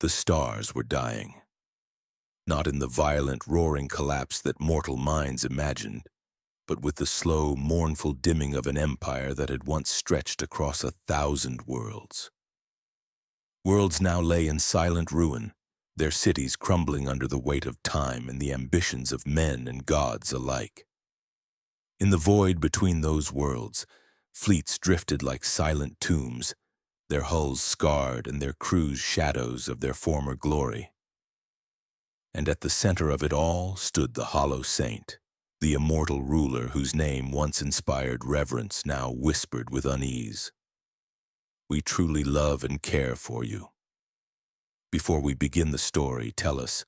The stars were dying, not in the violent, roaring collapse that mortal minds imagined, but with the slow, mournful dimming of an empire that had once stretched across 1,000 worlds. Worlds now lay in silent ruin, their cities crumbling under the weight of time and the ambitions of men and gods alike. In the void between those worlds, fleets drifted like silent tombs, their hulls scarred and their crews shadows of their former glory. And at the center of it all stood the Hollow Saint, the immortal ruler whose name once inspired reverence, now whispered with unease. We truly love and care for you. Before we begin the story, tell us,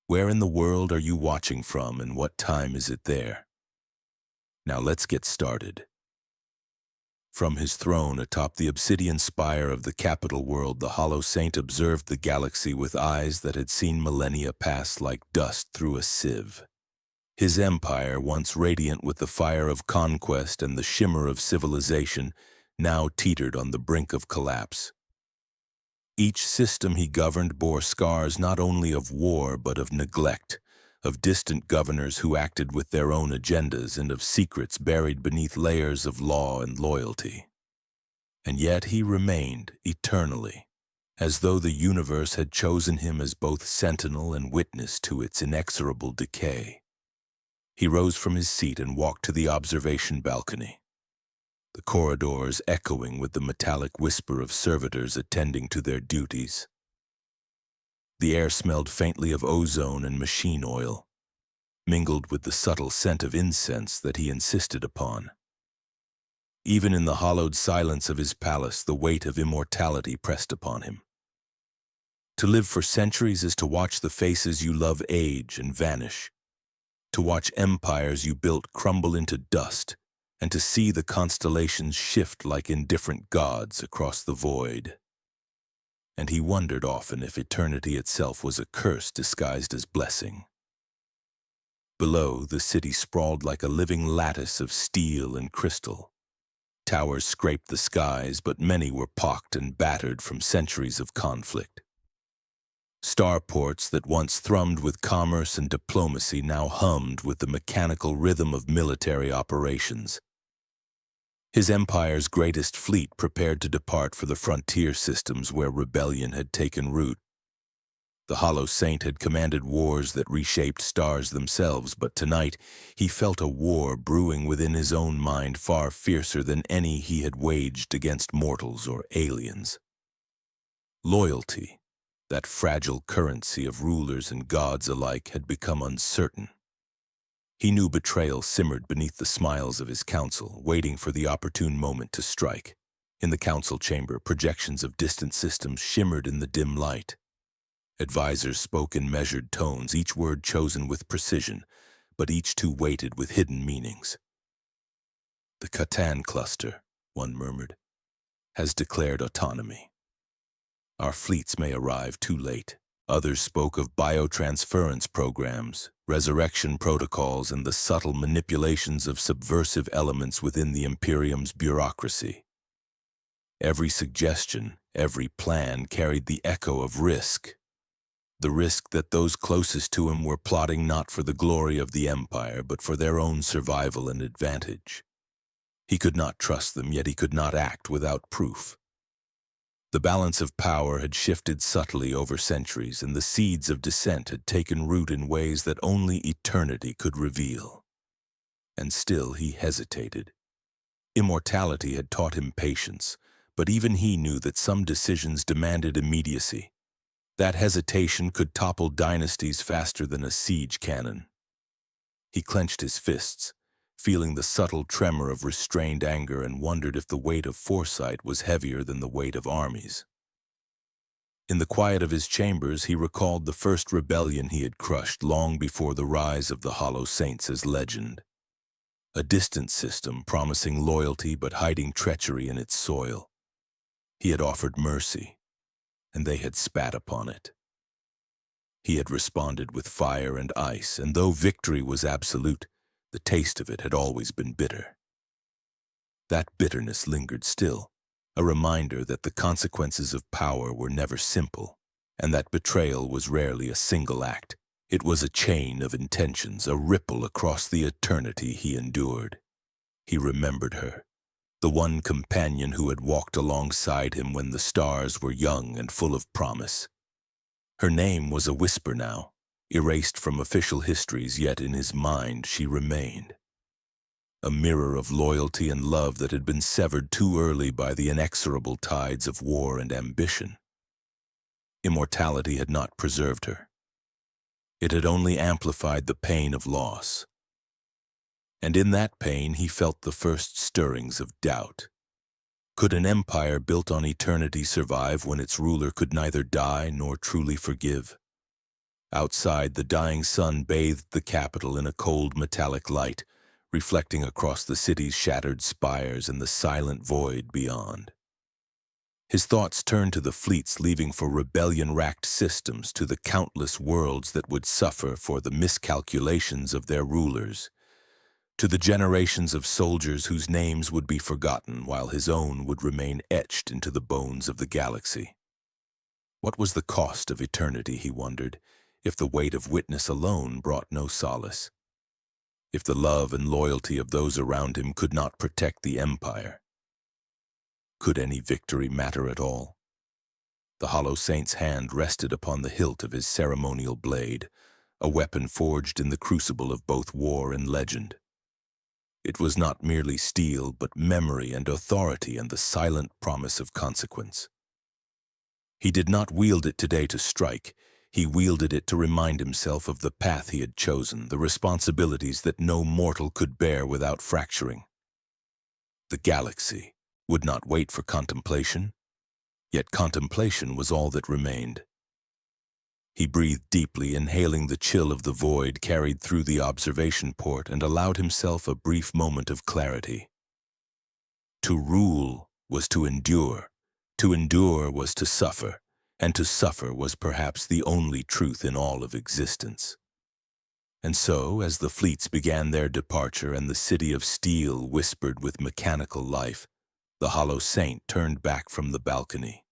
where in the world are you watching from and what time is it there? Now let's get started. From his throne atop the obsidian spire of the capital world, the Hollow Saint observed the galaxy with eyes that had seen millennia pass like dust through a sieve. His empire, once radiant with the fire of conquest and the shimmer of civilization, now teetered on the brink of collapse. Each system he governed bore scars not only of war but of neglect, of distant governors who acted with their own agendas and of secrets buried beneath layers of law and loyalty. And yet he remained eternally, as though the universe had chosen him as both sentinel and witness to its inexorable decay. He rose from his seat and walked to the observation balcony, the corridors echoing with the metallic whisper of servitors attending to their duties. The air smelled faintly of ozone and machine oil, mingled with the subtle scent of incense that he insisted upon. Even in the hollowed silence of his palace, the weight of immortality pressed upon him. To live for centuries is to watch the faces you love age and vanish, to watch empires you built crumble into dust, and to see the constellations shift like indifferent gods across the void. And he wondered often if eternity itself was a curse disguised as blessing. Below, the city sprawled like a living lattice of steel and crystal. Towers scraped the skies, but many were pocked and battered from centuries of conflict. Starports that once thrummed with commerce and diplomacy now hummed with the mechanical rhythm of military operations. His empire's greatest fleet prepared to depart for the frontier systems where rebellion had taken root. The Hollow Saint had commanded wars that reshaped stars themselves, but tonight he felt a war brewing within his own mind far fiercer than any he had waged against mortals or aliens. Loyalty, that fragile currency of rulers and gods alike, had become uncertain. He knew betrayal simmered beneath the smiles of his council, waiting for the opportune moment to strike. In the council chamber, projections of distant systems shimmered in the dim light. Advisors spoke in measured tones, each word chosen with precision, but each too weighted with hidden meanings. "The Catan cluster," one murmured, "has declared autonomy. Our fleets may arrive too late." Others spoke of biotransference programs, resurrection protocols, and the subtle manipulations of subversive elements within the Imperium's bureaucracy. Every suggestion, every plan carried the echo of risk. The risk that those closest to him were plotting not for the glory of the Empire, but for their own survival and advantage. He could not trust them, yet he could not act without proof. The balance of power had shifted subtly over centuries, and the seeds of dissent had taken root in ways that only eternity could reveal. And still he hesitated. Immortality had taught him patience, but even he knew that some decisions demanded immediacy. That hesitation could topple dynasties faster than a siege cannon. He clenched his fists, feeling the subtle tremor of restrained anger, and wondered if the weight of foresight was heavier than the weight of armies. In the quiet of his chambers, he recalled the first rebellion he had crushed long before the rise of the Hollow Saints as legend. A distant system promising loyalty but hiding treachery in its soil. He had offered mercy, and they had spat upon it. He had responded with fire and ice, and though victory was absolute, the taste of it had always been bitter. That bitterness lingered still, a reminder that the consequences of power were never simple, and that betrayal was rarely a single act. It was a chain of intentions, a ripple across the eternity he endured. He remembered her, the one companion who had walked alongside him when the stars were young and full of promise. Her name was a whisper now, erased from official histories, yet in his mind she remained. A mirror of loyalty and love that had been severed too early by the inexorable tides of war and ambition. Immortality had not preserved her. It had only amplified the pain of loss. And in that pain he felt the first stirrings of doubt. Could an empire built on eternity survive when its ruler could neither die nor truly forgive? Outside, the dying sun bathed the capital in a cold metallic light, reflecting across the city's shattered spires and the silent void beyond. His thoughts turned to the fleets leaving for rebellion-racked systems, to the countless worlds that would suffer for the miscalculations of their rulers, to the generations of soldiers whose names would be forgotten while his own would remain etched into the bones of the galaxy. What was the cost of eternity, he wondered, if the weight of witness alone brought no solace? If the love and loyalty of those around him could not protect the empire? Could any victory matter at all? The Hollow Saint's hand rested upon the hilt of his ceremonial blade, a weapon forged in the crucible of both war and legend. It was not merely steel, but memory and authority and the silent promise of consequence. He did not wield it today to strike. He wielded it to remind himself of the path he had chosen, the responsibilities that no mortal could bear without fracturing. The galaxy would not wait for contemplation, yet contemplation was all that remained. He breathed deeply, inhaling the chill of the void carried through the observation port, and allowed himself a brief moment of clarity. To rule was to endure was to suffer, and to suffer was perhaps the only truth in all of existence. And so, as the fleets began their departure and the city of steel whispered with mechanical life, the Hollow Saint turned back from the balcony.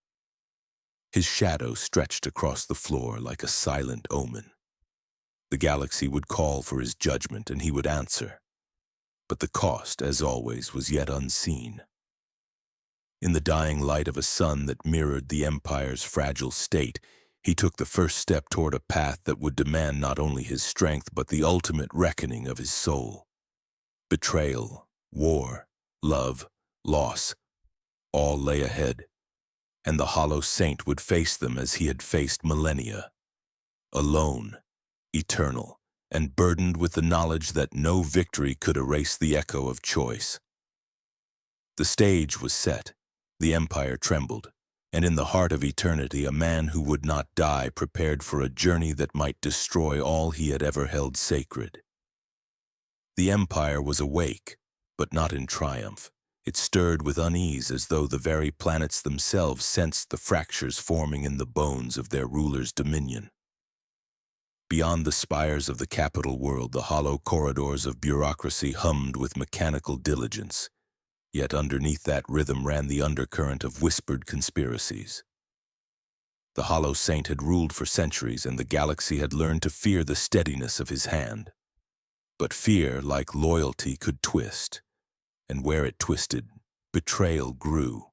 His shadow stretched across the floor like a silent omen. The galaxy would call for his judgment, and he would answer. But the cost, as always, was yet unseen. In the dying light of a sun that mirrored the Empire's fragile state, he took the first step toward a path that would demand not only his strength, but the ultimate reckoning of his soul. Betrayal, war, love, loss, all lay ahead, and the Hollow Saint would face them as he had faced millennia, alone, eternal, and burdened with the knowledge that no victory could erase the echo of choice. The stage was set, the Empire trembled, and in the heart of eternity a man who would not die prepared for a journey that might destroy all he had ever held sacred. The Empire was awake, but not in triumph. It stirred with unease, as though the very planets themselves sensed the fractures forming in the bones of their ruler's dominion. Beyond the spires of the capital world, the hollow corridors of bureaucracy hummed with mechanical diligence, yet underneath that rhythm ran the undercurrent of whispered conspiracies. The Hollow Saint had ruled for centuries, and the galaxy had learned to fear the steadiness of his hand. But fear, like loyalty, could twist. And where it twisted, betrayal grew.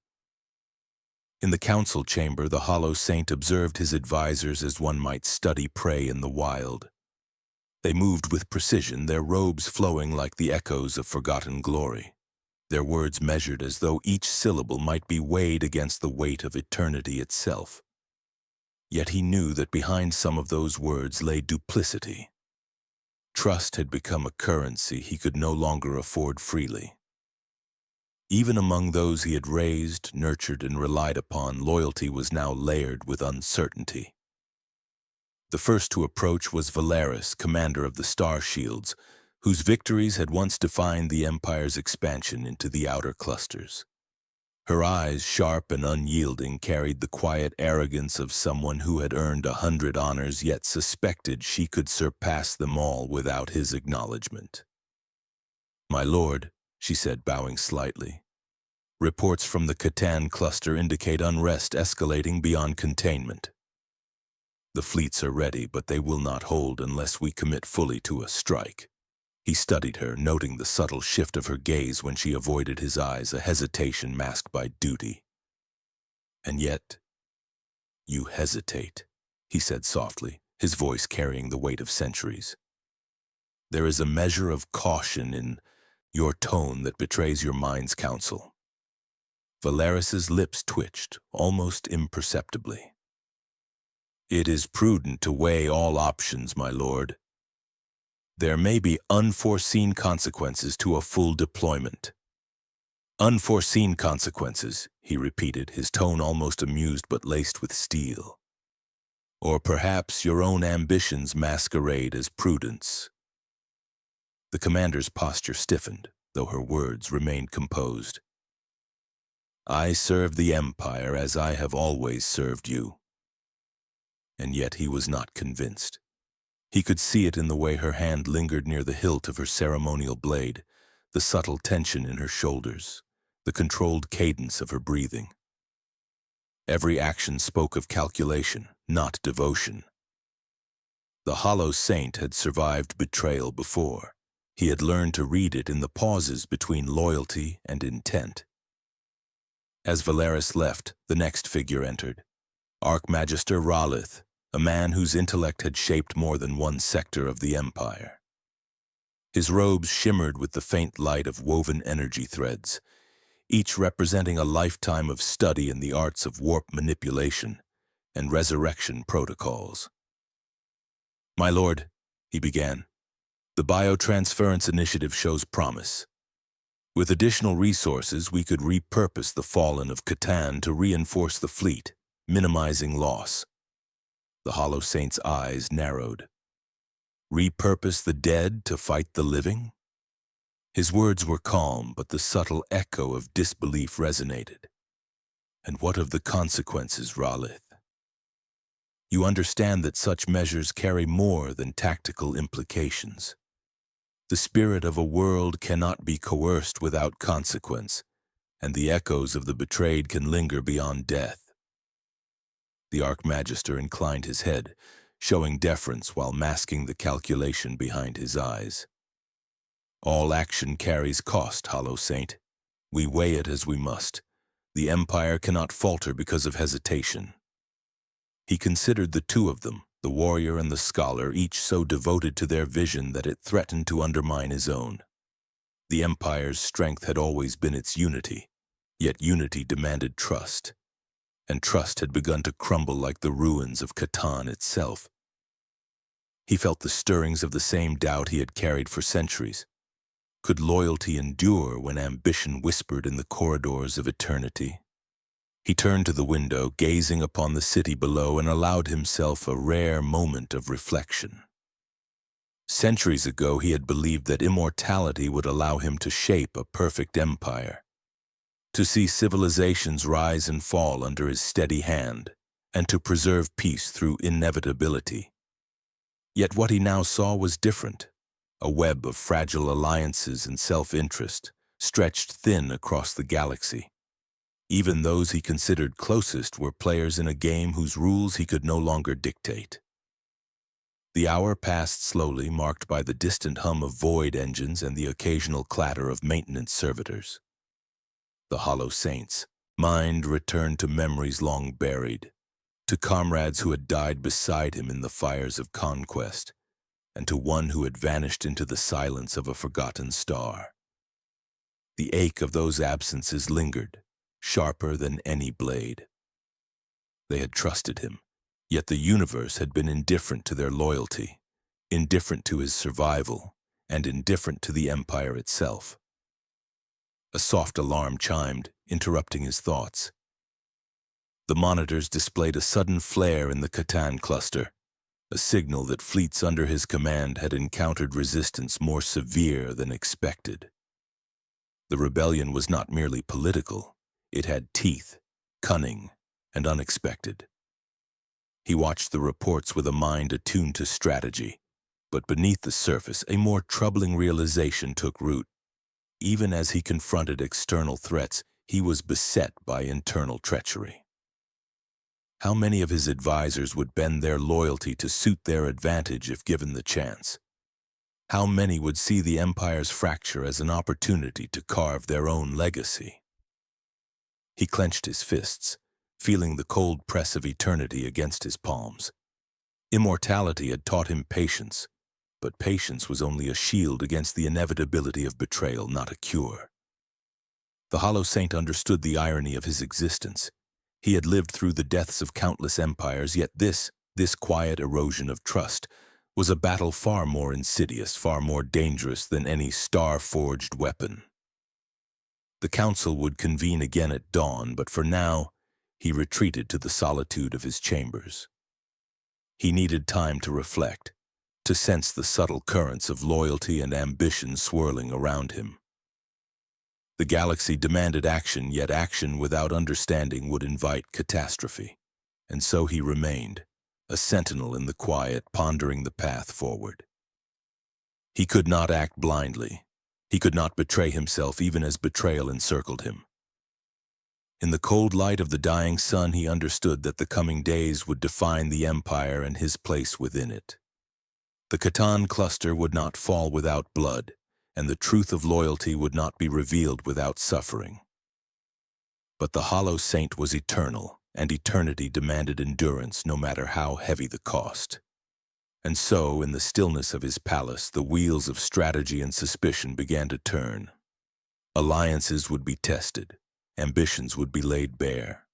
In the council chamber, the Hollow Saint observed his advisors as one might study prey in the wild. They moved with precision, their robes flowing like the echoes of forgotten glory, their words measured as though each syllable might be weighed against the weight of eternity itself. Yet he knew that behind some of those words lay duplicity. Trust had become a currency he could no longer afford freely. Even among those he had raised, nurtured, and relied upon, loyalty was now layered with uncertainty. The first to approach was Valeris, commander of the Star Shields, whose victories had once defined the Empire's expansion into the outer clusters. Her eyes, sharp and unyielding, carried the quiet arrogance of someone who had earned 100 honors, yet suspected she could surpass them all without his acknowledgement. "My lord," she said, bowing slightly, Reports from the Catan cluster indicate unrest escalating beyond containment. The fleets are ready, but they will not hold unless we commit fully to a strike. He studied her, noting the subtle shift of her gaze when she avoided his eyes, a hesitation masked by duty. And yet, you hesitate, he said softly, his voice carrying the weight of centuries. There is a measure of caution in your tone that betrays your mind's counsel. Valeris's lips twitched, almost imperceptibly. It is prudent to weigh all options, my lord. There may be unforeseen consequences to a full deployment. Unforeseen consequences, he repeated, his tone almost amused but laced with steel. Or perhaps your own ambitions masquerade as prudence. The commander's posture stiffened, though her words remained composed. I serve the Empire as I have always served you. And yet he was not convinced. He could see it in the way her hand lingered near the hilt of her ceremonial blade, the subtle tension in her shoulders, the controlled cadence of her breathing. Every action spoke of calculation, not devotion. The Hollow Saint had survived betrayal before. He had learned to read it in the pauses between loyalty and intent. As Valeris left, the next figure entered. Archmagister Ralith, a man whose intellect had shaped more than one sector of the Empire. His robes shimmered with the faint light of woven energy threads, each representing a lifetime of study in the arts of warp manipulation and resurrection protocols. My lord, he began, the biotransference initiative shows promise. With additional resources, we could repurpose the Fallen of Catan to reinforce the fleet, minimizing loss. The Hollow Saint's eyes narrowed. Repurpose the dead to fight the living? His words were calm, but the subtle echo of disbelief resonated. And what of the consequences, Ralith? You understand that such measures carry more than tactical implications. The spirit of a world cannot be coerced without consequence, and the echoes of the betrayed can linger beyond death. The Archmagister inclined his head, showing deference while masking the calculation behind his eyes. All action carries cost, Hollow Saint. We weigh it as we must. The Empire cannot falter because of hesitation. He considered the two of them, the warrior and the scholar, each so devoted to their vision that it threatened to undermine his own. The Empire's strength had always been its unity, yet unity demanded trust, and trust had begun to crumble like the ruins of Catan itself. He felt the stirrings of the same doubt he had carried for centuries. Could loyalty endure when ambition whispered in the corridors of eternity? He turned to the window, gazing upon the city below, and allowed himself a rare moment of reflection. Centuries ago, he had believed that immortality would allow him to shape a perfect empire, to see civilizations rise and fall under his steady hand, and to preserve peace through inevitability. Yet what he now saw was different, a web of fragile alliances and self-interest, stretched thin across the galaxy. Even those he considered closest were players in a game whose rules he could no longer dictate. The hour passed slowly, marked by the distant hum of void engines and the occasional clatter of maintenance servitors. The Hollow Saint's mind returned to memories long buried, to comrades who had died beside him in the fires of conquest, and to one who had vanished into the silence of a forgotten star. The ache of those absences lingered, sharper than any blade. They had trusted him, yet the universe had been indifferent to their loyalty, indifferent to his survival, and indifferent to the Empire itself. A soft alarm chimed, interrupting his thoughts. The monitors displayed a sudden flare in the Catan cluster, a signal that fleets under his command had encountered resistance more severe than expected. The rebellion was not merely political. It had teeth, cunning, and unexpected. He watched the reports with a mind attuned to strategy, but beneath the surface, a more troubling realization took root. Even as he confronted external threats, He was beset by internal treachery. How many of his advisors would bend their loyalty to suit their advantage if given the chance? How many would see the Empire's fracture as an opportunity to carve their own legacy? He clenched his fists, feeling the cold press of eternity against his palms. Immortality had taught him patience, but patience was only a shield against the inevitability of betrayal, not a cure. The Hollow Saint understood the irony of his existence. He had lived through the deaths of countless empires, yet this quiet erosion of trust was a battle far more insidious, far more dangerous than any star-forged weapon. The council would convene again at dawn, but for now, he retreated to the solitude of his chambers. He needed time to reflect, to sense the subtle currents of loyalty and ambition swirling around him. The galaxy demanded action, yet action without understanding would invite catastrophe. And so he remained, a sentinel in the quiet, pondering the path forward. He could not act blindly. He could not betray himself even as betrayal encircled him. In the cold light of the dying sun, he understood that the coming days would define the Empire and his place within it. The Catan cluster would not fall without blood, and the truth of loyalty would not be revealed without suffering. But the Hollow Saint was eternal, and eternity demanded endurance no matter how heavy the cost. And so, in the stillness of his palace, the wheels of strategy and suspicion began to turn. Alliances would be tested, ambitions would be laid bare.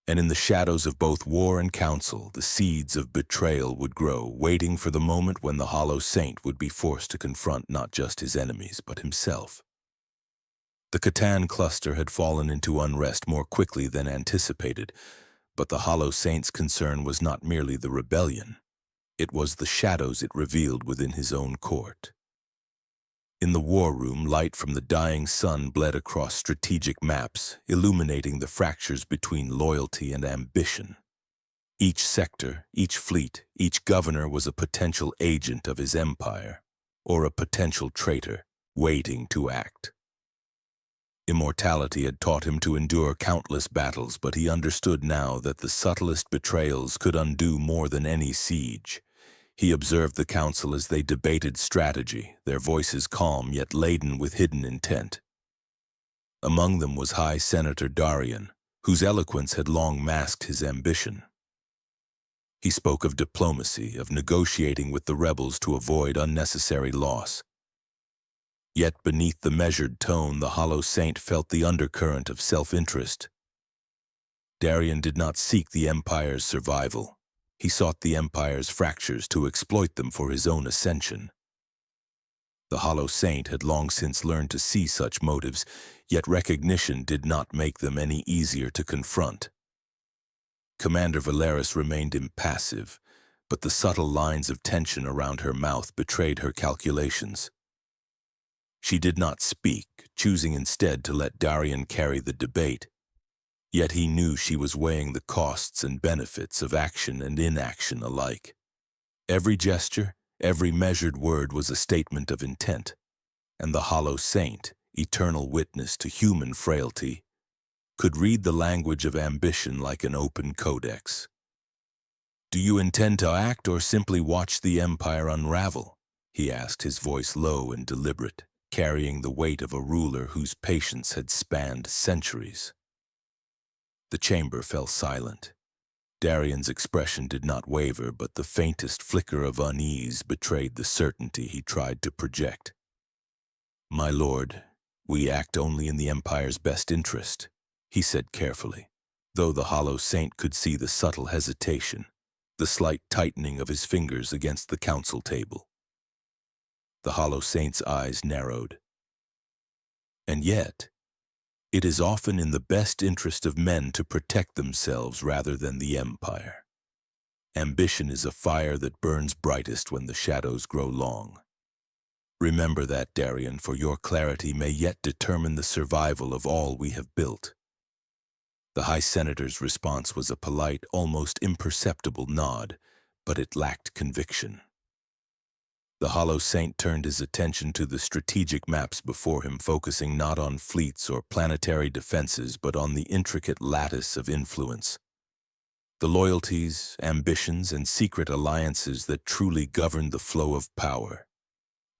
And in the shadows of both war and council, the seeds of betrayal would grow, waiting for the moment when the Hollow Saint would be forced to confront not just his enemies, but himself. The Catan cluster had fallen into unrest more quickly than anticipated, but the Hollow Saint's concern was not merely the rebellion. It was the shadows it revealed within his own court. In the war room, light from the dying sun bled across strategic maps, illuminating the fractures between loyalty and ambition. Each sector, each fleet, each governor was a potential agent of his empire, or a potential traitor, waiting to act. Immortality had taught him to endure countless battles, but he understood now that the subtlest betrayals could undo more than any siege. He observed the council as they debated strategy, their voices calm yet laden with hidden intent. Among them was High Senator Darian, whose eloquence had long masked his ambition. He spoke of diplomacy, of negotiating with the rebels to avoid unnecessary loss. Yet beneath the measured tone, the Hollow Saint felt the undercurrent of self-interest. Darian did not seek the Empire's survival. He sought the Empire's fractures to exploit them for his own ascension. The Hollow Saint had long since learned to see such motives, yet recognition did not make them any easier to confront. Commander Valeris remained impassive, but the subtle lines of tension around her mouth betrayed her calculations. She did not speak, choosing instead to let Darian carry the debate. Yet he knew she was weighing the costs and benefits of action and inaction alike. Every gesture, every measured word was a statement of intent, and the Hollow Saint, eternal witness to human frailty, could read the language of ambition like an open codex. "Do you intend to act or simply watch the Empire unravel?" he asked, his voice low and deliberate, carrying the weight of a ruler whose patience had spanned centuries. The chamber fell silent. Darian's expression did not waver, but the faintest flicker of unease betrayed the certainty he tried to project. "My lord, we act only in the Empire's best interest," he said carefully, though the Hollow Saint could see the subtle hesitation, the slight tightening of his fingers against the council table. The Hollow Saint's eyes narrowed. "And yet, it is often in the best interest of men to protect themselves rather than the Empire. Ambition is a fire that burns brightest when the shadows grow long. Remember that, Darian, for your clarity may yet determine the survival of all we have built." The High Senator's response was a polite, almost imperceptible nod, but it lacked conviction. The Hollow Saint turned his attention to the strategic maps before him, focusing not on fleets or planetary defenses, but on the intricate lattice of influence. The loyalties, ambitions, and secret alliances that truly governed the flow of power.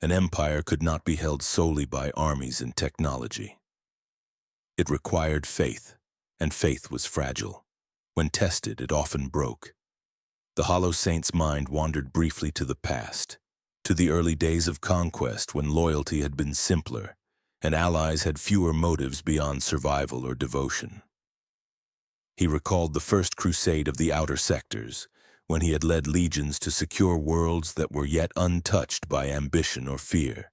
An empire could not be held solely by armies and technology. It required faith, and faith was fragile. When tested, it often broke. The Hollow Saint's mind wandered briefly to the past, to the early days of conquest when loyalty had been simpler, and allies had fewer motives beyond survival or devotion. He recalled the first crusade of the outer sectors, when he had led legions to secure worlds that were yet untouched by ambition or fear.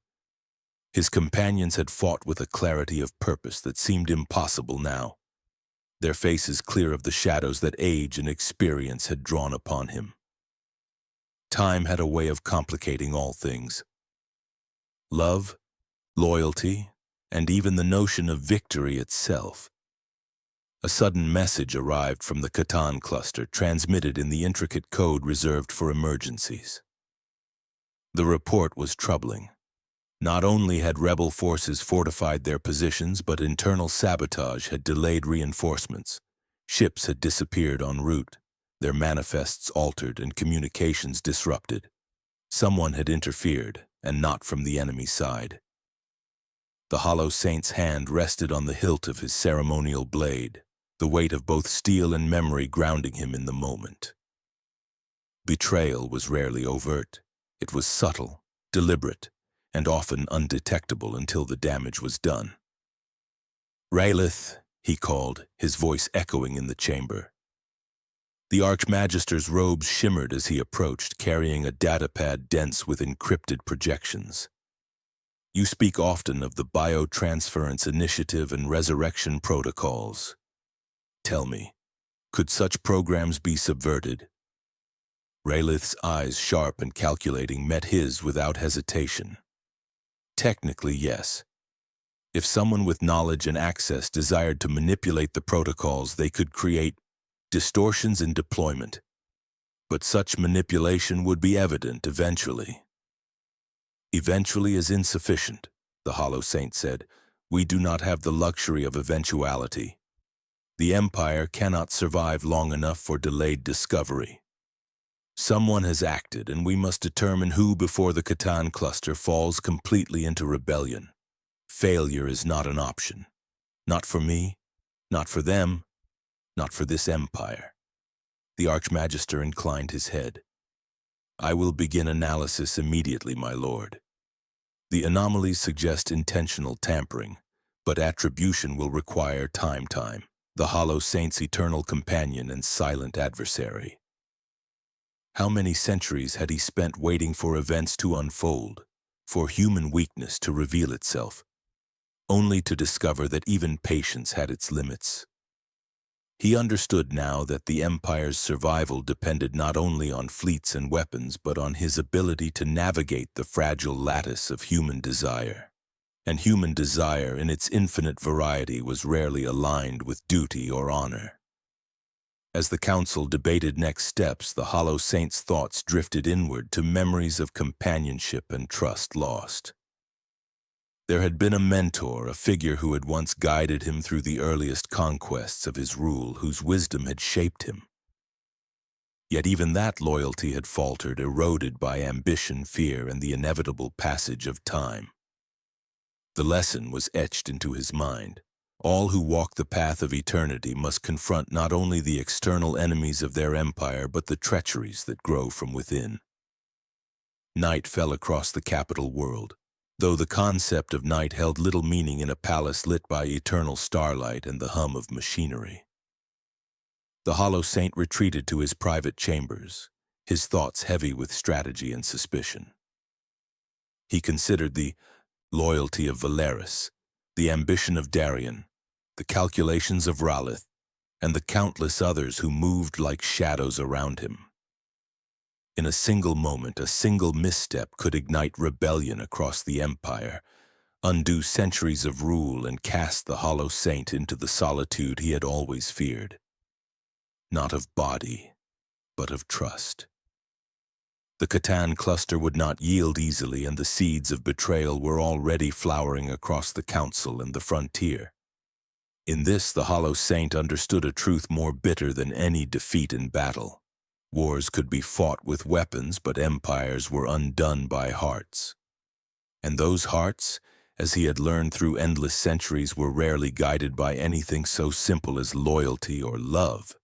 His companions had fought with a clarity of purpose that seemed impossible now, their faces clear of the shadows that age and experience had drawn upon him. Time had a way of complicating all things. Love, loyalty, and even the notion of victory itself. A sudden message arrived from the Catan cluster, transmitted in the intricate code reserved for emergencies. The report was troubling. Not only had rebel forces fortified their positions, but internal sabotage had delayed reinforcements. Ships had disappeared en route, their manifests altered and communications disrupted. Someone had interfered, and not from the enemy side. The Hollow Saint's hand rested on the hilt of his ceremonial blade, the weight of both steel and memory grounding him in the moment. Betrayal was rarely overt. It was subtle, deliberate, and often undetectable until the damage was done. "Raelith," he called, his voice echoing in the chamber. The Archmagister's robes shimmered as he approached, carrying a datapad dense with encrypted projections. "You speak often of the biotransference initiative and resurrection protocols. Tell me, could such programs be subverted?" Raelith's eyes, sharp and calculating, met his without hesitation. "Technically, yes. If someone with knowledge and access desired to manipulate the protocols, they could create distortions in deployment. But such manipulation would be evident eventually." "Eventually is insufficient," the Hollow Saint said. "We do not have the luxury of eventuality. The Empire cannot survive long enough for delayed discovery. Someone has acted, and we must determine who before the Catan cluster falls completely into rebellion. Failure is not an option. Not for me, not for them, not for this Empire." The Archmagister inclined his head. "I will begin analysis immediately, my lord. The anomalies suggest intentional tampering, but attribution will require time. The Hollow Saint's eternal companion and silent adversary. How many centuries had he spent waiting for events to unfold, for human weakness to reveal itself, only to discover that even patience had its limits? He understood now that the Empire's survival depended not only on fleets and weapons, but on his ability to navigate the fragile lattice of human desire. And human desire in its infinite variety was rarely aligned with duty or honor. As the council debated next steps, the Hollow Saint's thoughts drifted inward to memories of companionship and trust lost. There had been a mentor, a figure who had once guided him through the earliest conquests of his rule, whose wisdom had shaped him. Yet even that loyalty had faltered, eroded by ambition, fear, and the inevitable passage of time. The lesson was etched into his mind. All who walk the path of eternity must confront not only the external enemies of their empire, but the treacheries that grow from within. Night fell across the capital world, though the concept of night held little meaning in a palace lit by eternal starlight and the hum of machinery. The Hollow Saint retreated to his private chambers, his thoughts heavy with strategy and suspicion. He considered the loyalty of Valeris, the ambition of Darien, the calculations of Ralith, and the countless others who moved like shadows around him. In a single moment, a single misstep could ignite rebellion across the Empire, undo centuries of rule, and cast the Hollow Saint into the solitude he had always feared. Not of body, but of trust. The Catan cluster would not yield easily, and the seeds of betrayal were already flowering across the council and the frontier. In this, the Hollow Saint understood a truth more bitter than any defeat in battle. Wars could be fought with weapons, but empires were undone by hearts. And those hearts, as he had learned through endless centuries, were rarely guided by anything so simple as loyalty or love.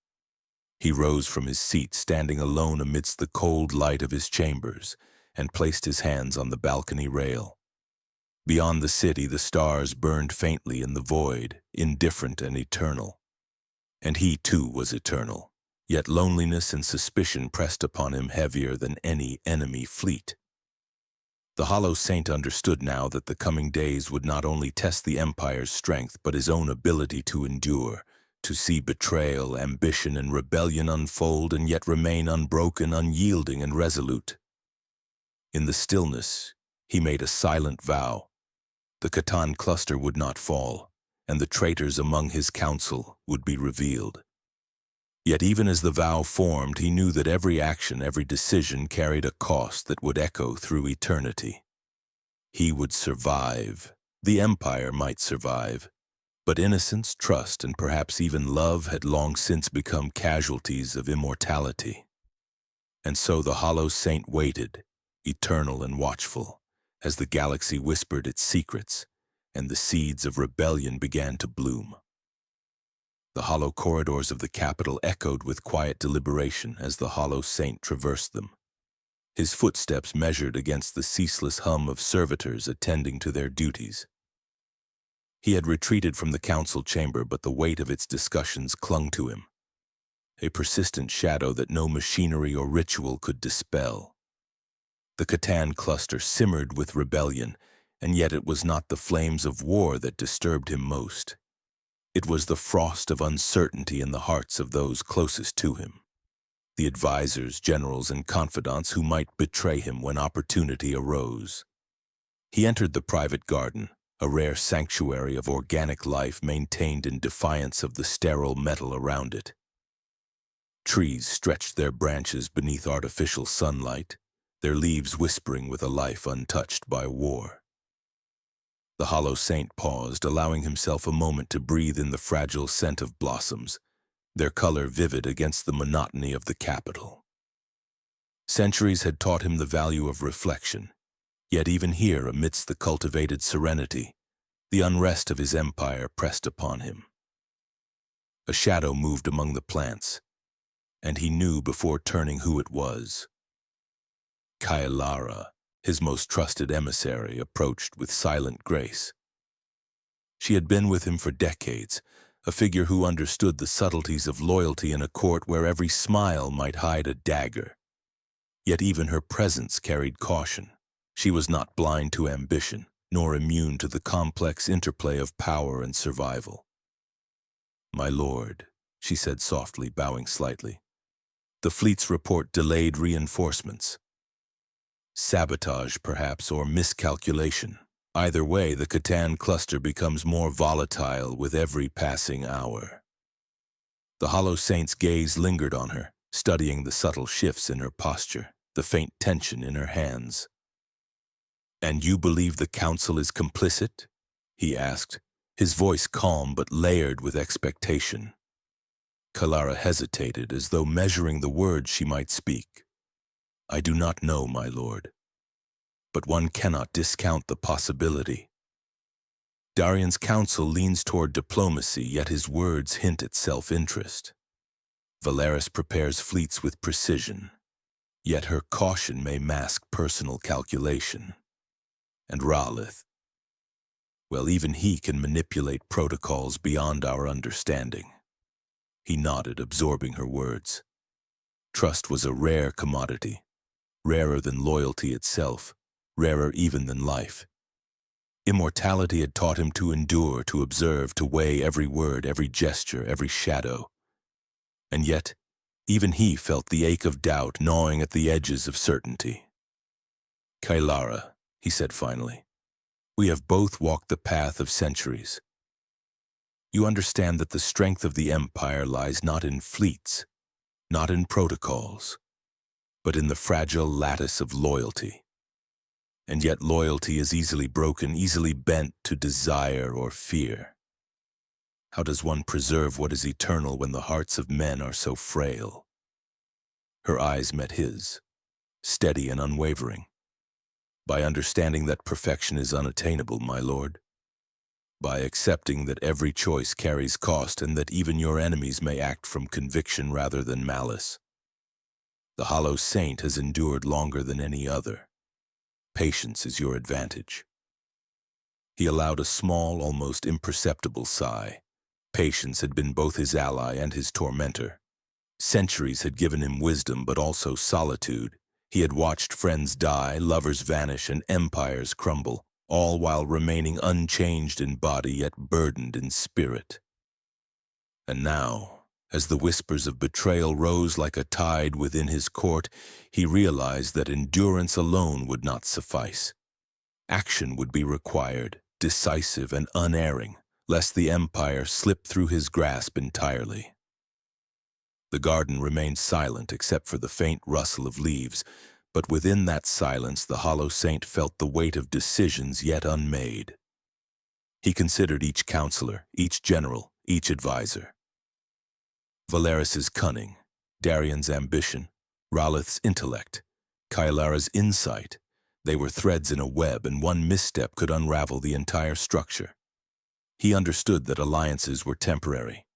He rose from his seat, standing alone amidst the cold light of his chambers, and placed his hands on the balcony rail. Beyond the city, the stars burned faintly in the void, indifferent and eternal. And he too was eternal, yet loneliness and suspicion pressed upon him heavier than any enemy fleet. The Hollow Saint understood now that the coming days would not only test the Empire's strength, but his own ability to endure, to see betrayal, ambition, and rebellion unfold and yet remain unbroken, unyielding, and resolute. In the stillness, he made a silent vow. The Catan cluster would not fall, and the traitors among his council would be revealed. Yet even as the vow formed, he knew that every action, every decision carried a cost that would echo through eternity. He would survive. The Empire might survive. But innocence, trust, and perhaps even love had long since become casualties of immortality. And so the Hollow Saint waited, eternal and watchful, as the galaxy whispered its secrets, and the seeds of rebellion began to bloom. The hollow corridors of the capital echoed with quiet deliberation as the Hollow Saint traversed them. His footsteps measured against the ceaseless hum of servitors attending to their duties. He had retreated from the council chamber, but the weight of its discussions clung to him, a persistent shadow that no machinery or ritual could dispel. The Catan cluster simmered with rebellion, and yet it was not the flames of war that disturbed him most. It was the frost of uncertainty in the hearts of those closest to him, the advisors, generals, and confidants who might betray him when opportunity arose. He entered the private garden, a rare sanctuary of organic life maintained in defiance of the sterile metal around it. Trees stretched their branches beneath artificial sunlight, their leaves whispering with a life untouched by war. The Hollow Saint paused, allowing himself a moment to breathe in the fragile scent of blossoms, their color vivid against the monotony of the capital. Centuries had taught him the value of reflection, yet even here, amidst the cultivated serenity, the unrest of his empire pressed upon him. A shadow moved among the plants, and he knew before turning who it was. Kailara, his most trusted emissary, approached with silent grace. She had been with him for decades, a figure who understood the subtleties of loyalty in a court where every smile might hide a dagger. Yet even her presence carried caution. She was not blind to ambition, nor immune to the complex interplay of power and survival. "My lord," she said softly, bowing slightly. "The fleet's report delayed reinforcements. Sabotage, perhaps, or miscalculation. Either way, the Catan cluster becomes more volatile with every passing hour." The Hollow Saint's gaze lingered on her, studying the subtle shifts in her posture, the faint tension in her hands. "And you believe the council is complicit?" he asked, his voice calm but layered with expectation. Kailara hesitated, as though measuring the words she might speak. "I do not know, my lord. But one cannot discount the possibility. Darian's counsel leans toward diplomacy, yet his words hint at self-interest. Valeris prepares fleets with precision, yet her caution may mask personal calculation. And Ralith, well, even he can manipulate protocols beyond our understanding." He nodded, absorbing her words. Trust was a rare commodity, rarer than loyalty itself, rarer even than life. Immortality had taught him to endure, to observe, to weigh every word, every gesture, every shadow. And yet, even he felt the ache of doubt gnawing at the edges of certainty. "Kailara," he said finally, "we have both walked the path of centuries. You understand that the strength of the Empire lies not in fleets, not in protocols, but in the fragile lattice of loyalty. And yet loyalty is easily broken, easily bent to desire or fear. How does one preserve what is eternal when the hearts of men are so frail? Her eyes met his, steady and unwavering. By understanding that perfection is unattainable, my lord. By accepting that every choice carries cost and that even your enemies may act from conviction rather than malice. The hollow saint has endured longer than any other. Patience is your advantage. He allowed a small, almost imperceptible sigh. Patience had been both his ally and his tormentor. Centuries had given him wisdom, but also solitude. He had watched friends die, lovers vanish, and empires crumble, all while remaining unchanged in body yet burdened in spirit. And now, as the whispers of betrayal rose like a tide within his court, he realized that endurance alone would not suffice. Action would be required, decisive and unerring, lest the empire slip through his grasp entirely. The garden remained silent except for the faint rustle of leaves, but within that silence the hollow saint felt the weight of decisions yet unmade. He considered each counselor, each general, each advisor. Valeris's cunning, Darian's ambition, Ralith's intellect, Kaelara's insight. They were threads in a web, and one misstep could unravel the entire structure. He understood that alliances were temporary,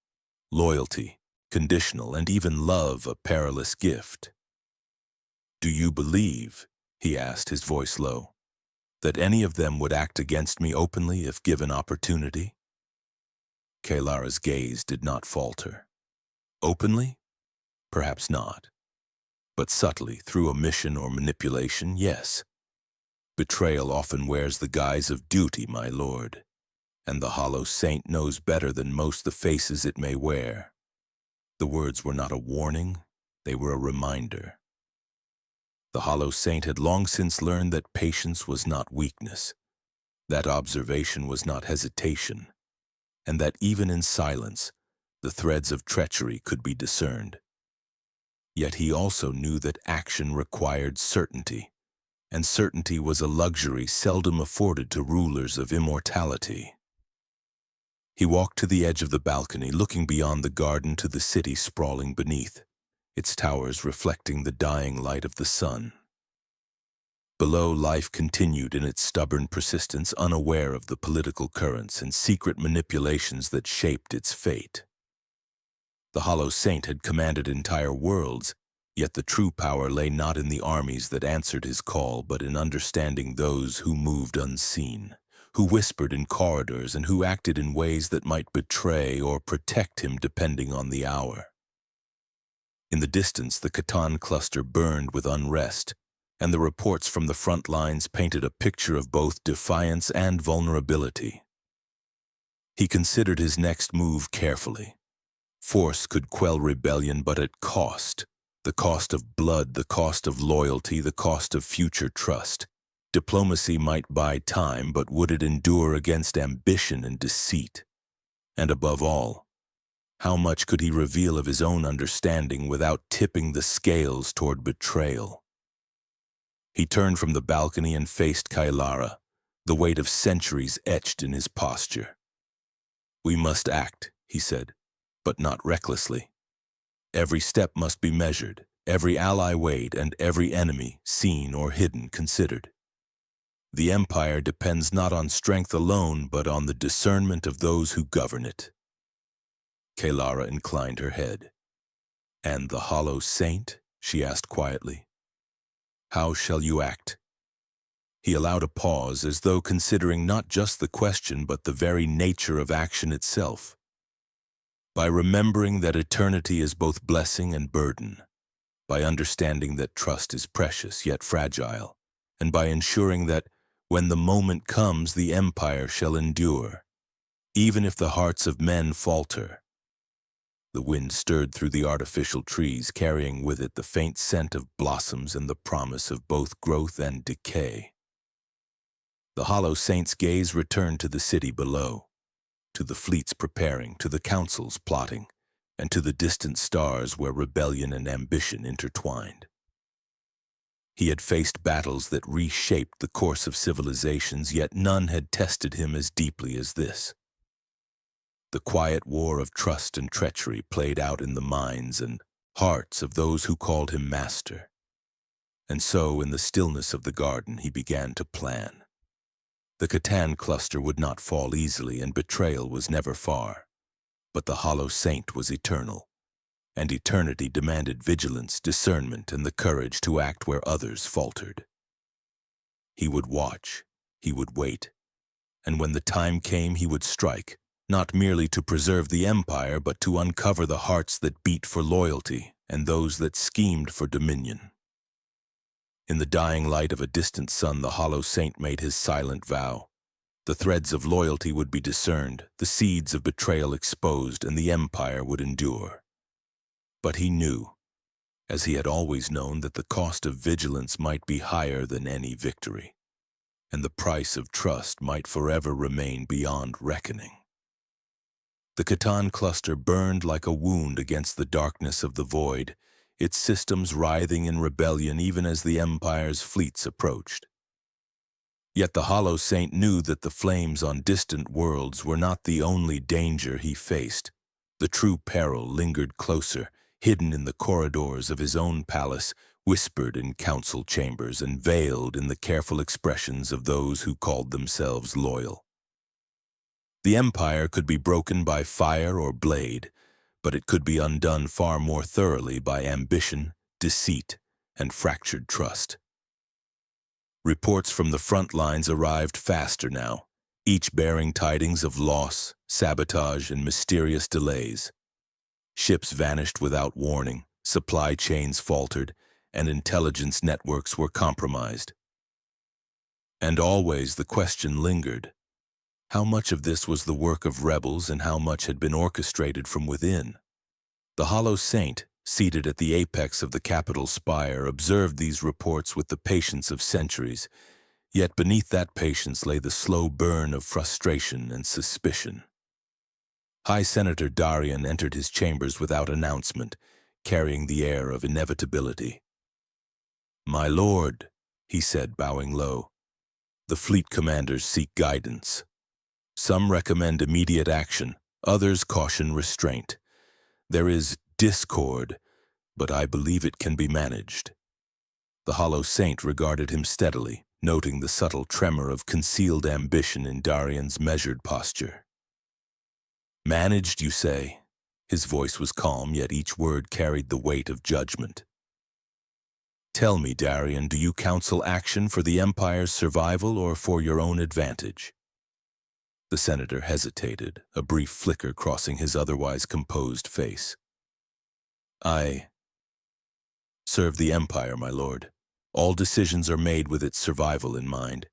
loyalty conditional, and even love a perilous gift. "Do you believe," he asked, his voice low, "that any of them would act against me openly if given opportunity?" Kaelara's gaze did not falter. Openly? Perhaps not. But subtly, through omission or manipulation, yes. Betrayal often wears the guise of duty, my lord, and the hollow saint knows better than most the faces it may wear. The words were not a warning, they were a reminder. The hollow saint had long since learned that patience was not weakness, that observation was not hesitation, and that even in silence, the threads of treachery could be discerned. Yet he also knew that action required certainty, and certainty was a luxury seldom afforded to rulers of immortality. He walked to the edge of the balcony, looking beyond the garden to the city sprawling beneath, its towers reflecting the dying light of the sun. Below, life continued in its stubborn persistence, unaware of the political currents and secret manipulations that shaped its fate. The hollow saint had commanded entire worlds, yet the true power lay not in the armies that answered his call, but in understanding those who moved unseen, who whispered in corridors, and who acted in ways that might betray or protect him depending on the hour. In the distance, the Khatan cluster burned with unrest, and the reports from the front lines painted a picture of both defiance and vulnerability. He considered his next move carefully. Force could quell rebellion, but at cost. The cost of blood, the cost of loyalty, the cost of future trust. Diplomacy might buy time, but would it endure against ambition and deceit? And above all, how much could he reveal of his own understanding without tipping the scales toward betrayal? He turned from the balcony and faced Kaelara, the weight of centuries etched in his posture. "We must act," he said, "but not recklessly. Every step must be measured, every ally weighed, and every enemy, seen or hidden, considered. The empire depends not on strength alone, but on the discernment of those who govern it." Kaelara inclined her head. "And the hollow saint?" she asked quietly. "How shall you act?" He allowed a pause, as though considering not just the question, but the very nature of action itself. "By remembering that eternity is both blessing and burden, by understanding that trust is precious yet fragile, and by ensuring that when the moment comes, the empire shall endure, even if the hearts of men falter." The wind stirred through the artificial trees, carrying with it the faint scent of blossoms and the promise of both growth and decay. The hollow saint's gaze returned to the city below, to the fleets preparing, to the councils plotting, and to the distant stars where rebellion and ambition intertwined. He had faced battles that reshaped the course of civilizations, yet none had tested him as deeply as this. The quiet war of trust and treachery played out in the minds and hearts of those who called him master. And so, in the stillness of the garden, he began to plan. The Catan cluster would not fall easily, and betrayal was never far. But the Hollow Saint was eternal, and eternity demanded vigilance, discernment, and the courage to act where others faltered. He would watch, he would wait, and when the time came, he would strike, not merely to preserve the empire, but to uncover the hearts that beat for loyalty and those that schemed for dominion. In the dying light of a distant sun, the Hollow Saint made his silent vow. The threads of loyalty would be discerned, the seeds of betrayal exposed, and the empire would endure. But he knew, as he had always known, that the cost of vigilance might be higher than any victory, and the price of trust might forever remain beyond reckoning. The Catan cluster burned like a wound against the darkness of the void, its systems writhing in rebellion even as the Empire's fleets approached. Yet the Hollow Saint knew that the flames on distant worlds were not the only danger he faced. The true peril lingered closer, hidden in the corridors of his own palace, whispered in council chambers, and veiled in the careful expressions of those who called themselves loyal. The Empire could be broken by fire or blade, but it could be undone far more thoroughly by ambition, deceit, and fractured trust. Reports from the front lines arrived faster now, each bearing tidings of loss, sabotage, and mysterious delays. Ships vanished without warning, supply chains faltered, and intelligence networks were compromised. And always the question lingered: how much of this was the work of rebels and how much had been orchestrated from within? The Hollow Saint, seated at the apex of the capital spire, observed these reports with the patience of centuries, yet beneath that patience lay the slow burn of frustration and suspicion. High Senator Darian entered his chambers without announcement, carrying the air of inevitability. "My lord," he said, bowing low, "the fleet commanders seek guidance. Some recommend immediate action, others caution restraint. There is discord, but I believe it can be managed." The Hollow Saint regarded him steadily, noting the subtle tremor of concealed ambition in Darian's measured posture. "Managed, you say?" His voice was calm, yet each word carried the weight of judgment. "Tell me, Darian, do you counsel action for the Empire's survival or for your own advantage?" The senator hesitated, a brief flicker crossing his otherwise composed face. "I serve the Empire, my lord. All decisions are made with its survival in mind."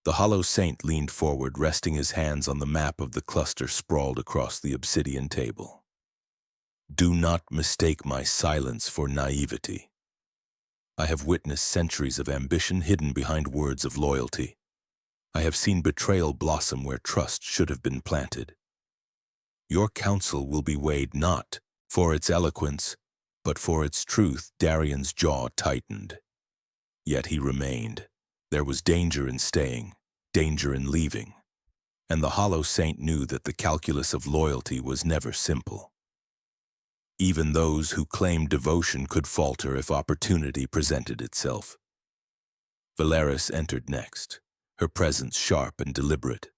The Hollow Saint leaned forward, resting his hands on the map of the cluster sprawled across the obsidian table. "Do not mistake my silence for naivety. I have witnessed centuries of ambition hidden behind words of loyalty. I have seen betrayal blossom where trust should have been planted. Your counsel will be weighed not for its eloquence, but for its truth." Darian's jaw tightened. Yet he remained. There was danger in staying, danger in leaving, and the Hollow Saint knew that the calculus of loyalty was never simple. Even those who claimed devotion could falter if opportunity presented itself. Valeris entered next, her presence sharp and deliberate.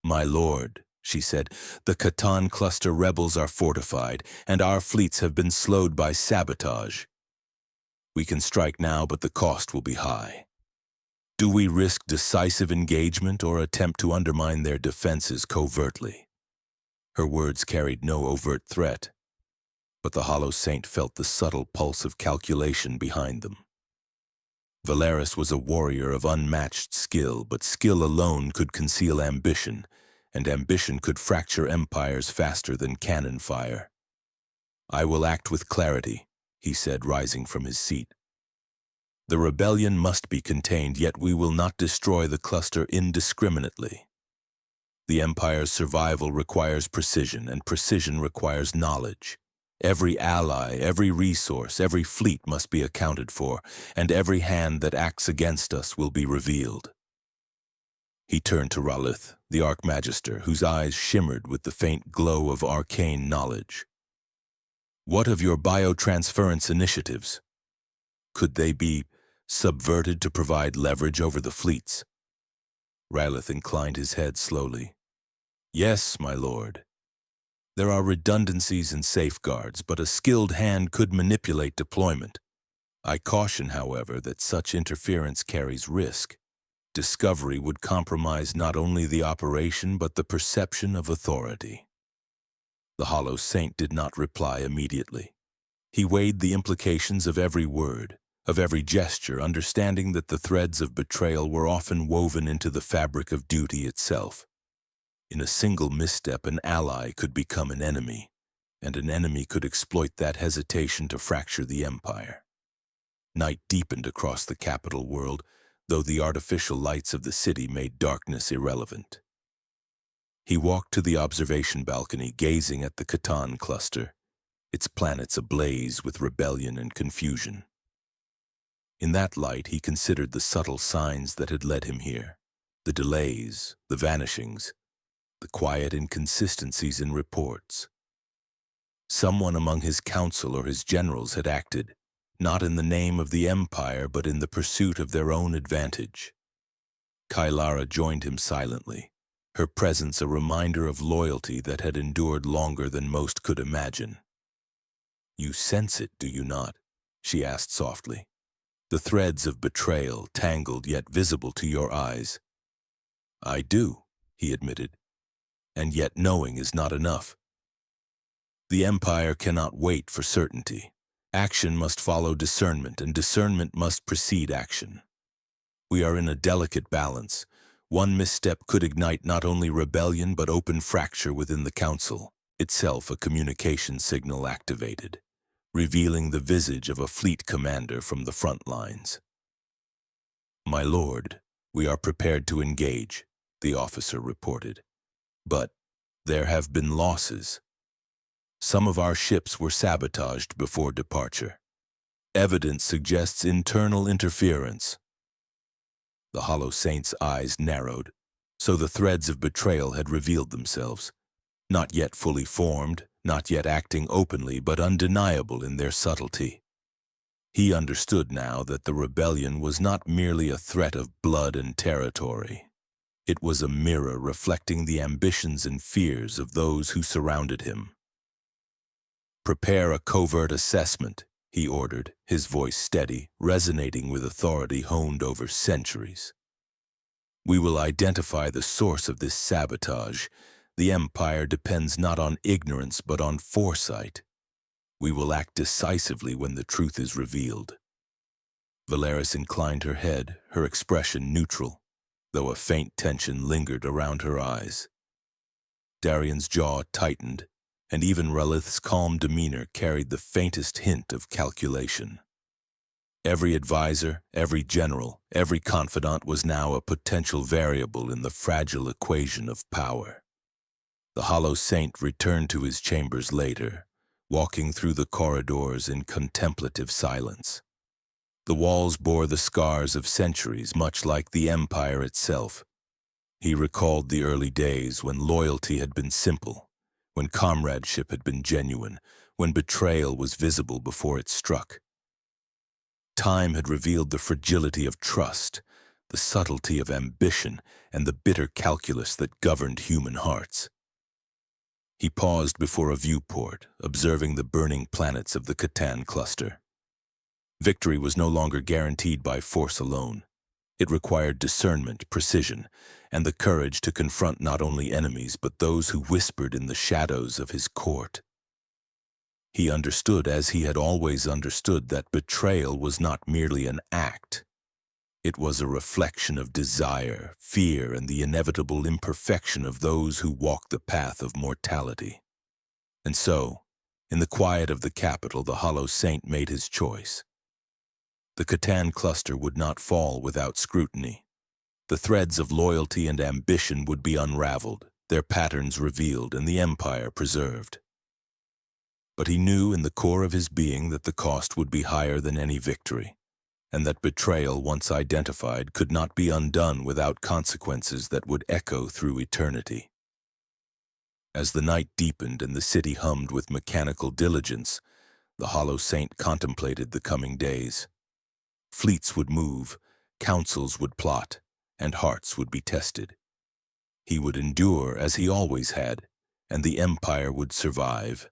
"My lord," she said, "the Catan cluster rebels are fortified, and our fleets have been slowed by sabotage. We can strike now, but the cost will be high. Do we risk decisive engagement or attempt to undermine their defenses covertly?" Her words carried no overt threat, but the Hollow Saint felt the subtle pulse of calculation behind them. Valeris was a warrior of unmatched skill, but skill alone could conceal ambition, and ambition could fracture empires faster than cannon fire. "I will act with clarity," he said, rising from his seat. "The rebellion must be contained, yet we will not destroy the cluster indiscriminately. The Empire's survival requires precision, and precision requires knowledge. Every ally, every resource, every fleet must be accounted for, and every hand that acts against us will be revealed. He turned to Ralith, the Archmagister, whose eyes shimmered with the faint glow of arcane knowledge. What of your biotransference initiatives? Could they be subverted to provide leverage over the fleets? Ralith inclined his head slowly. Yes, my lord. There are redundancies and safeguards, but a skilled hand could manipulate deployment. I caution, however, that such interference carries risk. Discovery would compromise not only the operation but the perception of authority. The Hollow Saint did not reply immediately. He weighed the implications of every word, of every gesture, understanding that the threads of betrayal were often woven into the fabric of duty itself. In a single misstep, an ally could become an enemy, and an enemy could exploit that hesitation to fracture the Empire. Night deepened across the capital world, though the artificial lights of the city made darkness irrelevant. He walked to the observation balcony, gazing at the Catan cluster, its planets ablaze with rebellion and confusion. In that light, he considered the subtle signs that had led him here, the delays, the vanishings, the quiet inconsistencies in reports. Someone among his council or his generals had acted, not in the name of the Empire, but in the pursuit of their own advantage. Kailara joined him silently, her presence a reminder of loyalty that had endured longer than most could imagine. You sense it, do you not? She asked softly. The threads of betrayal, tangled yet visible to your eyes. I do, he admitted. And yet knowing is not enough. The Empire cannot wait for certainty. Action must follow discernment, and discernment must precede action. We are in a delicate balance. One misstep could ignite not only rebellion but open fracture within the Council, itself a communication signal activated, revealing the visage of a fleet commander from the front lines. My lord, we are prepared to engage, the officer reported. But there have been losses. Some of our ships were sabotaged before departure. Evidence suggests internal interference. The Hollow Saint's eyes narrowed, so the threads of betrayal had revealed themselves, not yet fully formed, not yet acting openly, but undeniable in their subtlety. He understood now that the rebellion was not merely a threat of blood and territory. It was a mirror reflecting the ambitions and fears of those who surrounded him. Prepare a covert assessment, he ordered, his voice steady, resonating with authority honed over centuries. We will identify the source of this sabotage. The Empire depends not on ignorance but on foresight. We will act decisively when the truth is revealed. Valeris inclined her head, her expression neutral, though a faint tension lingered around her eyes. Darian's jaw tightened, and even Ralith's calm demeanor carried the faintest hint of calculation. Every advisor, every general, every confidant was now a potential variable in the fragile equation of power. The Hollow Saint returned to his chambers later, walking through the corridors in contemplative silence. The walls bore the scars of centuries, much like the Empire itself. He recalled the early days when loyalty had been simple, when comradeship had been genuine, when betrayal was visible before it struck. Time had revealed the fragility of trust, the subtlety of ambition, and the bitter calculus that governed human hearts. He paused before a viewport, observing the burning planets of the Catan cluster. Victory was no longer guaranteed by force alone. It required discernment, precision, and the courage to confront not only enemies but those who whispered in the shadows of his court. He understood, as he had always understood, that betrayal was not merely an act. It was a reflection of desire, fear, and the inevitable imperfection of those who walk the path of mortality. And so, in the quiet of the capital, the Hollow Saint made his choice. The Catan cluster would not fall without scrutiny. The threads of loyalty and ambition would be unraveled, their patterns revealed, and the Empire preserved. But he knew in the core of his being that the cost would be higher than any victory, and that betrayal, once identified, could not be undone without consequences that would echo through eternity. As the night deepened and the city hummed with mechanical diligence, the Hollow Saint contemplated the coming days. Fleets would move, councils would plot, and hearts would be tested. He would endure as he always had, and the Empire would survive.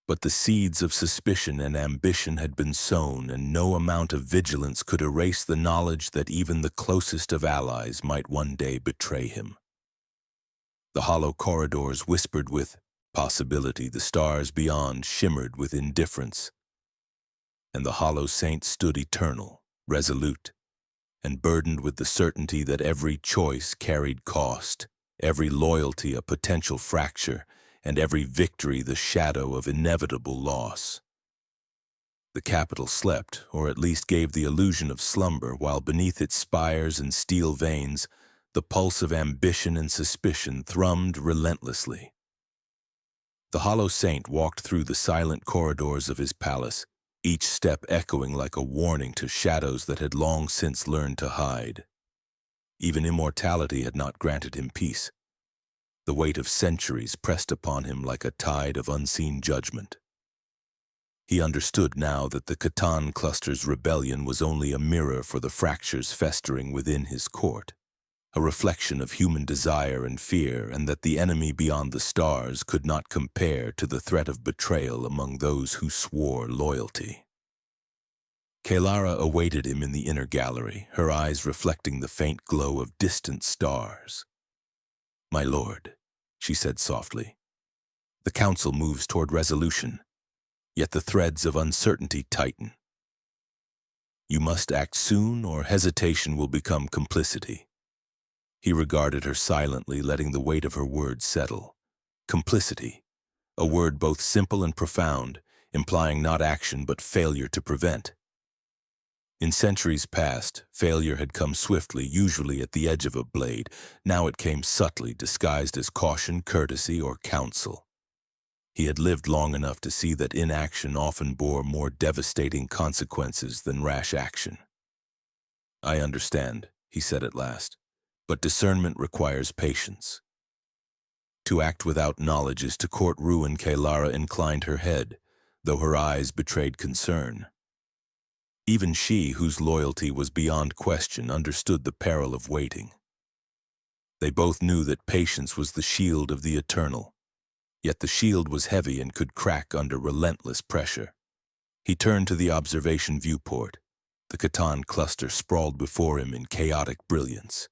But the seeds of suspicion and ambition had been sown, and no amount of vigilance could erase the knowledge that even the closest of allies might one day betray him. The hollow corridors whispered with possibility, the stars beyond shimmered with indifference, and the Hollow Saint stood eternal, resolute, and burdened with the certainty that every choice carried cost, every loyalty a potential fracture, and every victory the shadow of inevitable loss. The capital slept, or at least gave the illusion of slumber, while beneath its spires and steel veins, the pulse of ambition and suspicion thrummed relentlessly. The Hollow Saint walked through the silent corridors of his palace, each step echoing like a warning to shadows that had long since learned to hide. Even immortality had not granted him peace. The weight of centuries pressed upon him like a tide of unseen judgment. He understood now that the Catan cluster's rebellion was only a mirror for the fractures festering within his court, a reflection of human desire and fear, and that the enemy beyond the stars could not compare to the threat of betrayal among those who swore loyalty. Kaelara awaited him in the inner gallery, her eyes reflecting the faint glow of distant stars. "My lord," she said softly, "the council moves toward resolution, yet the threads of uncertainty tighten. You must act soon, or hesitation will become complicity." He regarded her silently, letting the weight of her words settle. Complicity, a word both simple and profound, implying not action but failure to prevent. In centuries past, failure had come swiftly, usually at the edge of a blade. Now it came subtly, disguised as caution, courtesy, or counsel. He had lived long enough to see that inaction often bore more devastating consequences than rash action. "I understand," he said at last, "but discernment requires patience." To act without knowledge is to court ruin. Kaelara inclined her head, though her eyes betrayed concern. Even she, whose loyalty was beyond question, understood the peril of waiting. They both knew that patience was the shield of the eternal, yet the shield was heavy and could crack under relentless pressure. He turned to the observation viewport. The Catan cluster sprawled before him in chaotic brilliance.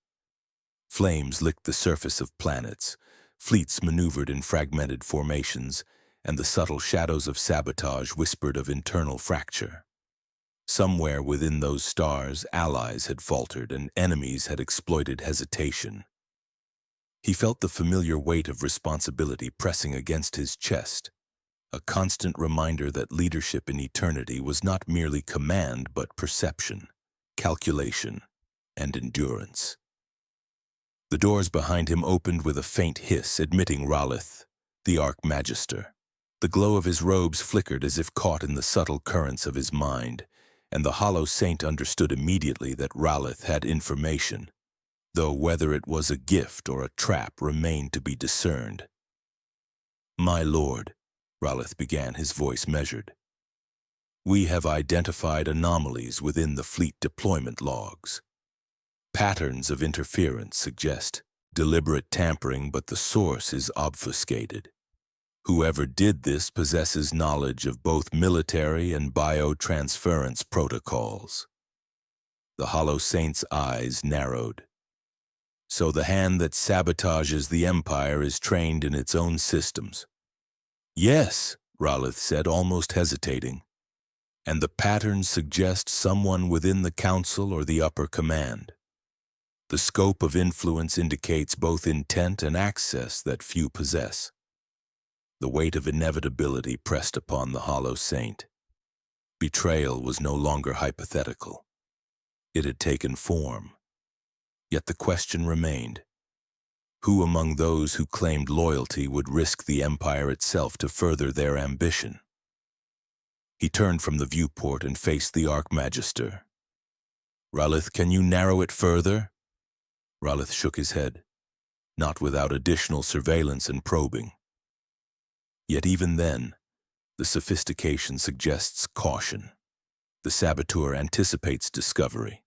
Flames licked the surface of planets, fleets maneuvered in fragmented formations, and the subtle shadows of sabotage whispered of internal fracture. Somewhere within those stars, allies had faltered and enemies had exploited hesitation. He felt the familiar weight of responsibility pressing against his chest, a constant reminder that leadership in eternity was not merely command but perception, calculation, and endurance. The doors behind him opened with a faint hiss, admitting Ralith, the Archmagister. The glow of his robes flickered as if caught in the subtle currents of his mind, and the Hollow Saint understood immediately that Ralith had information, though whether it was a gift or a trap remained to be discerned. "My lord," Ralith began, his voice measured, "we have identified anomalies within the fleet deployment logs. Patterns of interference suggest deliberate tampering, but the source is obfuscated. Whoever did this possesses knowledge of both military and biotransference protocols." The Hollow Saint's eyes narrowed. "So the hand that sabotages the Empire is trained in its own systems?" "Yes," Ralith said, almost hesitating. "And the patterns suggest someone within the Council or the upper command. The scope of influence indicates both intent and access that few possess." The weight of inevitability pressed upon the Hollow Saint. Betrayal was no longer hypothetical. It had taken form. Yet the question remained, Who among those who claimed loyalty would risk the Empire itself to further their ambition? He turned from the viewport and faced the Archmagister. "Ralith, can you narrow it further?" Ralith shook his head. "Not without additional surveillance and probing." Yet even then, the sophistication suggests caution. The saboteur anticipates discovery.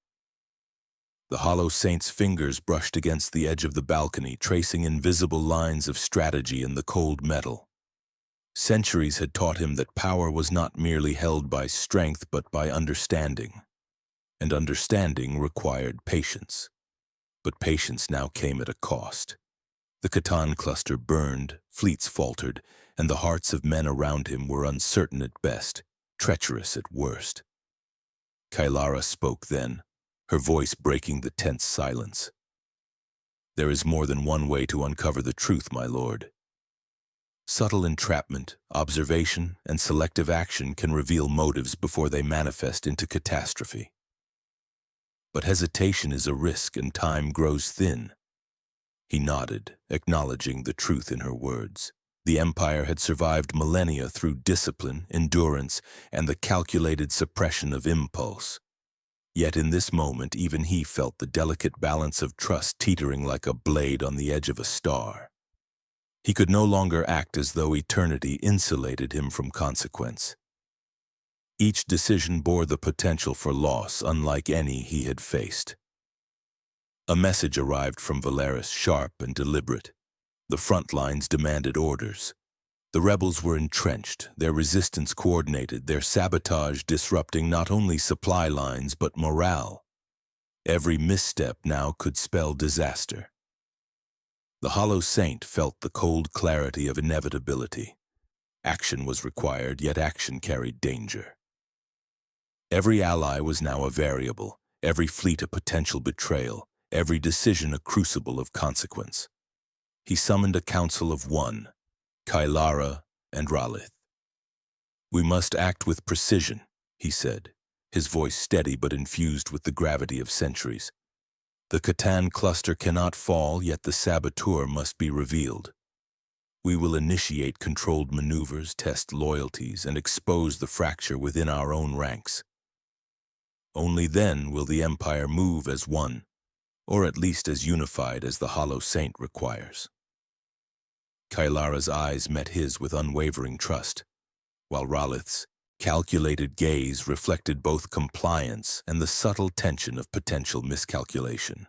The Hollow Saint's fingers brushed against the edge of the balcony, tracing invisible lines of strategy in the cold metal. Centuries had taught him that power was not merely held by strength but by understanding. And understanding required patience. But patience now came at a cost. The Catan cluster burned, fleets faltered, and the hearts of men around him were uncertain at best, treacherous at worst. Kailara spoke then, her voice breaking the tense silence. "There is more than one way to uncover the truth, my lord. Subtle entrapment, observation, and selective action can reveal motives before they manifest into catastrophe. But hesitation is a risk and time grows thin." He nodded, acknowledging the truth in her words. The Empire had survived millennia through discipline, endurance, and the calculated suppression of impulse. Yet in this moment, even he felt the delicate balance of trust teetering like a blade on the edge of a star. He could no longer act as though eternity insulated him from consequence. Each decision bore the potential for loss unlike any he had faced. A message arrived from Valeris, sharp and deliberate. The front lines demanded orders. The rebels were entrenched, their resistance coordinated, their sabotage disrupting not only supply lines but morale. Every misstep now could spell disaster. The Hollow Saint felt the cold clarity of inevitability. Action was required, yet action carried danger. Every ally was now a variable, every fleet a potential betrayal, every decision a crucible of consequence. He summoned a council of one, Kailara and Ralith. "We must act with precision," he said, his voice steady but infused with the gravity of centuries. "The Catan cluster cannot fall, yet the saboteur must be revealed. We will initiate controlled maneuvers, test loyalties, and expose the fracture within our own ranks. Only then will the Empire move as one, or at least as unified as the Hollow Saint requires." Kailara's eyes met his with unwavering trust, while Ralith's calculated gaze reflected both compliance and the subtle tension of potential miscalculation.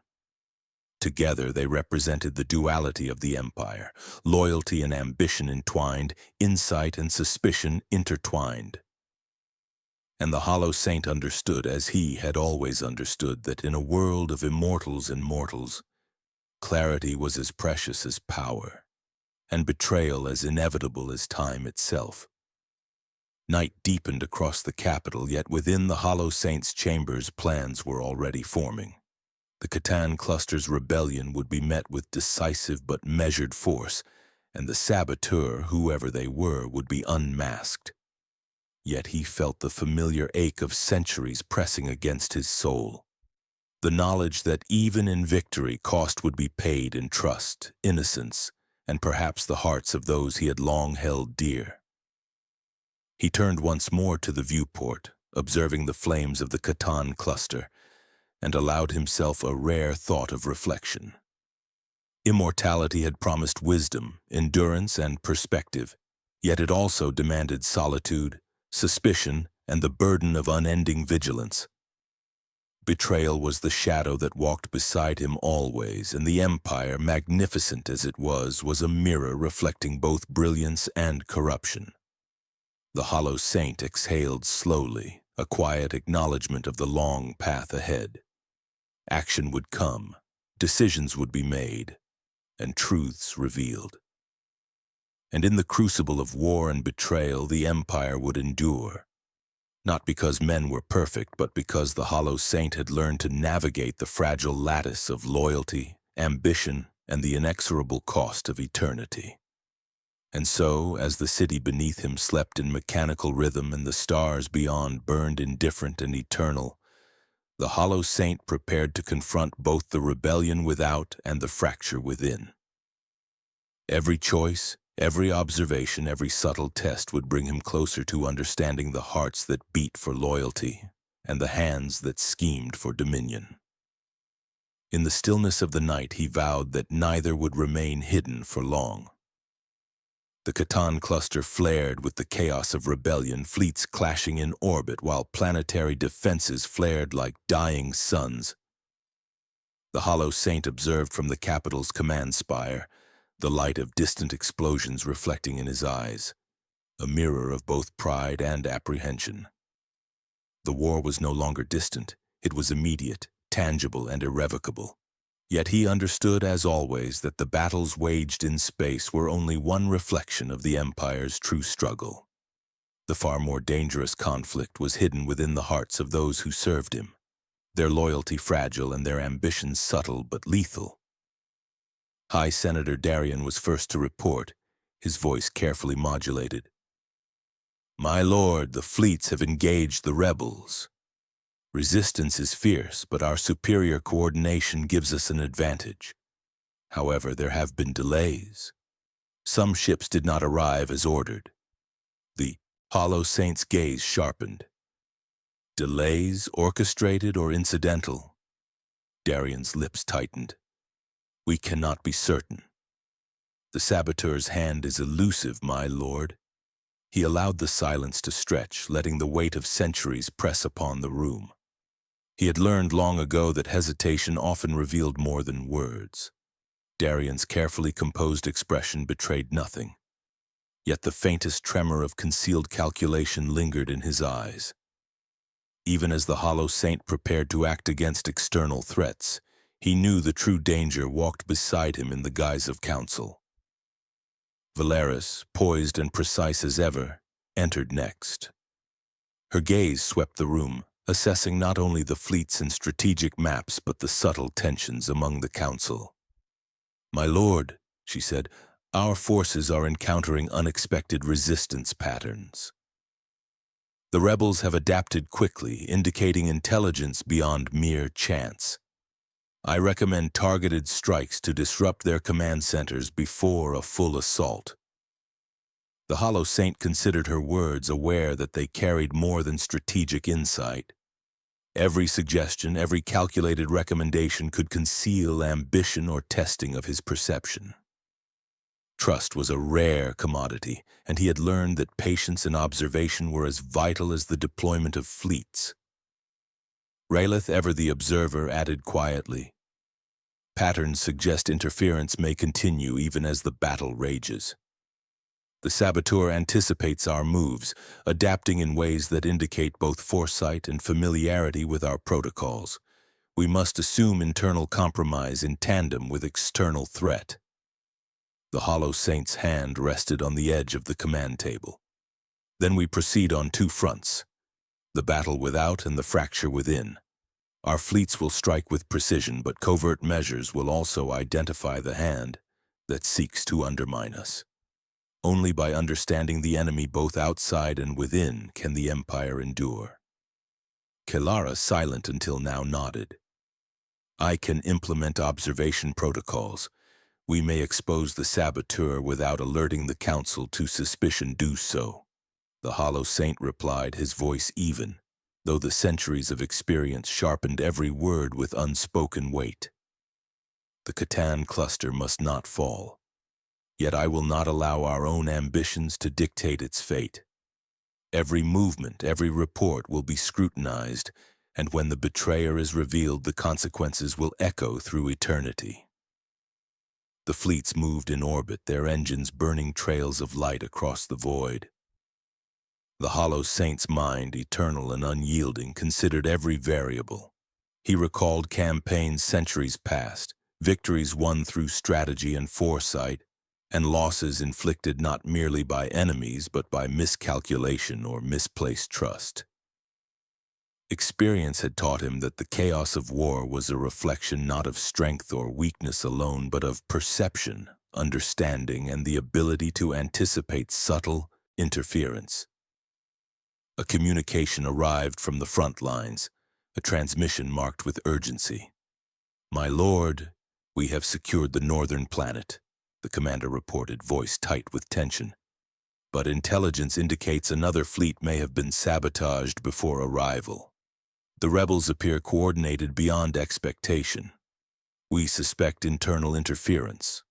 Together they represented the duality of the Empire, loyalty and ambition entwined, insight and suspicion intertwined. And the Hollow Saint understood, as he had always understood, that in a world of immortals and mortals, clarity was as precious as power, and betrayal as inevitable as time itself. Night deepened across the capital, yet within the Hollow Saint's chambers plans were already forming. The Catan cluster's rebellion would be met with decisive but measured force, and the saboteur, whoever they were, would be unmasked. Yet he felt the familiar ache of centuries pressing against his soul. The knowledge that even in victory cost would be paid in trust, innocence, and perhaps the hearts of those he had long held dear. He turned once more to the viewport, observing the flames of the Catan cluster, and allowed himself a rare thought of reflection. Immortality had promised wisdom, endurance, and perspective, yet it also demanded solitude, suspicion, and the burden of unending vigilance. Betrayal was the shadow that walked beside him always, and the Empire, magnificent as it was a mirror reflecting both brilliance and corruption. The Hollow Saint exhaled slowly, a quiet acknowledgement of the long path ahead. Action would come, decisions would be made, and truths revealed. And in the crucible of war and betrayal, the Empire would endure. Not because men were perfect, but because the Hollow Saint had learned to navigate the fragile lattice of loyalty, ambition, and the inexorable cost of eternity. And so, as the city beneath him slept in mechanical rhythm and the stars beyond burned indifferent and eternal, the Hollow Saint prepared to confront both the rebellion without and the fracture within. Every choice, every observation, every subtle test would bring him closer to understanding the hearts that beat for loyalty and the hands that schemed for dominion. In the stillness of the night, he vowed that neither would remain hidden for long. The Catan cluster flared with the chaos of rebellion, fleets clashing in orbit while planetary defenses flared like dying suns. The Hollow Saint observed from the capital's command spire, the light of distant explosions reflecting in his eyes, a mirror of both pride and apprehension. The war was no longer distant, it was immediate, tangible, and irrevocable. Yet he understood, as always, that the battles waged in space were only one reflection of the Empire's true struggle. The far more dangerous conflict was hidden within the hearts of those who served him, their loyalty fragile and their ambitions subtle but lethal. High Senator Darien was first to report, his voice carefully modulated. "My lord, the fleets have engaged the rebels. Resistance is fierce, but our superior coordination gives us an advantage. However, there have been delays. Some ships did not arrive as ordered." The Hollow Saint's gaze sharpened. "Delays, orchestrated or incidental?" Darien's lips tightened. "We cannot be certain. The saboteur's hand is elusive, my lord." He allowed the silence to stretch, letting the weight of centuries press upon the room. He had learned long ago that hesitation often revealed more than words. Darien's carefully composed expression betrayed nothing. Yet the faintest tremor of concealed calculation lingered in his eyes. Even as the Hollow Saint prepared to act against external threats, he knew the true danger walked beside him in the guise of counsel. Valeris, poised and precise as ever, entered next. Her gaze swept the room, assessing not only the fleets and strategic maps but the subtle tensions among the council. "My lord," she said, "our forces are encountering unexpected resistance patterns. The rebels have adapted quickly, indicating intelligence beyond mere chance. I recommend targeted strikes to disrupt their command centers before a full assault." The Hollow Saint considered her words, aware that they carried more than strategic insight. Every suggestion, every calculated recommendation could conceal ambition or testing of his perception. Trust was a rare commodity, and he had learned that patience and observation were as vital as the deployment of fleets. Raelith, ever the observer, added quietly, "Patterns suggest interference may continue even as the battle rages. The saboteur anticipates our moves, adapting in ways that indicate both foresight and familiarity with our protocols. We must assume internal compromise in tandem with external threat." The Hollow Saint's hand rested on the edge of the command table. "Then we proceed on two fronts, the battle without and the fracture within. Our fleets will strike with precision, but covert measures will also identify the hand that seeks to undermine us. Only by understanding the enemy both outside and within can the Empire endure." Kelara, silent until now, nodded. "I can implement observation protocols. We may expose the saboteur without alerting the Council to suspicion. Do so." The Hollow Saint replied, his voice even, though the centuries of experience sharpened every word with unspoken weight. "The Catan cluster must not fall. Yet I will not allow our own ambitions to dictate its fate. Every movement, every report will be scrutinized, and when the betrayer is revealed, the consequences will echo through eternity." The fleets moved in orbit, their engines burning trails of light across the void. The Hollow Saint's mind, eternal and unyielding, considered every variable. He recalled campaigns centuries past, victories won through strategy and foresight, and losses inflicted not merely by enemies but by miscalculation or misplaced trust. Experience had taught him that the chaos of war was a reflection not of strength or weakness alone, but of perception, understanding, and the ability to anticipate subtle interference. A communication arrived from the front lines, a transmission marked with urgency. "My lord, we have secured the northern planet. the commander reported, voice tight with tension. But intelligence indicates another fleet may have been sabotaged before arrival. The rebels appear coordinated beyond expectation. We suspect internal interference.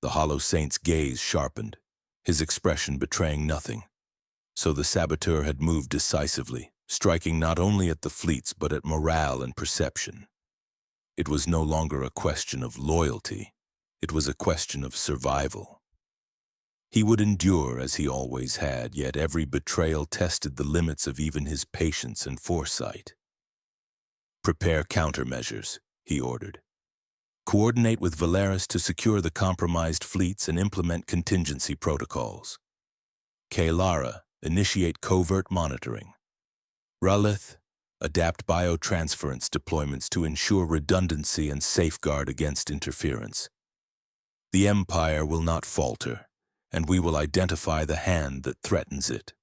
The Hollow Saint's gaze sharpened, his expression betraying nothing. So the saboteur had moved decisively, striking not only at the fleets but at morale and perception. It was no longer a question of loyalty. It was a question of survival. He would endure as he always had, yet every betrayal tested the limits of even his patience and foresight. "Prepare countermeasures," he ordered. "Coordinate with Valeris to secure the compromised fleets and implement contingency protocols. Kaelara, initiate covert monitoring. Ralith, adapt biotransference deployments to ensure redundancy and safeguard against interference. The Empire will not falter, and we will identify the hand that threatens it."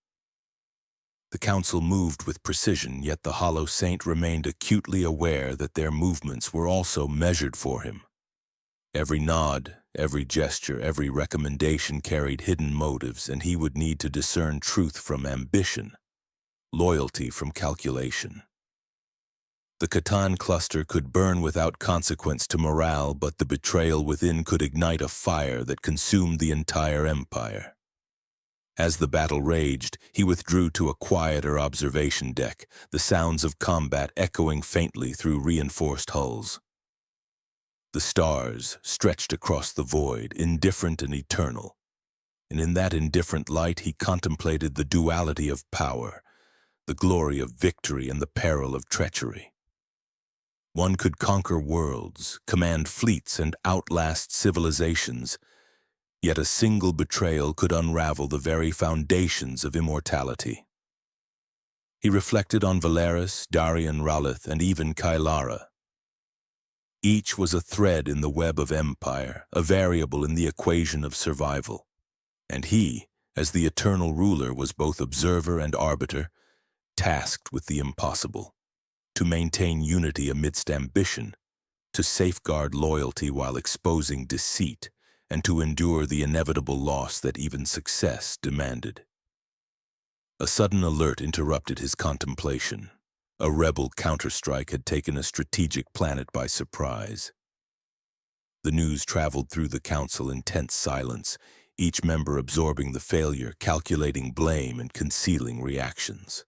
The council moved with precision, yet the Hollow Saint remained acutely aware that their movements were also measured for him. Every nod, every gesture, every recommendation carried hidden motives, and he would need to discern truth from ambition, loyalty from calculation. The Catan cluster could burn without consequence to morale, but the betrayal within could ignite a fire that consumed the entire empire. As the battle raged, he withdrew to a quieter observation deck, the sounds of combat echoing faintly through reinforced hulls. The stars stretched across the void, indifferent and eternal, and in that indifferent light he contemplated the duality of power, the glory of victory and the peril of treachery. One could conquer worlds, command fleets, and outlast civilizations, yet a single betrayal could unravel the very foundations of immortality. He reflected on Valeris, Darian Ralith, and even Kaelara. Each was a thread in the web of empire, a variable in the equation of survival. And he, as the eternal ruler, was both observer and arbiter, tasked with the impossible: to maintain unity amidst ambition, to safeguard loyalty while exposing deceit, and to endure the inevitable loss that even success demanded. A sudden alert interrupted his contemplation. A rebel counterstrike had taken a strategic planet by surprise. The news traveled through the council in tense silence, each member absorbing the failure, calculating blame, and concealing reactions.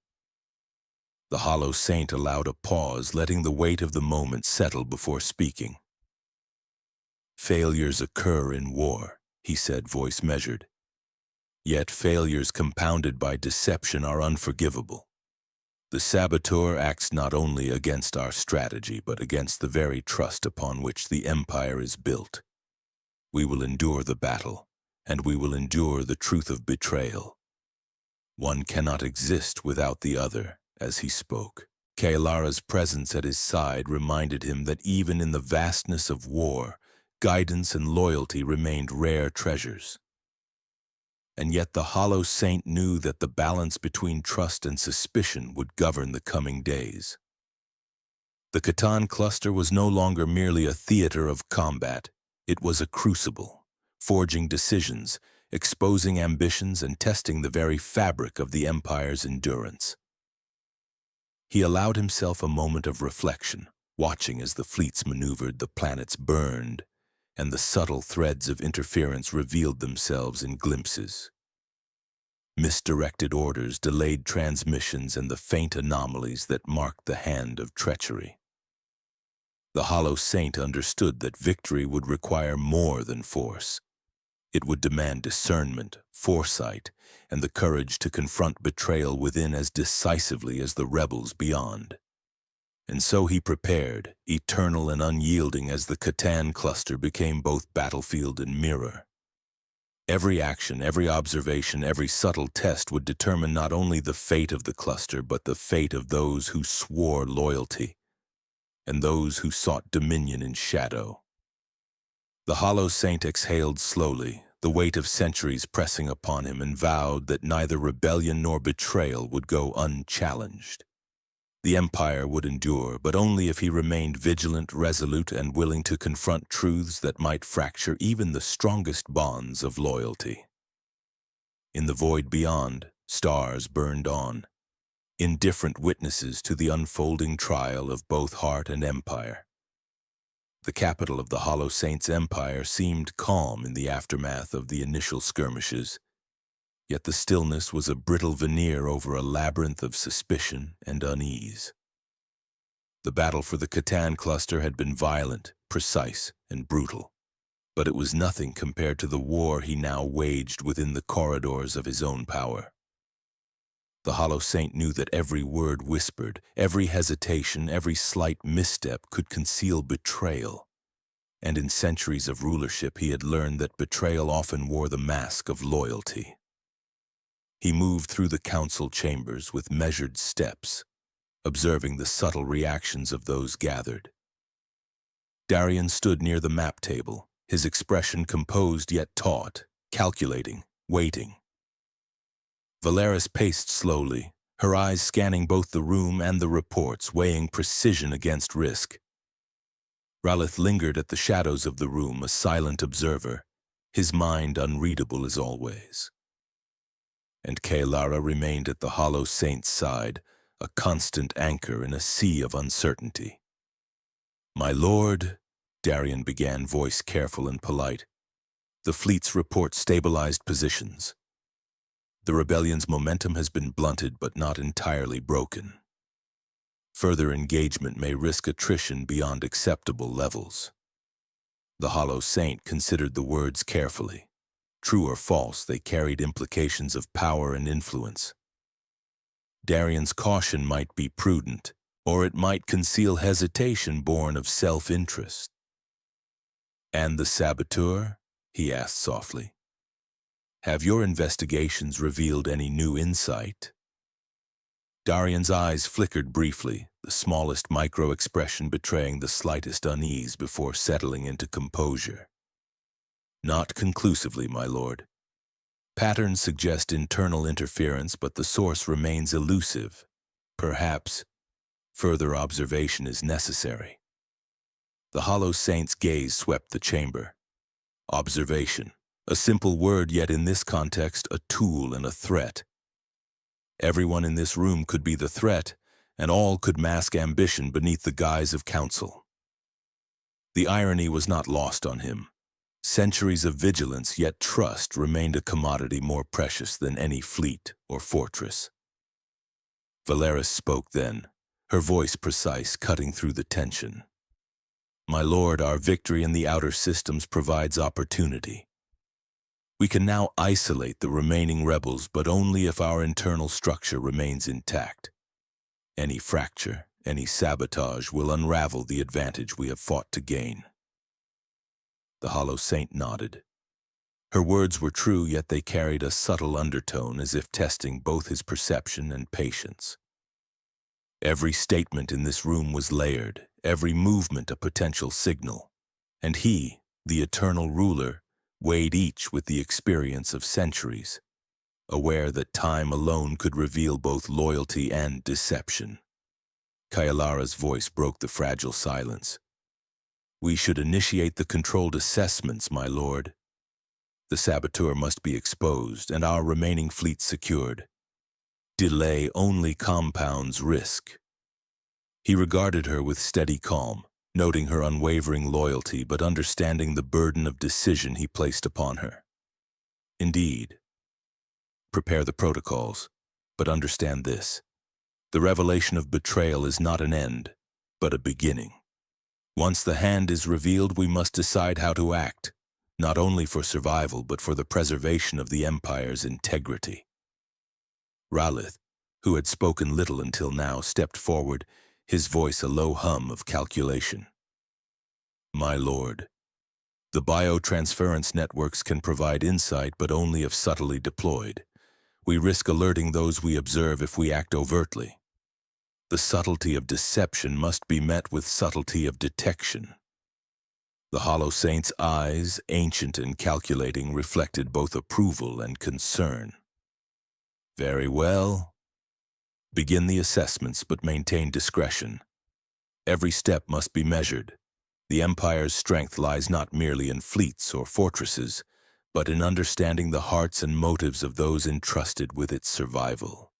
The Hollow Saint allowed a pause, letting the weight of the moment settle before speaking. "Failures occur in war," he said, voice measured. "Yet failures compounded by deception are unforgivable. The saboteur acts not only against our strategy, but against the very trust upon which the Empire is built. We will endure the battle, and we will endure the truth of betrayal. One cannot exist without the other." As he spoke, Kaelara's presence at his side reminded him that even in the vastness of war, guidance and loyalty remained rare treasures. And yet the Hollow Saint knew that the balance between trust and suspicion would govern the coming days. The Catan cluster was no longer merely a theater of combat. It was a crucible, forging decisions, exposing ambitions, and testing the very fabric of the Empire's endurance. He allowed himself a moment of reflection, watching as the fleets maneuvered, the planets burned, and the subtle threads of interference revealed themselves in glimpses. Misdirected orders, delayed transmissions, and the faint anomalies that marked the hand of treachery. The Hollow Saint understood that victory would require more than force. It would demand discernment, foresight, and the courage to confront betrayal within as decisively as the rebels beyond. And so he prepared, eternal and unyielding as the Catan cluster became both battlefield and mirror. Every action, every observation, every subtle test would determine not only the fate of the cluster, but the fate of those who swore loyalty, and those who sought dominion in shadow. The Hollow Saint exhaled slowly, the weight of centuries pressing upon him, and vowed that neither rebellion nor betrayal would go unchallenged. The Empire would endure, but only if he remained vigilant, resolute, and willing to confront truths that might fracture even the strongest bonds of loyalty. In the void beyond, stars burned on, indifferent witnesses to the unfolding trial of both heart and empire. The capital of the Hollow Saints' empire seemed calm in the aftermath of the initial skirmishes, yet the stillness was a brittle veneer over a labyrinth of suspicion and unease. The battle for the Catan cluster had been violent, precise, and brutal, but it was nothing compared to the war he now waged within the corridors of his own power. The Hollow Saint knew that every word whispered, every hesitation, every slight misstep could conceal betrayal, and in centuries of rulership he had learned that betrayal often wore the mask of loyalty. He moved through the council chambers with measured steps, observing the subtle reactions of those gathered. Darian stood near the map table, his expression composed yet taut, calculating, waiting. Valeris paced slowly, her eyes scanning both the room and the reports, weighing precision against risk. Ralith lingered at the shadows of the room, a silent observer, his mind unreadable as always. And Kaelara remained at the Hollow Saint's side, a constant anchor in a sea of uncertainty. "My lord," Darian began, voice careful and polite, "the fleet's report stabilized positions. The rebellion's momentum has been blunted but not entirely broken. Further engagement may risk attrition beyond acceptable levels." The Hollow Saint considered the words carefully. True or false, they carried implications of power and influence. Darian's caution might be prudent, or it might conceal hesitation born of self-interest. "And the saboteur?" he asked softly. "Have your investigations revealed any new insight?" Darian's eyes flickered briefly, the smallest micro-expression betraying the slightest unease before settling into composure. "Not conclusively, my lord. Patterns suggest internal interference, but the source remains elusive. Perhaps further observation is necessary." The Hollow Saint's gaze swept the chamber. Observation. A simple word, yet in this context, a tool and a threat. Everyone in this room could be the threat, and all could mask ambition beneath the guise of counsel. The irony was not lost on him. Centuries of vigilance, yet trust, remained a commodity more precious than any fleet or fortress. Valeris spoke then, her voice precise, cutting through the tension. "My lord, our victory in the outer systems provides opportunity. We can now isolate the remaining rebels, but only if our internal structure remains intact. Any fracture, any sabotage will unravel the advantage we have fought to gain." The Hollow Saint nodded. Her words were true, yet they carried a subtle undertone, as if testing both his perception and patience. Every statement in this room was layered, every movement a potential signal, and he, the eternal ruler, weighed each with the experience of centuries, aware that time alone could reveal both loyalty and deception. Kaelara's voice broke the fragile silence. "We should initiate the controlled assessments, my lord. The saboteur must be exposed and our remaining fleet secured. Delay only compounds risk." He regarded her with steady calm, noting her unwavering loyalty but understanding the burden of decision he placed upon her. "Indeed. Prepare the protocols, but understand this. The revelation of betrayal is not an end, but a beginning. Once the hand is revealed, we must decide how to act, not only for survival, but for the preservation of the Empire's integrity." Ralith, who had spoken little until now, stepped forward, his voice a low hum of calculation. "My lord, the biotransference networks can provide insight, but only if subtly deployed. We risk alerting those we observe if we act overtly. The subtlety of deception must be met with subtlety of detection." The Hollow Saint's eyes, ancient and calculating, reflected both approval and concern. "Very well. Begin the assessments, but maintain discretion. Every step must be measured. The Empire's strength lies not merely in fleets or fortresses, but in understanding the hearts and motives of those entrusted with its survival.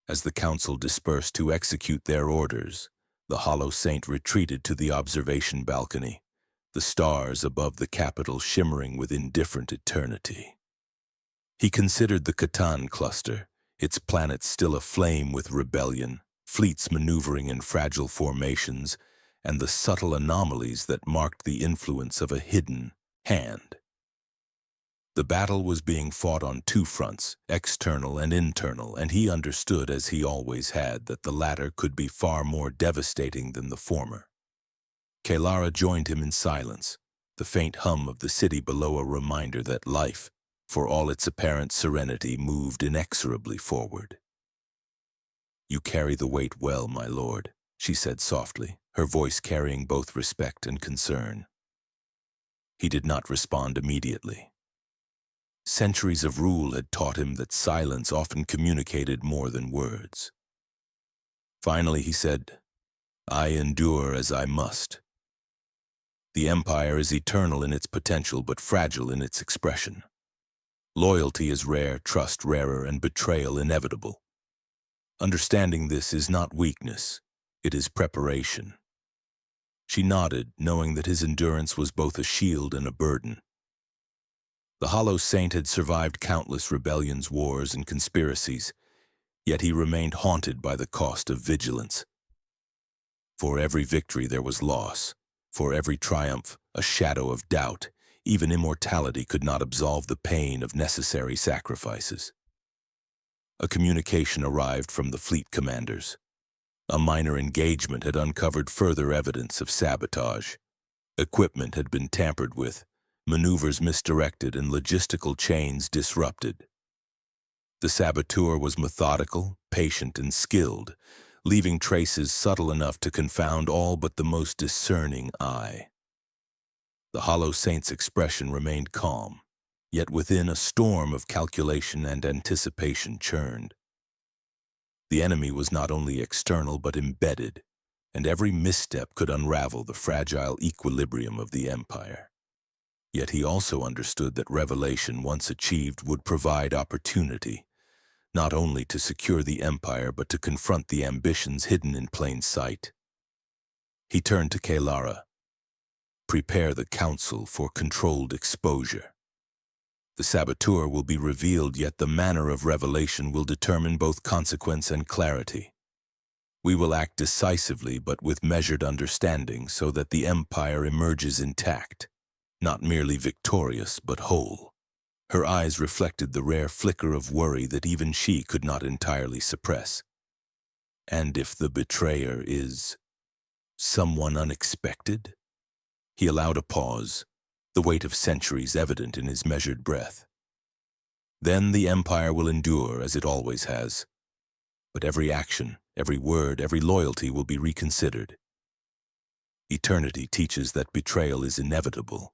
As the Council dispersed to execute their orders, the Hollow Saint retreated to the observation balcony, the stars above the capital shimmering with indifferent eternity. He considered the Catan cluster, its planets still aflame with rebellion, fleets maneuvering in fragile formations, and the subtle anomalies that marked the influence of a hidden hand. The battle was being fought on two fronts, external and internal, and he understood, as he always had, that the latter could be far more devastating than the former. Kaelara joined him in silence, the faint hum of the city below a reminder that life, for all its apparent serenity, moved inexorably forward. "You carry the weight well, my lord," she said softly, her voice carrying both respect and concern. He did not respond immediately. Centuries of rule had taught him that silence often communicated more than words. Finally he said, "I endure as I must. The Empire is eternal in its potential, but fragile in its expression. Loyalty is rare, trust rarer, and betrayal inevitable. Understanding this is not weakness, it is preparation." She nodded, knowing that his endurance was both a shield and a burden. The Hollow Saint had survived countless rebellions, wars, and conspiracies, yet he remained haunted by the cost of vigilance. For every victory there was loss, for every triumph a shadow of doubt. Even immortality could not absolve the pain of necessary sacrifices. A communication arrived from the fleet commanders. A minor engagement had uncovered further evidence of sabotage. Equipment had been tampered with, maneuvers misdirected, and logistical chains disrupted. The saboteur was methodical, patient, and skilled, leaving traces subtle enough to confound all but the most discerning eye. The Hollow Saint's expression remained calm, yet within a storm of calculation and anticipation churned. The enemy was not only external but embedded, and every misstep could unravel the fragile equilibrium of the Empire. Yet he also understood that revelation, once achieved, would provide opportunity, not only to secure the Empire but to confront the ambitions hidden in plain sight. He turned to Kaelara. "Prepare the Council for controlled exposure. The saboteur will be revealed, yet the manner of revelation will determine both consequence and clarity. We will act decisively but with measured understanding so that the Empire emerges intact, not merely victorious but whole." Her eyes reflected the rare flicker of worry that even she could not entirely suppress. "And if the betrayer is someone unexpected?" He allowed a pause, the weight of centuries evident in his measured breath. "Then the Empire will endure as it always has. But every action, every word, every loyalty will be reconsidered. Eternity teaches that betrayal is inevitable,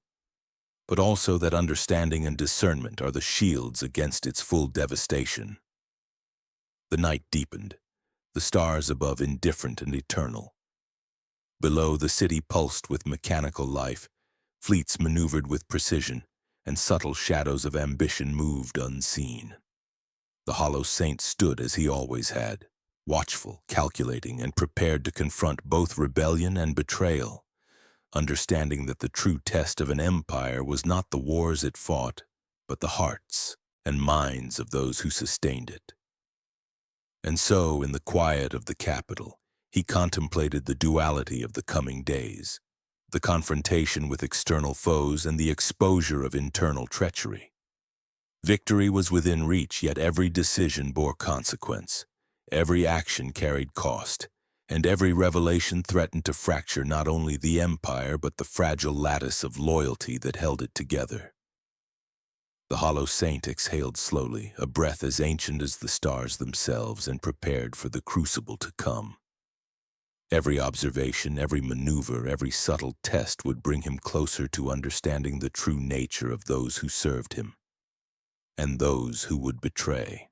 but also that understanding and discernment are the shields against its full devastation." The night deepened, the stars above indifferent and eternal. Below, the city pulsed with mechanical life, fleets maneuvered with precision, and subtle shadows of ambition moved unseen. The Hollow Saint stood as he always had, watchful, calculating, and prepared to confront both rebellion and betrayal, understanding that the true test of an empire was not the wars it fought, but the hearts and minds of those who sustained it. And so, in the quiet of the capital, he contemplated the duality of the coming days, the confrontation with external foes and the exposure of internal treachery. Victory was within reach, yet every decision bore consequence, every action carried cost, and every revelation threatened to fracture not only the Empire but the fragile lattice of loyalty that held it together. The Hollow Saint exhaled slowly, a breath as ancient as the stars themselves, and prepared for the crucible to come. Every observation, every maneuver, every subtle test would bring him closer to understanding the true nature of those who served him, and those who would betray.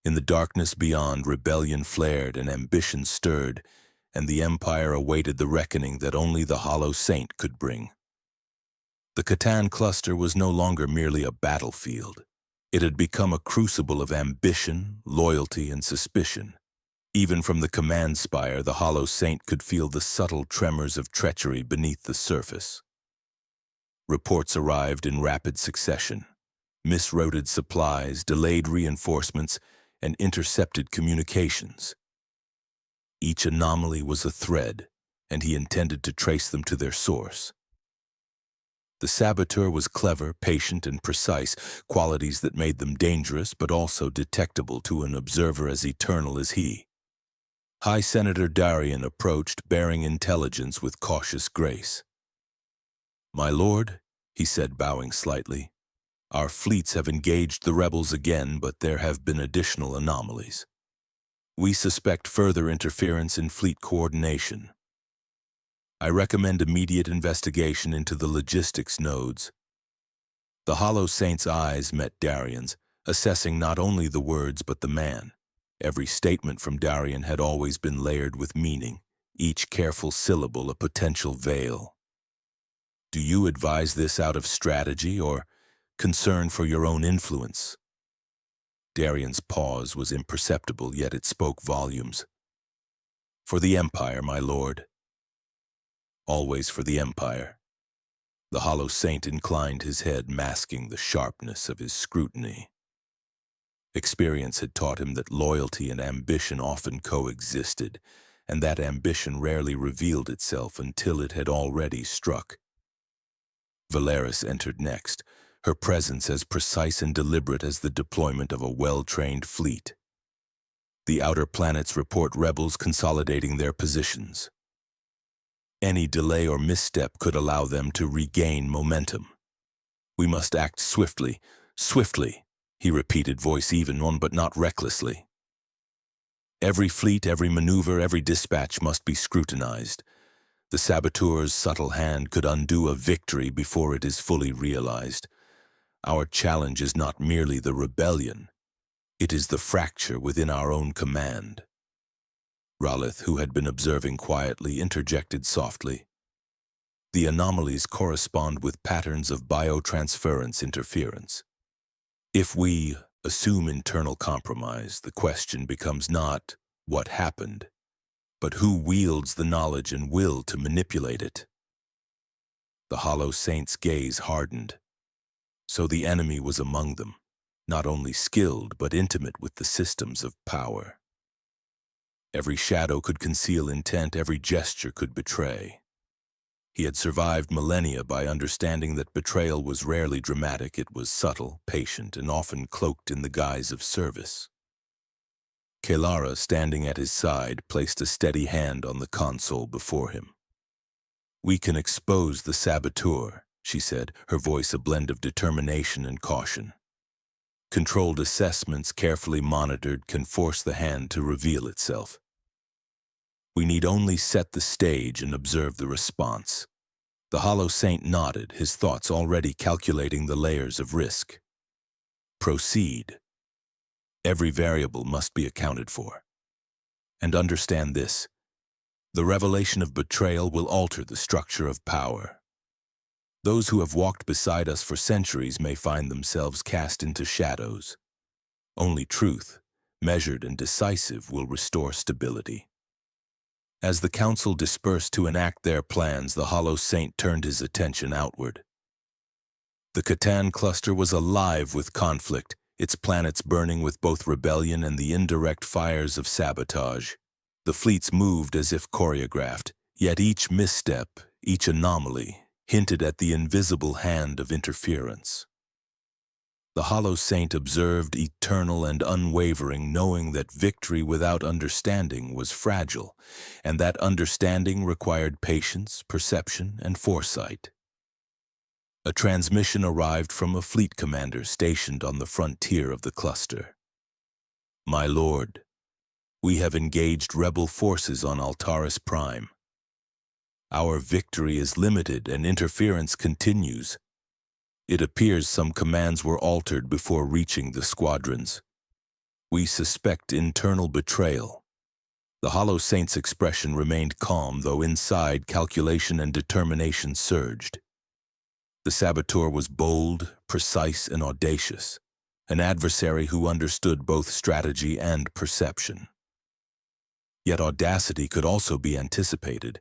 In the darkness beyond, rebellion flared and ambition stirred, and the Empire awaited the reckoning that only the Hollow Saint could bring. The Catan cluster was no longer merely a battlefield. It had become a crucible of ambition, loyalty, and suspicion. Even from the command spire, the Hollow Saint could feel the subtle tremors of treachery beneath the surface. Reports arrived in rapid succession. Misrouted supplies, delayed reinforcements, and intercepted communications. Each anomaly was a thread, and he intended to trace them to their source. The saboteur was clever, patient, and precise, qualities that made them dangerous but also detectable to an observer as eternal as he. High Senator Darien approached, bearing intelligence with cautious grace. "My lord," he said, bowing slightly, "our fleets have engaged the rebels again, but there have been additional anomalies. We suspect further interference in fleet coordination. I recommend immediate investigation into the logistics nodes." The Hollow Saint's eyes met Darien's, assessing not only the words but the man. Every statement from Darien had always been layered with meaning, each careful syllable a potential veil. "Do you advise this out of strategy or concern for your own influence?" Darien's pause was imperceptible, yet it spoke volumes. "For the Empire, my lord." "Always for the Empire." The Hollow Saint inclined his head, masking the sharpness of his scrutiny. Experience had taught him that loyalty and ambition often coexisted, and that ambition rarely revealed itself until it had already struck. Valeris entered next, her presence as precise and deliberate as the deployment of a well-trained fleet. The outer planets report rebels consolidating their positions. Any delay or misstep could allow them to regain momentum. "We must act swiftly, swiftly," he repeated, voice even on but not recklessly. "Every fleet, every maneuver, every dispatch must be scrutinized. The saboteur's subtle hand could undo a victory before it is fully realized. Our challenge is not merely the rebellion, it is the fracture within our own command." Ralith, who had been observing quietly, interjected softly. "The anomalies correspond with patterns of biotransference interference. If we assume internal compromise, the question becomes not what happened, but who wields the knowledge and will to manipulate it." The Hollow Saint's gaze hardened. So the enemy was among them, not only skilled but intimate with the systems of power. Every shadow could conceal intent, every gesture could betray. He had survived millennia by understanding that betrayal was rarely dramatic. It was subtle, patient, and often cloaked in the guise of service. Kelara, standing at his side, placed a steady hand on the console before him. "We can expose the saboteur," she said, her voice a blend of determination and caution. "Controlled assessments, carefully monitored, can force the hand to reveal itself. We need only set the stage and observe the response." The Hollow Saint nodded, his thoughts already calculating the layers of risk. "Proceed. Every variable must be accounted for. And understand this: the revelation of betrayal will alter the structure of power. Those who have walked beside us for centuries may find themselves cast into shadows. Only truth, measured and decisive, will restore stability." As the council dispersed to enact their plans, the Hollow Saint turned his attention outward. The Catan cluster was alive with conflict, its planets burning with both rebellion and the indirect fires of sabotage. The fleets moved as if choreographed, yet each misstep, each anomaly, hinted at the invisible hand of interference. The Hollow Saint observed, eternal and unwavering, knowing that victory without understanding was fragile, and that understanding required patience, perception, and foresight. A transmission arrived from a fleet commander stationed on the frontier of the cluster. "My lord, we have engaged rebel forces on Altaris Prime. Our victory is limited and interference continues. It appears some commands were altered before reaching the squadrons." We suspect internal betrayal. The Hollow Saint's expression remained calm, though inside calculation and determination surged. The saboteur was bold, precise, and audacious, an adversary who understood both strategy and perception. Yet audacity could also be anticipated,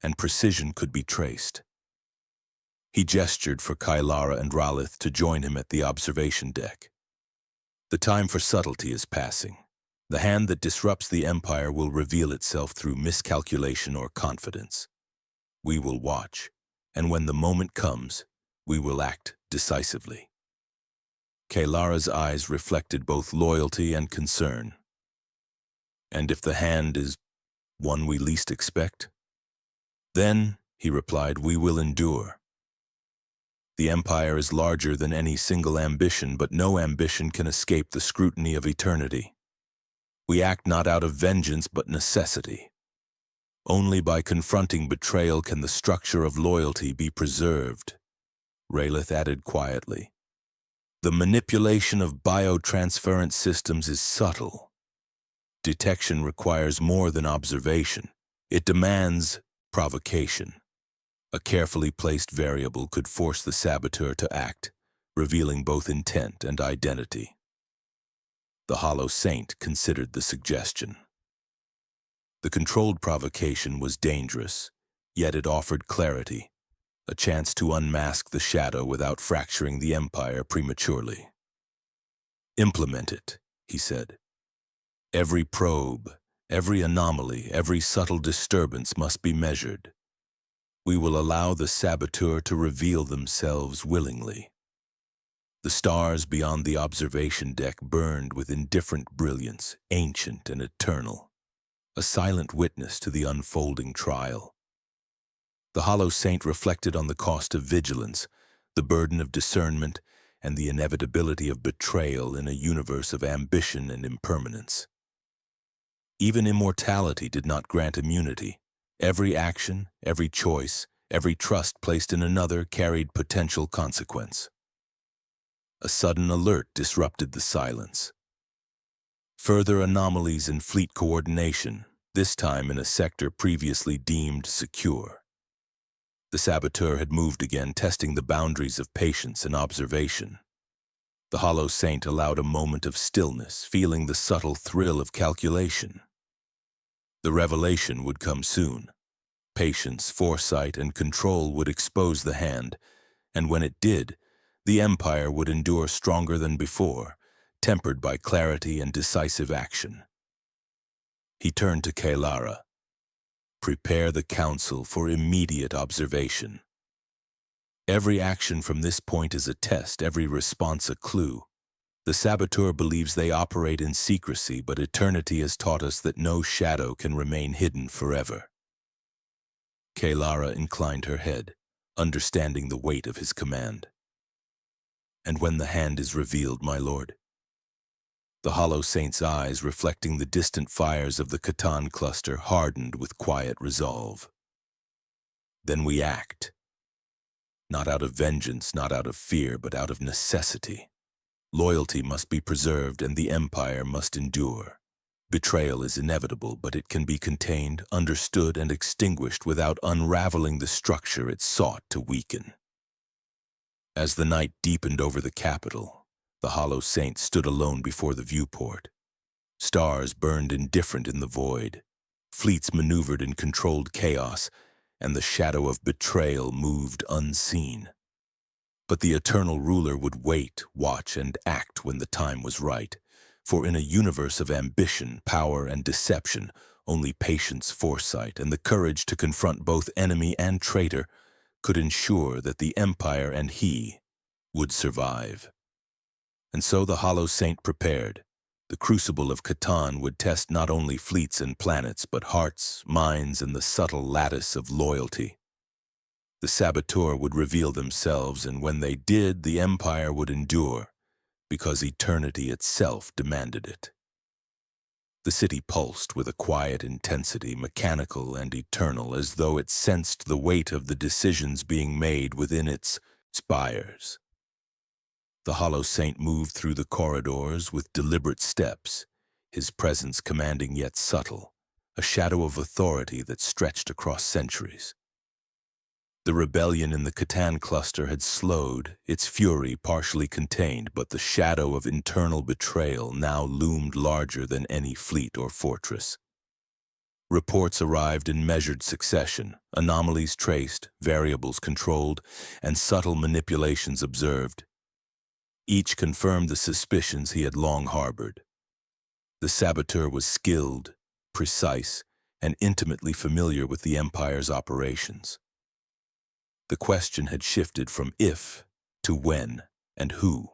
and precision could be traced. He gestured for Kailara and Ralith to join him at the observation deck. The time for subtlety is passing. The hand that disrupts the Empire will reveal itself through miscalculation or confidence. We will watch, and when the moment comes, we will act decisively. Kailara's eyes reflected both loyalty and concern. And if the hand is one we least expect? Then, he replied, we will endure. The Empire is larger than any single ambition, but no ambition can escape the scrutiny of eternity. We act not out of vengeance, but necessity. Only by confronting betrayal can the structure of loyalty be preserved. Ralith added quietly. The manipulation of biotransference systems is subtle. Detection requires more than observation. It demands provocation. A carefully placed variable could force the saboteur to act, revealing both intent and identity. The Hollow Saint considered the suggestion. The controlled provocation was dangerous, yet it offered clarity, a chance to unmask the shadow without fracturing the Empire prematurely. Implement it, he said. Every probe, every anomaly, every subtle disturbance must be measured. We will allow the saboteur to reveal themselves willingly. The stars beyond the observation deck burned with indifferent brilliance, ancient and eternal, a silent witness to the unfolding trial. The Hollow Saint reflected on the cost of vigilance, the burden of discernment, and the inevitability of betrayal in a universe of ambition and impermanence. Even immortality did not grant immunity. Every action, every choice, every trust placed in another carried potential consequence. A sudden alert disrupted the silence. Further anomalies in fleet coordination, this time in a sector previously deemed secure. The saboteur had moved again, testing the boundaries of patience and observation. The Hollow Saint allowed a moment of stillness, feeling the subtle thrill of calculation. The revelation would come soon. Patience, foresight, and control would expose the hand, and when it did, the Empire would endure stronger than before, tempered by clarity and decisive action. He turned to Kailara. Prepare the Council for immediate observation. Every action from this point is a test, every response a clue. The saboteur believes they operate in secrecy, but eternity has taught us that no shadow can remain hidden forever. Kailara inclined her head, understanding the weight of his command. And when the hand is revealed, my lord? The Hollow Saint's eyes, reflecting the distant fires of the Catan cluster, hardened with quiet resolve. Then we act. Not out of vengeance, not out of fear, but out of necessity. Loyalty must be preserved and the Empire must endure. Betrayal is inevitable, but it can be contained, understood, and extinguished without unraveling the structure it sought to weaken. As the night deepened over the capital, the Hollow Saint stood alone before the viewport. Stars burned indifferent in the void. Fleets maneuvered in controlled chaos, and the shadow of betrayal moved unseen. But the eternal ruler would wait, watch, and act when the time was right. For in a universe of ambition, power, and deception, only patience, foresight, and the courage to confront both enemy and traitor could ensure that the Empire and he would survive. And so the Hollow Saint prepared. The crucible of Catan would test not only fleets and planets, but hearts, minds, and the subtle lattice of loyalty. The saboteur would reveal themselves, and when they did, the Empire would endure, because eternity itself demanded it. The city pulsed with a quiet intensity, mechanical and eternal, as though it sensed the weight of the decisions being made within its spires. The Hollow Saint moved through the corridors with deliberate steps, his presence commanding yet subtle, a shadow of authority that stretched across centuries. The rebellion in the Catan cluster had slowed, its fury partially contained, but the shadow of internal betrayal now loomed larger than any fleet or fortress. Reports arrived in measured succession, anomalies traced, variables controlled, and subtle manipulations observed. Each confirmed the suspicions he had long harbored. The saboteur was skilled, precise, and intimately familiar with the Empire's operations. The question had shifted from if to when and who.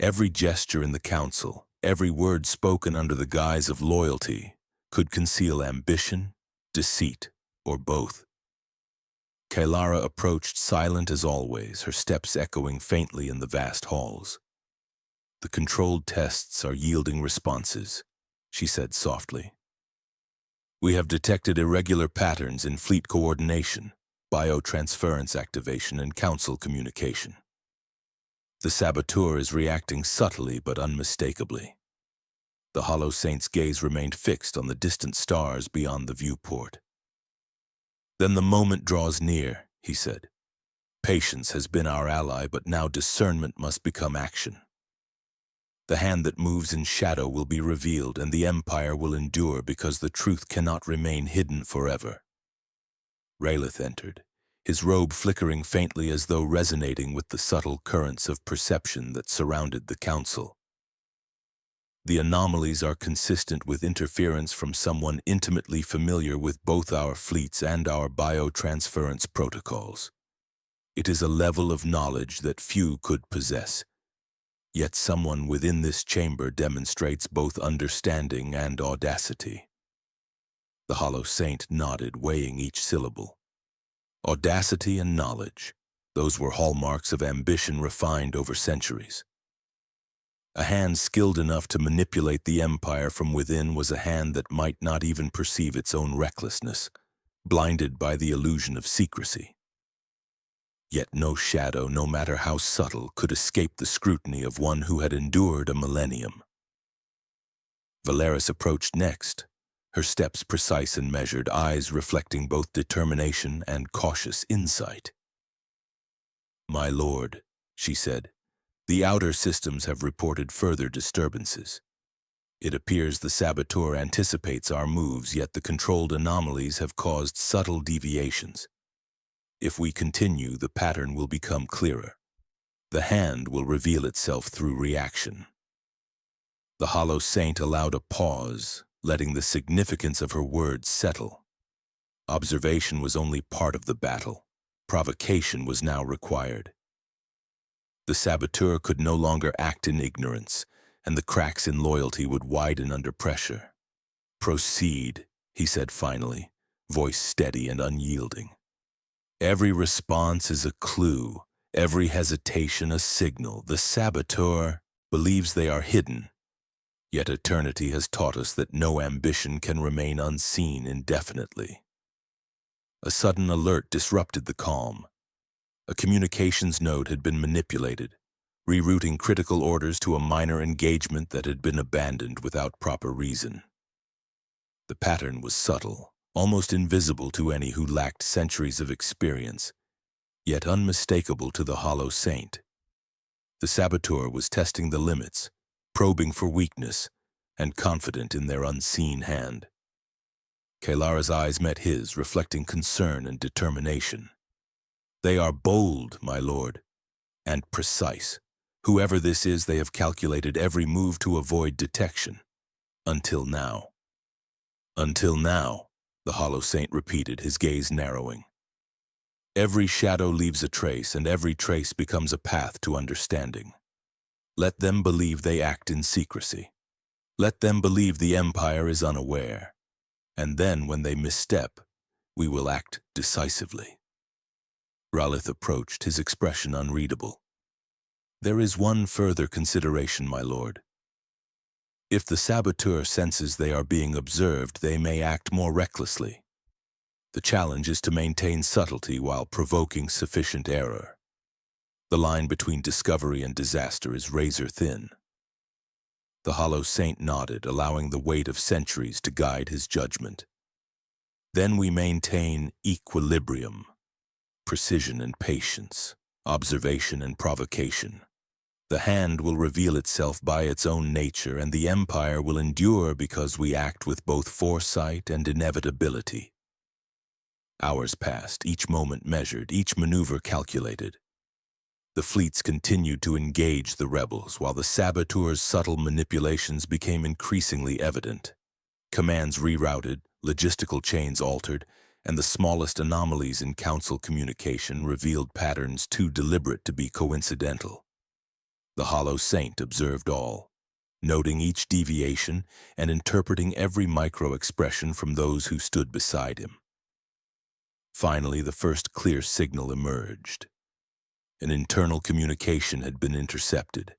Every gesture in the council, every word spoken under the guise of loyalty, could conceal ambition, deceit, or both. Kailara approached silent as always, her steps echoing faintly in the vast halls. "The controlled tests are yielding responses," she said softly. "We have detected irregular patterns in fleet coordination, biotransference activation, and council communication. The saboteur is reacting subtly but unmistakably." The Hollow Saint's gaze remained fixed on the distant stars beyond the viewport. "Then the moment draws near," he said. "Patience has been our ally, but now discernment must become action. The hand that moves in shadow will be revealed, and the Empire will endure because the truth cannot remain hidden forever." Rayleigh entered, his robe flickering faintly as though resonating with the subtle currents of perception that surrounded the council. "The anomalies are consistent with interference from someone intimately familiar with both our fleets and our biotransference protocols. It is a level of knowledge that few could possess. Yet someone within this chamber demonstrates both understanding and audacity." The Hollow Saint nodded, weighing each syllable. Audacity and knowledge, those were hallmarks of ambition refined over centuries. A hand skilled enough to manipulate the Empire from within was a hand that might not even perceive its own recklessness, blinded by the illusion of secrecy. Yet no shadow, no matter how subtle, could escape the scrutiny of one who had endured a millennium. Valeris approached next, her steps precise and measured, eyes reflecting both determination and cautious insight. "My lord," she said, "the outer systems have reported further disturbances. It appears the saboteur anticipates our moves, yet the controlled anomalies have caused subtle deviations. If we continue, the pattern will become clearer. The hand will reveal itself through reaction." The Hollow Saint allowed a pause, letting the significance of her words settle. Observation was only part of the battle. Provocation was now required. The saboteur could no longer act in ignorance, and the cracks in loyalty would widen under pressure. "Proceed," he said finally, voice steady and unyielding. "Every response is a clue, every hesitation a signal. The saboteur believes they are hidden, yet eternity has taught us that no ambition can remain unseen indefinitely." A sudden alert disrupted the calm. A communications node had been manipulated, rerouting critical orders to a minor engagement that had been abandoned without proper reason. The pattern was subtle, almost invisible to any who lacked centuries of experience, yet unmistakable to the Hollow Saint. The saboteur was testing the limits, probing for weakness, and confident in their unseen hand. Kailara's eyes met his, reflecting concern and determination. "They are bold, my lord, and precise. Whoever this is, they have calculated every move to avoid detection. Until now." "Until now," the Hollow Saint repeated, his gaze narrowing. "Every shadow leaves a trace, and every trace becomes a path to understanding. Let them believe they act in secrecy. Let them believe the Empire is unaware. And then, when they misstep, we will act decisively." Ralith approached, his expression unreadable. "There is one further consideration, my lord. If the saboteur senses they are being observed, they may act more recklessly. The challenge is to maintain subtlety while provoking sufficient error. The line between discovery and disaster is razor thin. The Hollow Saint nodded, allowing the weight of centuries to guide his judgment. Then we maintain equilibrium, precision and patience, observation and provocation. The hand will reveal itself by its own nature, and the empire will endure because we act with both foresight and inevitability. Hours passed, each moment measured, each maneuver calculated. The fleets continued to engage the rebels, while the saboteurs' subtle manipulations became increasingly evident. Commands rerouted, logistical chains altered, and the smallest anomalies in council communication revealed patterns too deliberate to be coincidental. The Hollow Saint observed all, noting each deviation and interpreting every micro-expression from those who stood beside him. Finally, the first clear signal emerged. An internal communication had been intercepted,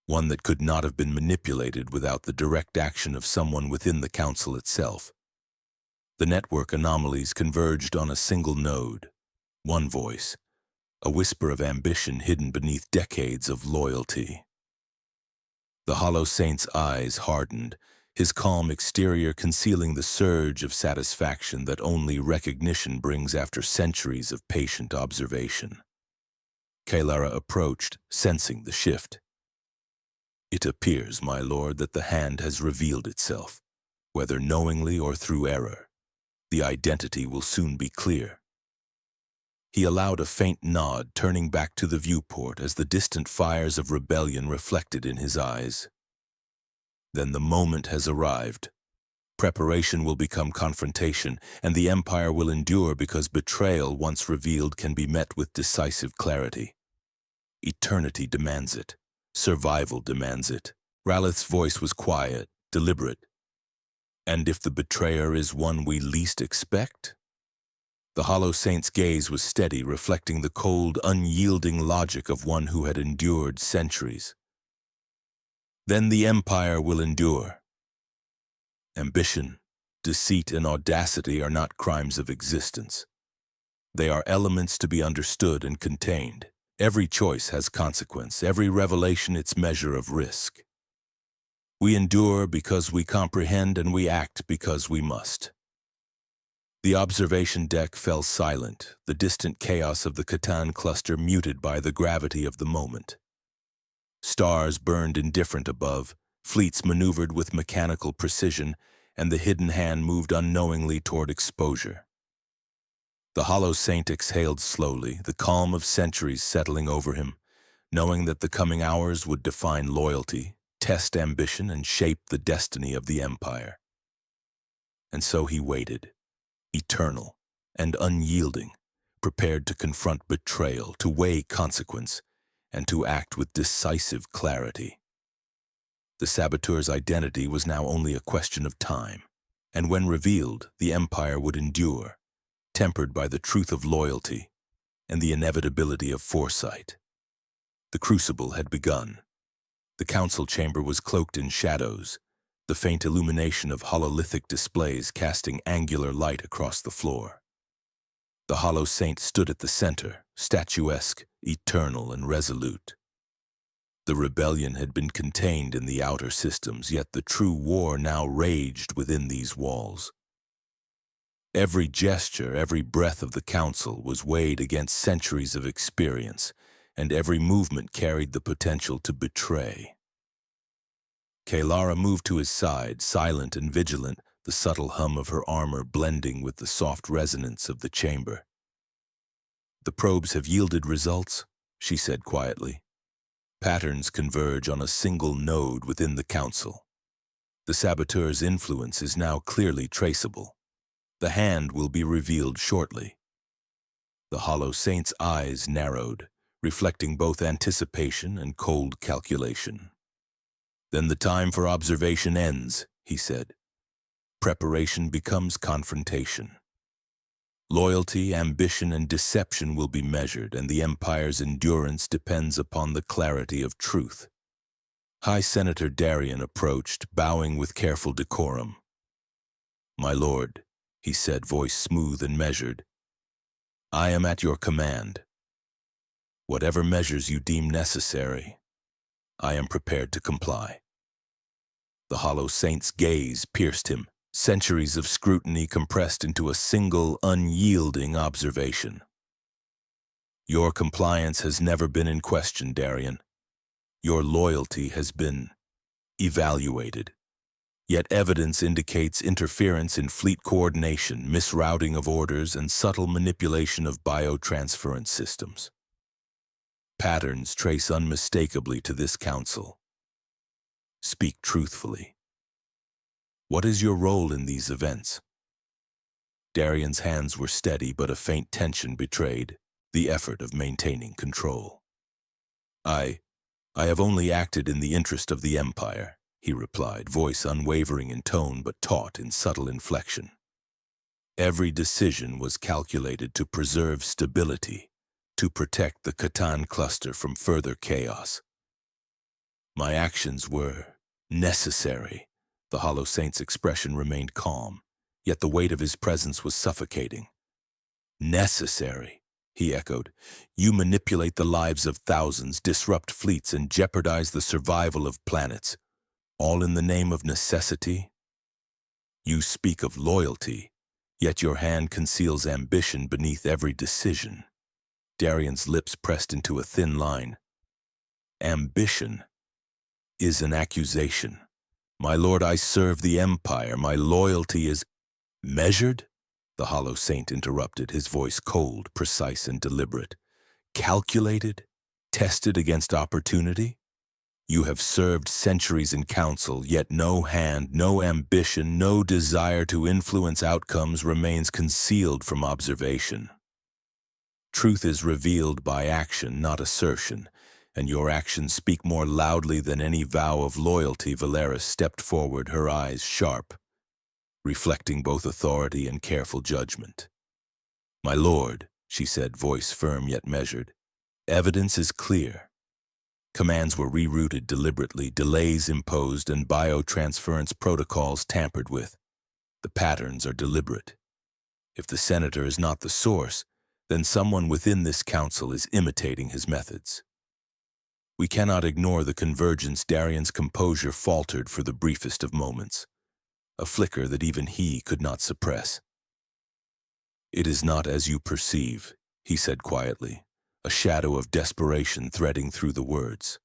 one that could not have been manipulated without the direct action of someone within the council itself. The network anomalies converged on a single node, one voice, a whisper of ambition hidden beneath decades of loyalty. The Hollow Saint's eyes hardened, his calm exterior concealing the surge of satisfaction that only recognition brings after centuries of patient observation. Kalara approached, sensing the shift. "It appears, my lord, that the hand has revealed itself, whether knowingly or through error. The identity will soon be clear." He allowed a faint nod, turning back to the viewport as the distant fires of rebellion reflected in his eyes. "Then the moment has arrived. Preparation will become confrontation, and the Empire will endure because betrayal, once revealed, can be met with decisive clarity. Eternity demands it. Survival demands it." Ralith's voice was quiet, deliberate. "And if the betrayer is one we least expect?" The Hollow Saint's gaze was steady, reflecting the cold, unyielding logic of one who had endured centuries. "Then the Empire will endure. Ambition, deceit, and audacity are not crimes of existence. They are elements to be understood and contained. Every choice has consequence, every revelation its measure of risk. We endure because we comprehend, and we act because we must." The observation deck fell silent, the distant chaos of the Catan cluster muted by the gravity of the moment. Stars burned indifferent above, fleets maneuvered with mechanical precision, and the hidden hand moved unknowingly toward exposure. The Hollow Saint exhaled slowly, the calm of centuries settling over him, knowing that the coming hours would define loyalty, test ambition, and shape the destiny of the Empire. And so he waited, eternal and unyielding, prepared to confront betrayal, to weigh consequence, and to act with decisive clarity. The saboteur's identity was now only a question of time, and when revealed, the Empire would endure, tempered by the truth of loyalty and the inevitability of foresight. The crucible had begun. The council chamber was cloaked in shadows, the faint illumination of hololithic displays casting angular light across the floor. The Hollow Saint stood at the center, statuesque, eternal, and resolute. The rebellion had been contained in the outer systems, yet the true war now raged within these walls. Every gesture, every breath of the council was weighed against centuries of experience, and every movement carried the potential to betray. Kalara moved to his side, silent and vigilant, the subtle hum of her armor blending with the soft resonance of the chamber. "The probes have yielded results," she said quietly. "Patterns converge on a single node within the council. The saboteur's influence is now clearly traceable. The hand will be revealed shortly." The Hollow Saint's eyes narrowed, reflecting both anticipation and cold calculation. "Then the time for observation ends," he said. "Preparation becomes confrontation. Loyalty, ambition, and deception will be measured, and the Empire's endurance depends upon the clarity of truth." High Senator Darien approached, bowing with careful decorum. "My lord," he said, voice smooth and measured, "I am at your command." Whatever measures you deem necessary, I am prepared to comply. The Hollow Saint's gaze pierced him, centuries of scrutiny compressed into a single, unyielding observation. Your compliance has never been in question, Darian. Your loyalty has been evaluated. Yet evidence indicates interference in fleet coordination, misrouting of orders, and subtle manipulation of biotransference systems. Patterns trace unmistakably to this council. Speak truthfully. What is your role in these events? Darian's hands were steady, but a faint tension betrayed the effort of maintaining control. I have only acted in the interest of the Empire, he replied, voice unwavering in tone but taut in subtle inflection. Every decision was calculated to preserve stability, to protect the Catan cluster from further chaos. My actions were necessary. The Hollow Saint's expression remained calm, yet the weight of his presence was suffocating. Necessary, he echoed. You manipulate the lives of thousands, disrupt fleets, and jeopardize the survival of planets, all in the name of necessity? You speak of loyalty, yet your hand conceals ambition beneath every decision. Darian's lips pressed into a thin line. Ambition is an accusation. My lord, I serve the Empire. My loyalty is measured? The Hollow Saint interrupted, his voice cold, precise, and deliberate. Calculated? Tested against opportunity? You have served centuries in council, yet no hand, no ambition, no desire to influence outcomes remains concealed from observation. Truth is revealed by action, not assertion, and your actions speak more loudly than any vow of loyalty. Valeris stepped forward, her eyes sharp, reflecting both authority and careful judgment. My lord, she said, voice firm yet measured, evidence is clear. Commands were rerouted deliberately, delays imposed, and biotransference protocols tampered with. The patterns are deliberate. If the senator is not the source, then someone within this council is imitating his methods. We cannot ignore the convergence. Darian's composure faltered for the briefest of moments, a flicker that even he could not suppress. It is not as you perceive, he said quietly, a shadow of desperation threading through the words.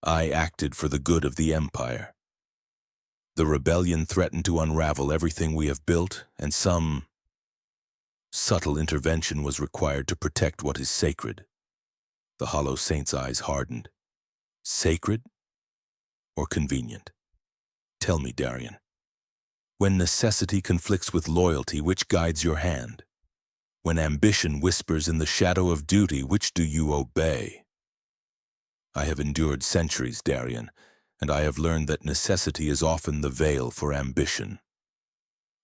I acted for the good of the Empire. The rebellion threatened to unravel everything we have built, and some subtle intervention was required to protect what is sacred. The Hollow Saint's eyes hardened. Sacred or convenient? Tell me, Darian. When necessity conflicts with loyalty, which guides your hand? When ambition whispers in the shadow of duty, which do you obey? I have endured centuries, Darian, and I have learned that necessity is often the veil for ambition.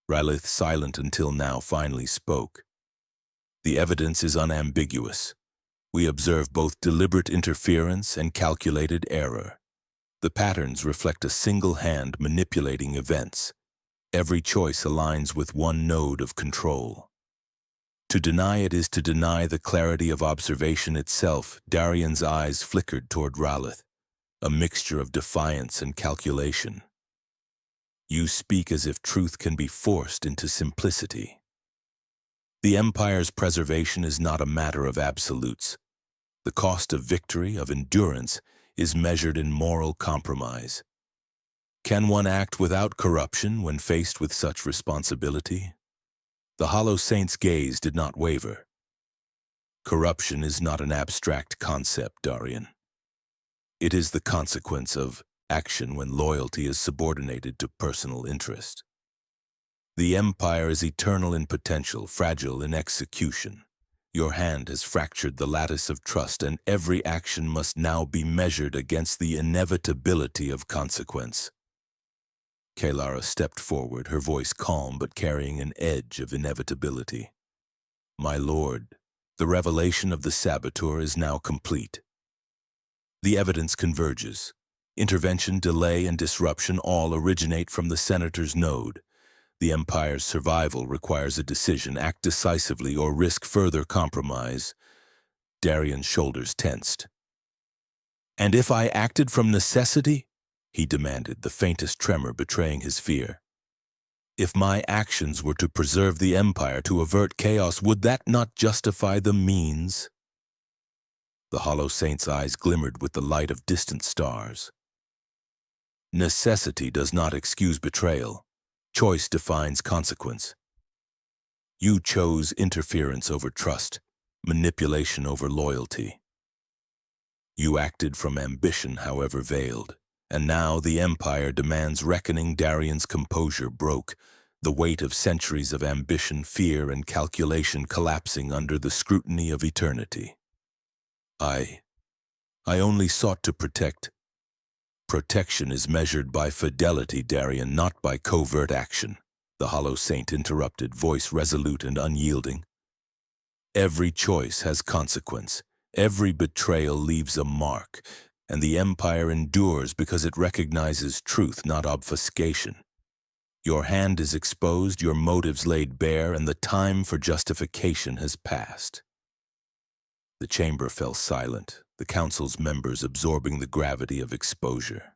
Rylith, silent until now, finally spoke. The evidence is unambiguous. We observe both deliberate interference and calculated error. The patterns reflect a single hand manipulating events. Every choice aligns with one node of control. To deny it is to deny the clarity of observation itself. Darian's eyes flickered toward Rylith, a mixture of defiance and calculation. You speak as if truth can be forced into simplicity. The Empire's preservation is not a matter of absolutes. The cost of victory, of endurance, is measured in moral compromise. Can one act without corruption when faced with such responsibility? The Hollow Saint's gaze did not waver. Corruption is not an abstract concept, Darian. It is the consequence of action when loyalty is subordinated to personal interest. The Empire is eternal in potential, fragile in execution. Your hand has fractured the lattice of trust, and every action must now be measured against the inevitability of consequence. Kalara stepped forward, her voice calm but carrying an edge of inevitability. My lord, the revelation of the saboteur is now complete. The evidence converges. Intervention, delay, and disruption all originate from the senator's node. The Empire's survival requires a decision. Act decisively or risk further compromise. Darian's shoulders tensed. "And if I acted from necessity?" he demanded, the faintest tremor betraying his fear. "If my actions were to preserve the Empire, to avert chaos, would that not justify the means?" The Hollow Saint's eyes glimmered with the light of distant stars. "Necessity does not excuse betrayal. Choice defines consequence. You chose interference over trust, manipulation over loyalty. You acted from ambition, however veiled, and now the Empire demands reckoning." Darian's composure broke, the weight of centuries of ambition, fear, and calculation collapsing under the scrutiny of eternity. I only sought to protect. Protection is measured by fidelity, Darian, not by covert action, the Hollow Saint interrupted, voice resolute and unyielding. Every choice has consequence. Every betrayal leaves a mark, and the Empire endures because it recognizes truth, not obfuscation. Your hand is exposed, your motives laid bare, and the time for justification has passed. The chamber fell silent, the council's members absorbing the gravity of exposure.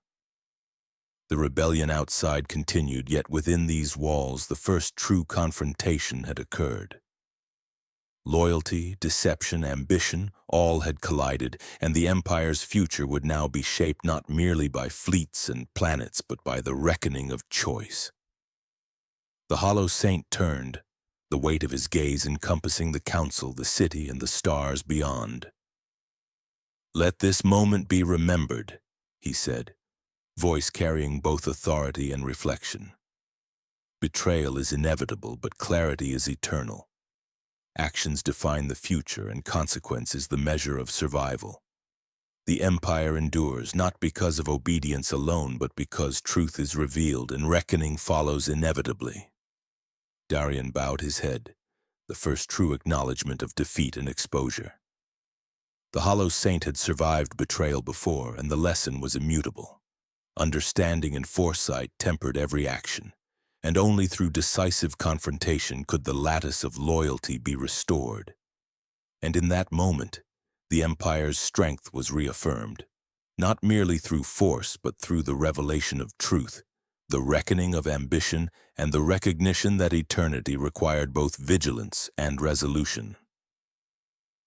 The rebellion outside continued, yet within these walls the first true confrontation had occurred. Loyalty, deception, ambition, all had collided, and the Empire's future would now be shaped not merely by fleets and planets, but by the reckoning of choice. The Hollow Saint turned, the weight of his gaze encompassing the council, the city, and the stars beyond. "Let this moment be remembered," he said, voice carrying both authority and reflection. "Betrayal is inevitable, but clarity is eternal. Actions define the future, and consequence is the measure of survival. The Empire endures, not because of obedience alone, but because truth is revealed and reckoning follows inevitably." Darian bowed his head, the first true acknowledgement of defeat and exposure. The Hollow Saint had survived betrayal before, and the lesson was immutable. Understanding and foresight tempered every action, and only through decisive confrontation could the lattice of loyalty be restored. And in that moment, the Empire's strength was reaffirmed, not merely through force, but through the revelation of truth, the reckoning of ambition, and the recognition that eternity required both vigilance and resolution.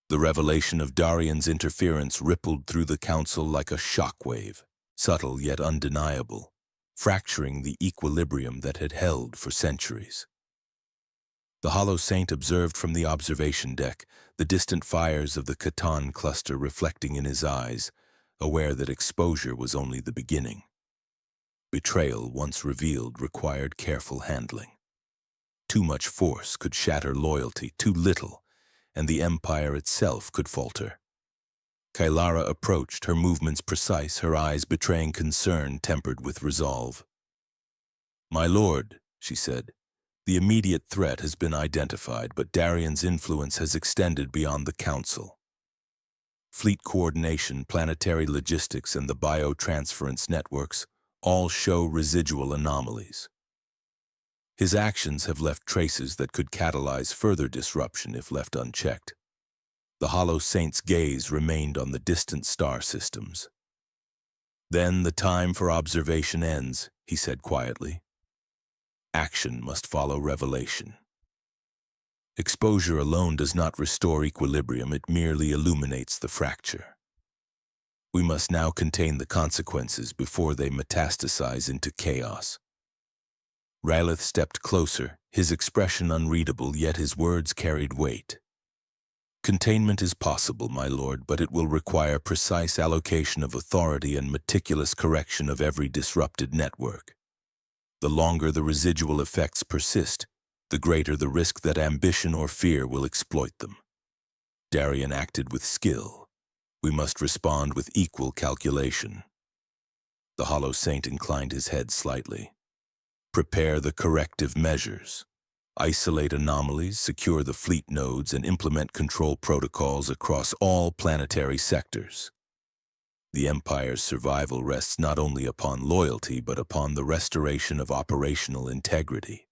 The revelation of Darian's interference rippled through the council like a shockwave, subtle yet undeniable, fracturing the equilibrium that had held for centuries. The Hollow Saint observed from the observation deck, the distant fires of the Catan cluster reflecting in his eyes, aware that exposure was only the beginning. Betrayal, once revealed, required careful handling. Too much force could shatter loyalty, too little, and the Empire itself could falter. Kailara approached, her movements precise, her eyes betraying concern tempered with resolve. "My lord," she said, "the immediate threat has been identified, but Darian's influence has extended beyond the Council. Fleet coordination, planetary logistics, and the biotransference networks all show residual anomalies. His actions have left traces that could catalyze further disruption if left unchecked." The Hollow Saint's gaze remained on the distant star systems. "Then the time for observation ends," he said quietly. "Action must follow revelation. Exposure alone does not restore equilibrium, it merely illuminates the fracture. We must now contain the consequences before they metastasize into chaos." Rylith stepped closer, his expression unreadable, yet his words carried weight. "Containment is possible, my lord, but it will require precise allocation of authority and meticulous correction of every disrupted network. The longer the residual effects persist, the greater the risk that ambition or fear will exploit them. Darian acted with skill. We must respond with equal calculation." The Hollow Saint inclined his head slightly. "Prepare the corrective measures. Isolate anomalies, secure the fleet nodes, and implement control protocols across all planetary sectors. The Empire's survival rests not only upon loyalty, but upon the restoration of operational integrity."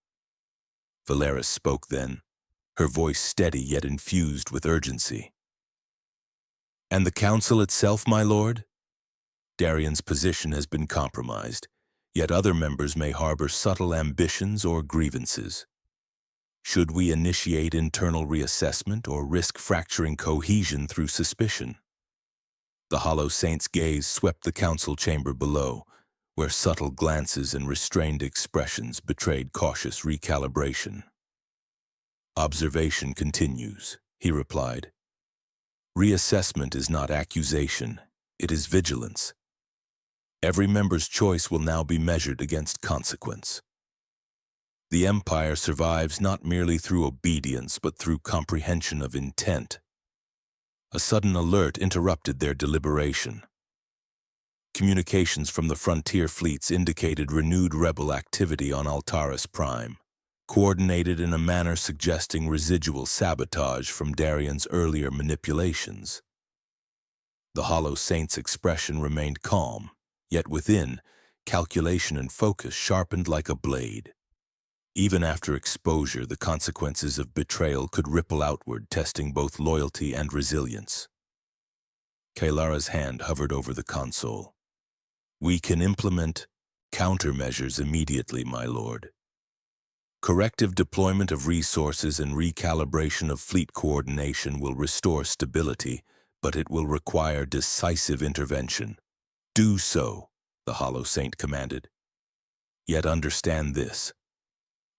Valeris spoke then, her voice steady yet infused with urgency. And the council itself, my lord? Darian's position has been compromised, yet other members may harbor subtle ambitions or grievances. Should we initiate internal reassessment or risk fracturing cohesion through suspicion? The Hollow Saint's gaze swept the council chamber below, where subtle glances and restrained expressions betrayed cautious recalibration. Observation continues, he replied. Reassessment is not accusation, it is vigilance. Every member's choice will now be measured against consequence. The Empire survives not merely through obedience, but through comprehension of intent. A sudden alert interrupted their deliberation. Communications from the frontier fleets indicated renewed rebel activity on Altaris Prime, coordinated in a manner suggesting residual sabotage from Darian's earlier manipulations. The Hollow Saint's expression remained calm, yet within, calculation and focus sharpened like a blade. Even after exposure, the consequences of betrayal could ripple outward, testing both loyalty and resilience. Kaelara's hand hovered over the console. We can implement countermeasures immediately, my lord. Corrective deployment of resources and recalibration of fleet coordination will restore stability, but it will require decisive intervention. Do so, the Hollow Saint commanded. Yet understand this.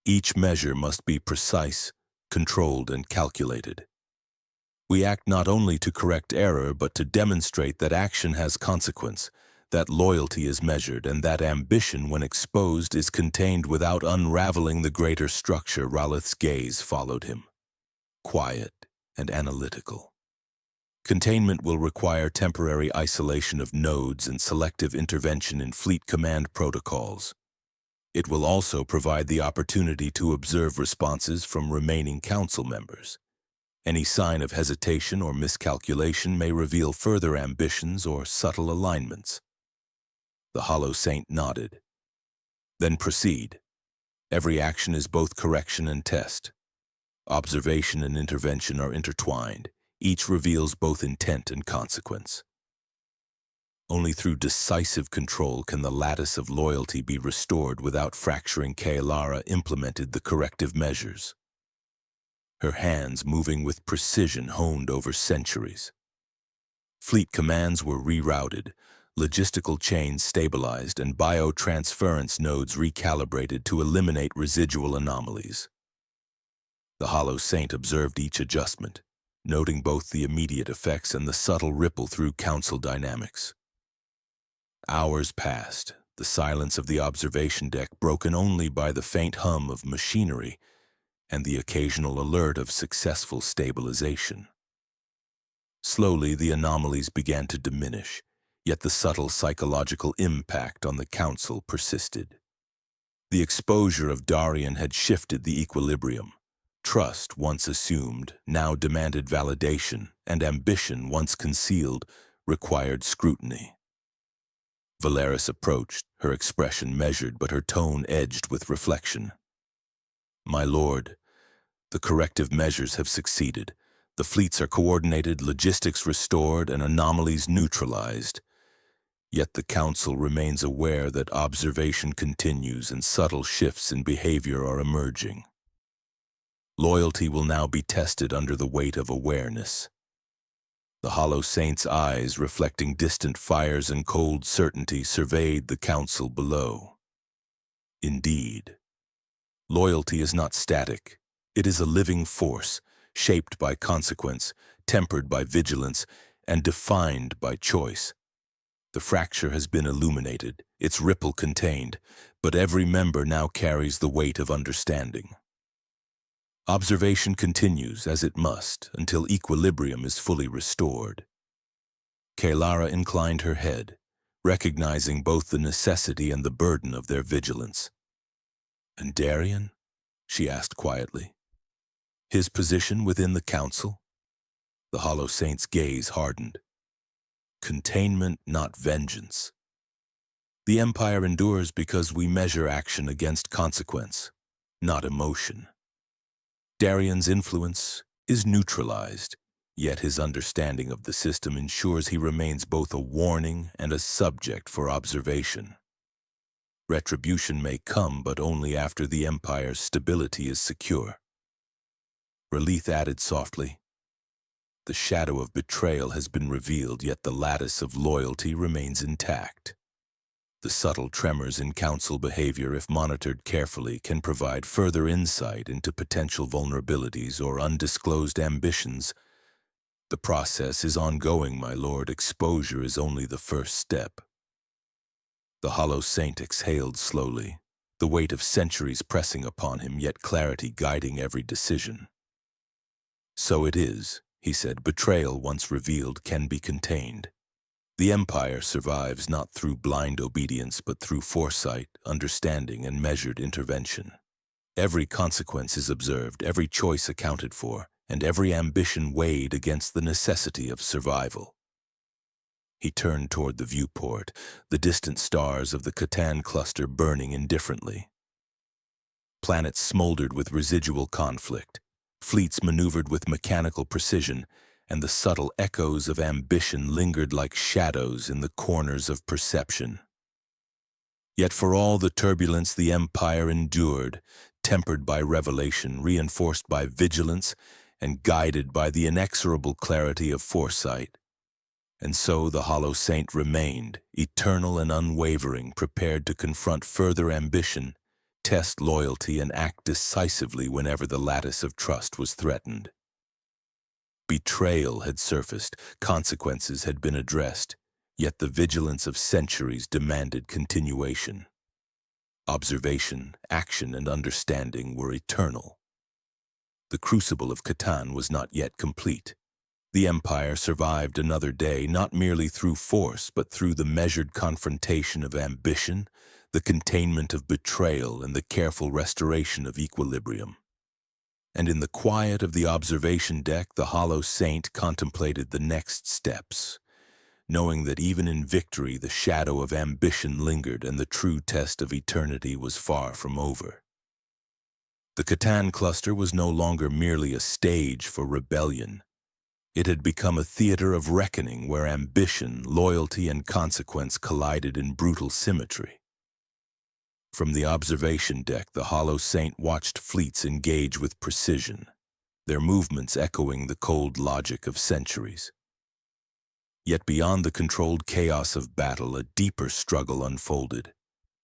Each measure must be precise, controlled, and calculated. We act not only to correct error, but to demonstrate that action has consequence, that loyalty is measured, and that ambition, when exposed, is contained without unraveling the greater structure. Ralith's gaze followed him, quiet and analytical. Containment will require temporary isolation of nodes and selective intervention in fleet command protocols. It will also provide the opportunity to observe responses from remaining council members. Any sign of hesitation or miscalculation may reveal further ambitions or subtle alignments. The Hollow Saint nodded. Then proceed. Every action is both correction and test. Observation and intervention are intertwined. Each reveals both intent and consequence. Only through decisive control can the lattice of loyalty be restored without fracturing. Kaelara implemented the corrective measures, her hands moving with precision honed over centuries. Fleet commands were rerouted, logistical chains stabilized, and biotransference nodes recalibrated to eliminate residual anomalies. The Hollow Saint observed each adjustment, noting both the immediate effects and the subtle ripple through council dynamics. Hours passed, the silence of the observation deck broken only by the faint hum of machinery and the occasional alert of successful stabilization. Slowly, the anomalies began to diminish, yet the subtle psychological impact on the council persisted. The exposure of Darian had shifted the equilibrium. Trust, once assumed, now demanded validation, and ambition, once concealed, required scrutiny. Valeris approached, her expression measured but her tone edged with reflection. My lord, the corrective measures have succeeded. The fleets are coordinated, logistics restored, and anomalies neutralized. Yet the Council remains aware that observation continues and subtle shifts in behavior are emerging. Loyalty will now be tested under the weight of awareness. The Hollow Saint's eyes, reflecting distant fires and cold certainty, surveyed the council below. Indeed, loyalty is not static. It is a living force, shaped by consequence, tempered by vigilance, and defined by choice. The fracture has been illuminated, its ripple contained, but every member now carries the weight of understanding. Observation continues, as it must, until equilibrium is fully restored. Kaelara inclined her head, recognizing both the necessity and the burden of their vigilance. And Darian? She asked quietly. His position within the council? The Hollow Saint's gaze hardened. Containment, not vengeance. The Empire endures because we measure action against consequence, not emotion. Darian's influence is neutralized, Yet his understanding of the system ensures he remains both a warning and a subject for observation. Retribution may come, but only after the Empire's stability is secure. Relith added softly, "The shadow of betrayal has been revealed, yet the lattice of loyalty remains intact. The subtle tremors in council behavior, if monitored carefully, can provide further insight into potential vulnerabilities or undisclosed ambitions. The process is ongoing, my lord. Exposure is only the first step." The Hollow Saint exhaled slowly, the weight of centuries pressing upon him, yet clarity guiding every decision. "So it is," he said. "Betrayal, once revealed, can be contained. The Empire survives not through blind obedience, but through foresight, understanding, and measured intervention. Every consequence is observed, every choice accounted for, and every ambition weighed against the necessity of survival." He turned toward the viewport, the distant stars of the Catan cluster burning indifferently. Planets smoldered with residual conflict, fleets maneuvered with mechanical precision, and the subtle echoes of ambition lingered like shadows in the corners of perception. Yet for all the turbulence the Empire endured, tempered by revelation, reinforced by vigilance, and guided by the inexorable clarity of foresight. And so the Hollow Saint remained, eternal and unwavering, prepared to confront further ambition, test loyalty, and act decisively whenever the lattice of trust was threatened. Betrayal had surfaced, consequences had been addressed, yet the vigilance of centuries demanded continuation. Observation, action, and understanding were eternal. The crucible of Catan was not yet complete. The Empire survived another day, not merely through force, but through the measured confrontation of ambition, the containment of betrayal, and the careful restoration of equilibrium. And in the quiet of the observation deck, the Hollow Saint contemplated the next steps, knowing that even in victory the shadow of ambition lingered and the true test of eternity was far from over. The Catan cluster was no longer merely a stage for rebellion. It had become a theater of reckoning where ambition, loyalty, and consequence collided in brutal symmetry. From the observation deck, the Hollow Saint watched fleets engage with precision, their movements echoing the cold logic of centuries. Yet beyond the controlled chaos of battle, a deeper struggle unfolded,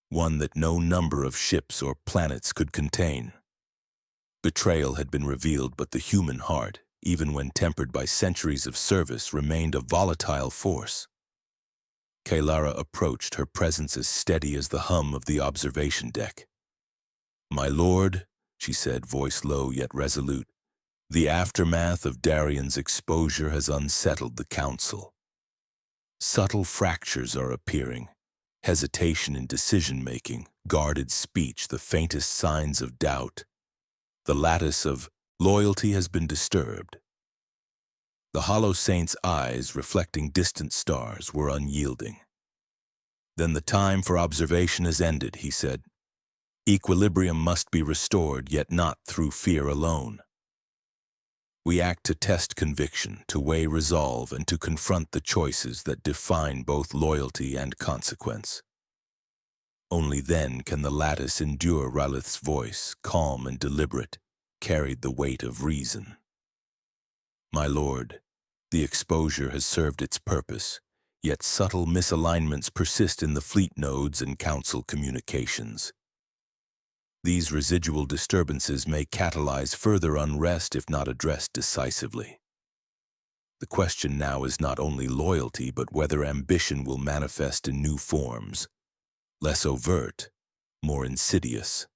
one that no number of ships or planets could contain. Betrayal had been revealed, but the human heart, even when tempered by centuries of service, remained a volatile force. Kaylara approached, her presence as steady as the hum of the observation deck. "My lord," she said, voice low yet resolute, "the aftermath of Darian's exposure has unsettled the council. Subtle fractures are appearing, hesitation in decision-making, guarded speech, the faintest signs of doubt. The lattice of loyalty has been disturbed." The Hollow Saint's eyes, reflecting distant stars, were unyielding. "Then the time for observation has ended," he said. "Equilibrium must be restored, yet not through fear alone. We act to test conviction, to weigh resolve, and to confront the choices that define both loyalty and consequence. Only then can the lattice endure." Ralith's voice, calm and deliberate, carried the weight of reason. "My lord, the exposure has served its purpose, yet subtle misalignments persist in the fleet nodes and council communications. These residual disturbances may catalyze further unrest if not addressed decisively. The question now is not only loyalty, but whether ambition will manifest in new forms, less overt, more insidious."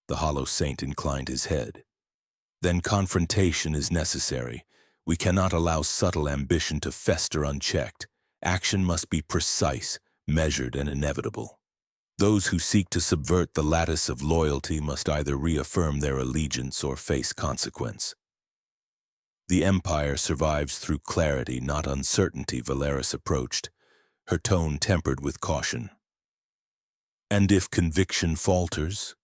The Hollow Saint inclined his head. "Then confrontation is necessary. We cannot allow subtle ambition to fester unchecked. Action must be precise, measured, and inevitable. Those who seek to subvert the lattice of loyalty must either reaffirm their allegiance or face consequence. The Empire survives through clarity, not uncertainty," Valeris approached, her tone tempered with caution. "And if conviction falters?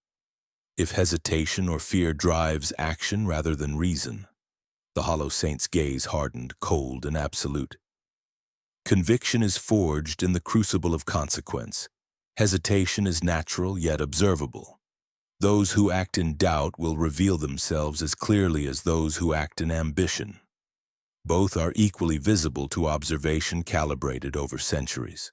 If hesitation or fear drives action rather than reason?" The Hollow Saint's gaze hardened, cold and absolute. Conviction is forged in the crucible of consequence. Hesitation is natural yet observable. Those who act in doubt will reveal themselves as clearly as those who act in ambition. Both are equally visible to observation calibrated over centuries.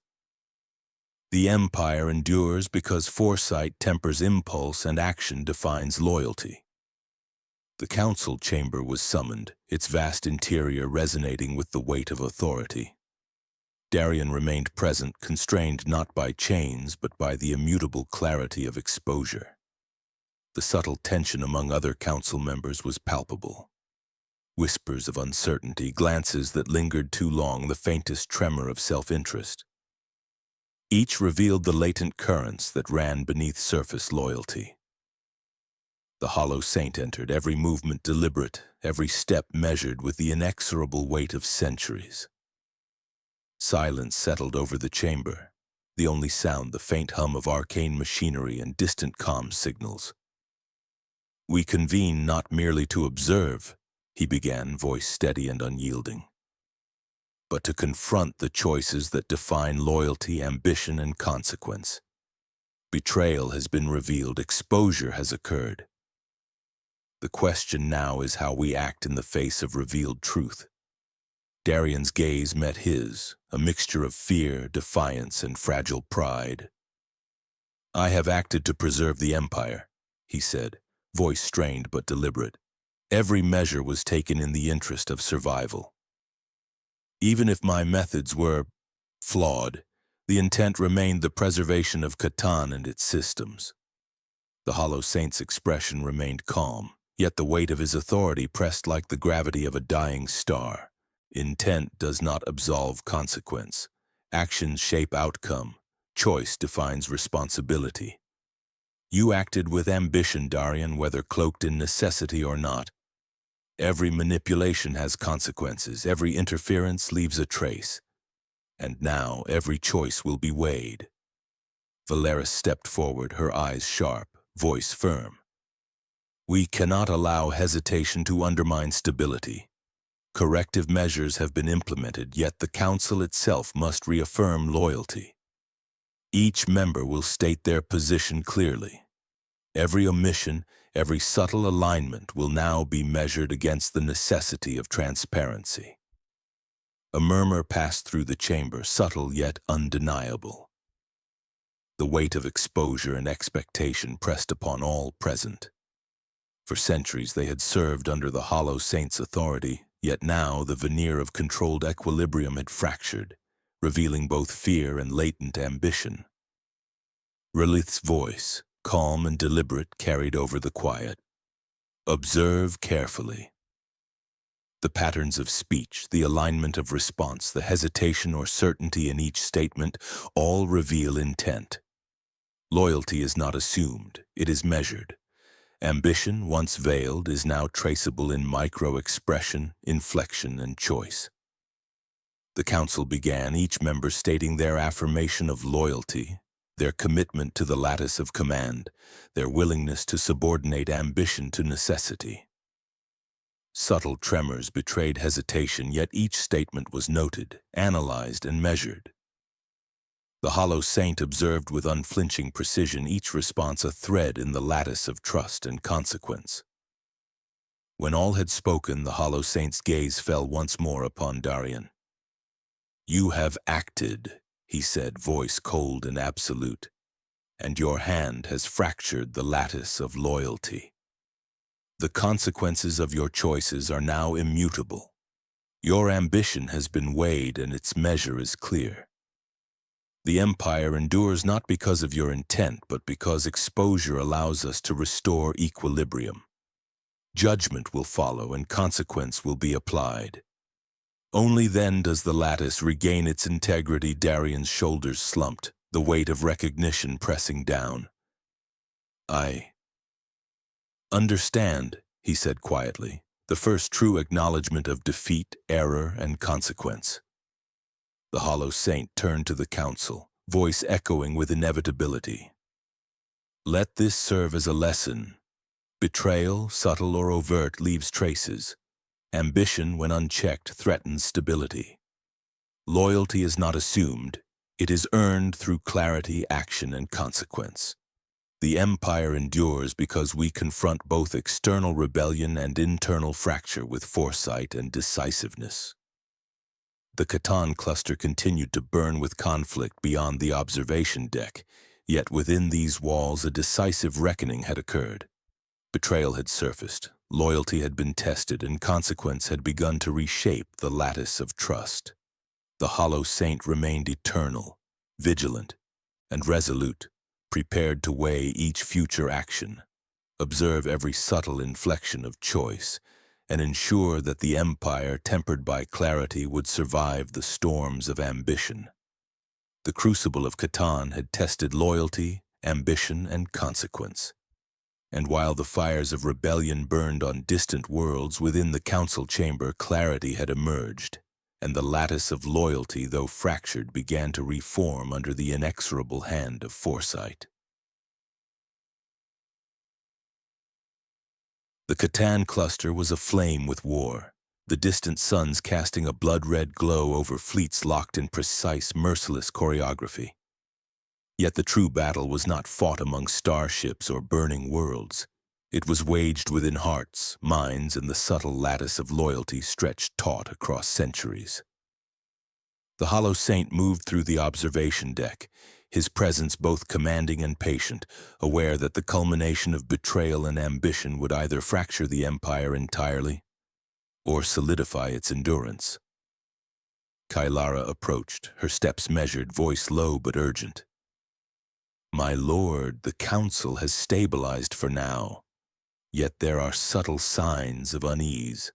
The Empire endures because foresight tempers impulse and action defines loyalty. The council chamber was summoned, its vast interior resonating with the weight of authority. Darian remained present, constrained not by chains but by the immutable clarity of exposure. The subtle tension among other council members was palpable. Whispers of uncertainty, glances that lingered too long, the faintest tremor of self-interest. Each revealed the latent currents that ran beneath surface loyalty. The Hollow Saint entered, every movement deliberate, every step measured with the inexorable weight of centuries. Silence settled over the chamber, the only sound the faint hum of arcane machinery and distant comm signals. "We convene not merely to observe," he began, voice steady and unyielding, "but to confront the choices that define loyalty, ambition, and consequence. Betrayal has been revealed, exposure has occurred. The question now is how we act in the face of revealed truth." Darian's gaze met his, a mixture of fear, defiance, and fragile pride. "I have acted to preserve the Empire," he said, voice strained but deliberate. "Every measure was taken in the interest of survival. Even if my methods were flawed, the intent remained the preservation of Catan and its systems." The Hollow Saint's expression remained calm, yet the weight of his authority pressed like the gravity of a dying star. Intent does not absolve consequence. Actions shape outcome. Choice defines responsibility. You acted with ambition, Darian, whether cloaked in necessity or not. Every manipulation has consequences. Every interference leaves a trace. And now every choice will be weighed. Valeris stepped forward, her eyes sharp, voice firm. "We cannot allow hesitation to undermine stability. Corrective measures have been implemented, yet the Council itself must reaffirm loyalty. Each member will state their position clearly. Every omission, every subtle alignment will now be measured against the necessity of transparency." A murmur passed through the chamber, subtle yet undeniable. The weight of exposure and expectation pressed upon all present. For centuries they had served under the Hollow Saint's authority, yet now the veneer of controlled equilibrium had fractured, revealing both fear and latent ambition. Relith's voice, calm and deliberate, carried over the quiet. "Observe carefully. The patterns of speech, the alignment of response, the hesitation or certainty in each statement, all reveal intent. Loyalty is not assumed, it is measured. Ambition, once veiled, is now traceable in micro-expression, inflection, and choice." The council began, each member stating their affirmation of loyalty, their commitment to the lattice of command, their willingness to subordinate ambition to necessity. Subtle tremors betrayed hesitation, yet each statement was noted, analyzed, and measured. The Hollow Saint observed with unflinching precision, each response a thread in the lattice of trust and consequence. When all had spoken, the Hollow Saint's gaze fell once more upon Darian. "You have acted," he said, voice cold and absolute, "and your hand has fractured the lattice of loyalty. The consequences of your choices are now immutable. Your ambition has been weighed and its measure is clear. The Empire endures not because of your intent, but because exposure allows us to restore equilibrium. Judgment will follow and consequence will be applied. Only then does the lattice regain its integrity." Darian's shoulders slumped, the weight of recognition pressing down. "I understand," he said quietly, the first true acknowledgement of defeat, error, and consequence. The Hollow Saint turned to the council, voice echoing with inevitability. "Let this serve as a lesson. Betrayal, subtle or overt, leaves traces. Ambition, when unchecked, threatens stability. Loyalty is not assumed, it is earned through clarity, action, and consequence. The Empire endures because we confront both external rebellion and internal fracture with foresight and decisiveness. The Catan cluster continued to burn with conflict beyond the observation deck, yet within these walls a decisive reckoning had occurred. Betrayal had surfaced, loyalty had been tested, and consequence had begun to reshape the lattice of trust. The Hollow Saint remained eternal, vigilant, and resolute, prepared to weigh each future action, observe every subtle inflection of choice, and ensure that the Empire, tempered by clarity, would survive the storms of ambition. The crucible of Catan had tested loyalty, ambition, and consequence. And while the fires of rebellion burned on distant worlds, within the council chamber clarity had emerged, and the lattice of loyalty, though fractured, began to reform under the inexorable hand of foresight. The Catan cluster was aflame with war, the distant suns casting a blood-red glow over fleets locked in precise, merciless choreography. Yet the true battle was not fought among starships or burning worlds. It was waged within hearts, minds, and the subtle lattice of loyalty stretched taut across centuries. The Hollow Saint moved through the observation deck, his presence both commanding and patient, aware that the culmination of betrayal and ambition would either fracture the Empire entirely or solidify its endurance. Kylara approached, her steps measured, voice low but urgent. "My lord, the council has stabilized for now, yet there are subtle signs of unease.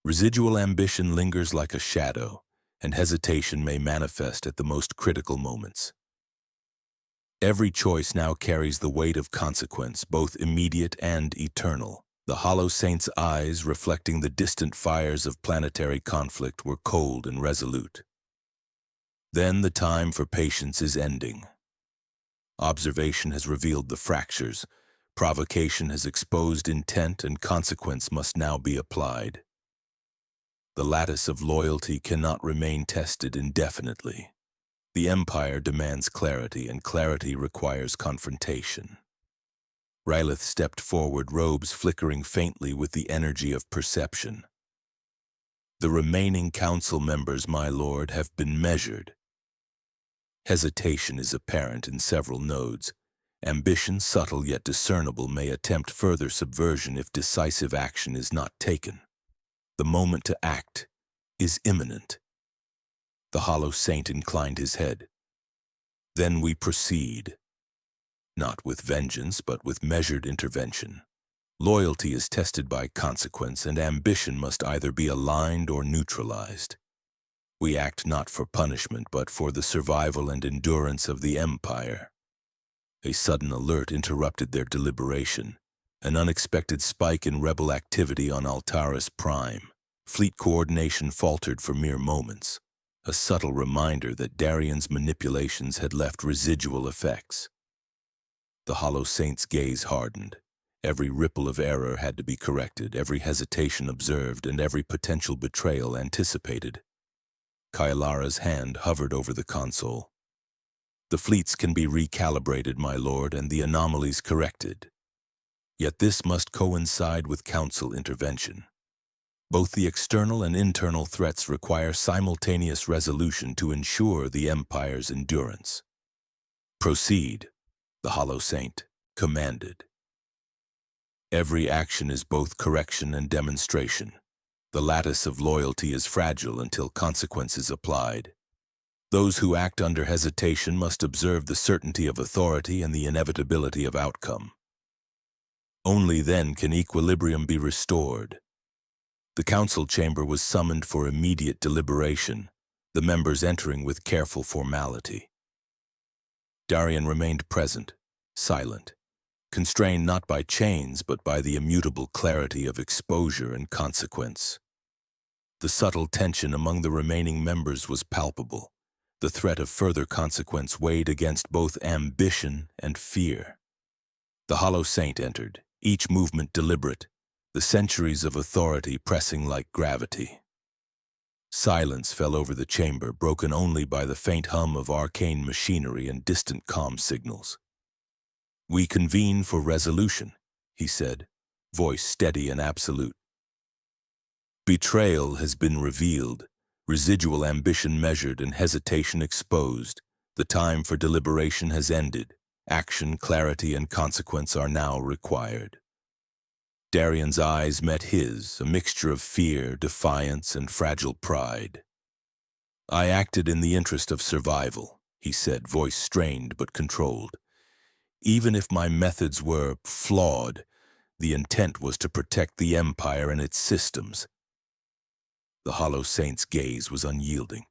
Residual ambition lingers like a shadow, and hesitation may manifest at the most critical moments. Every choice now carries the weight of consequence, both immediate and eternal." The Hollow Saint's eyes, reflecting the distant fires of planetary conflict, were cold and resolute. "Then the time for patience is ending. Observation has revealed the fractures, provocation has exposed intent, and consequence must now be applied. The lattice of loyalty cannot remain tested indefinitely. The Empire demands clarity, and clarity requires confrontation." Rylith stepped forward, robes flickering faintly with the energy of perception. "The remaining council members, my lord, have been measured. Hesitation is apparent in several nodes. Ambition, subtle yet discernible, may attempt further subversion if decisive action is not taken. The moment to act is imminent." The Hollow Saint inclined his head. "Then we proceed. Not with vengeance, but with measured intervention. Loyalty is tested by consequence, and ambition must either be aligned or neutralized. We act not for punishment, but for the survival and endurance of the Empire." A sudden alert interrupted their deliberation. An unexpected spike in rebel activity on Altaris Prime. Fleet coordination faltered for mere moments, a subtle reminder that Darian's manipulations had left residual effects. The Hollow Saint's gaze hardened. Every ripple of error had to be corrected, every hesitation observed, and every potential betrayal anticipated. Kylara's hand hovered over the console. "The fleets can be recalibrated, my lord, and the anomalies corrected. Yet this must coincide with council intervention. Both the external and internal threats require simultaneous resolution to ensure the Empire's endurance." "Proceed," the Hollow Saint commanded. "Every action is both correction and demonstration. The lattice of loyalty is fragile until consequence is applied. Those who act under hesitation must observe the certainty of authority and the inevitability of outcome. Only then can equilibrium be restored." The council chamber was summoned for immediate deliberation, the members entering with careful formality. Darian remained present, silent, constrained not by chains but by the immutable clarity of exposure and consequence. The subtle tension among the remaining members was palpable. The threat of further consequence weighed against both ambition and fear. The Hollow Saint entered, each movement deliberate, the centuries of authority pressing like gravity. Silence fell over the chamber, broken only by the faint hum of arcane machinery and distant comm signals. "We convene for resolution," he said, voice steady and absolute. "Betrayal has been revealed, residual ambition measured and hesitation exposed. The time for deliberation has ended. Action, clarity, and consequence are now required." Darian's eyes met his, a mixture of fear, defiance, and fragile pride. "I acted in the interest of survival," he said, voice strained but controlled. "Even if my methods were flawed, the intent was to protect the Empire and its systems." The Hollow Saint's gaze was unyielding.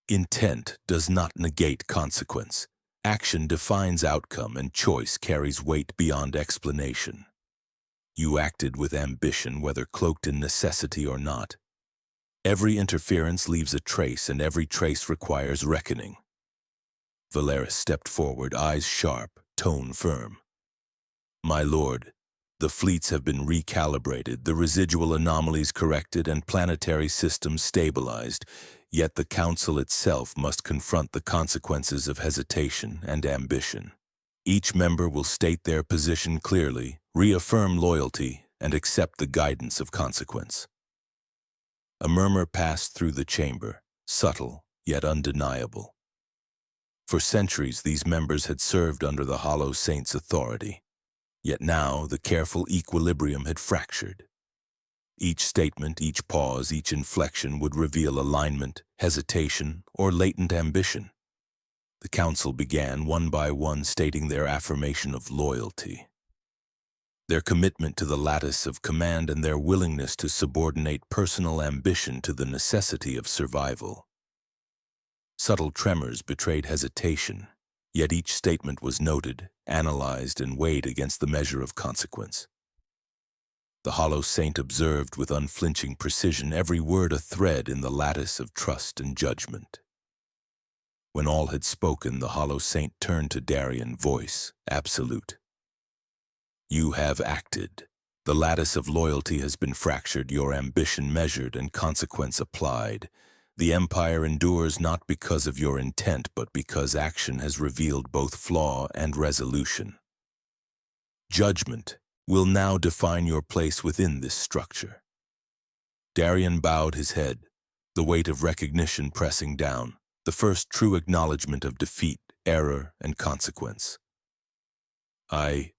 "Intent does not negate consequence. Action defines outcome, and choice carries weight beyond explanation. You acted with ambition, whether cloaked in necessity or not. Every interference leaves a trace, and every trace requires reckoning." Valeris stepped forward, eyes sharp, tone firm. "My lord, the fleets have been recalibrated, the residual anomalies corrected, and planetary systems stabilized, yet the Council itself must confront the consequences of hesitation and ambition. Each member will state their position clearly, reaffirm loyalty, and accept the guidance of consequence." A murmur passed through the chamber, subtle yet undeniable. For centuries these members had served under the Hollow Saint's authority, yet now the careful equilibrium had fractured. Each statement, each pause, each inflection would reveal alignment, hesitation, or latent ambition. The council began, one by one, stating their affirmation of loyalty, their commitment to the lattice of command, and their willingness to subordinate personal ambition to the necessity of survival. Subtle tremors betrayed hesitation, yet each statement was noted, analyzed, and weighed against the measure of consequence. The Hollow Saint observed with unflinching precision, every word a thread in the lattice of trust and judgment. When all had spoken, the Hollow Saint turned to Darian, voice absolute. "You have acted. The lattice of loyalty has been fractured, your ambition measured, and consequence applied. The Empire endures not because of your intent, but because action has revealed both flaw and resolution. Judgment will now define your place within this structure." Darian bowed his head, the weight of recognition pressing down, the first true acknowledgement of defeat, error, and consequence. "I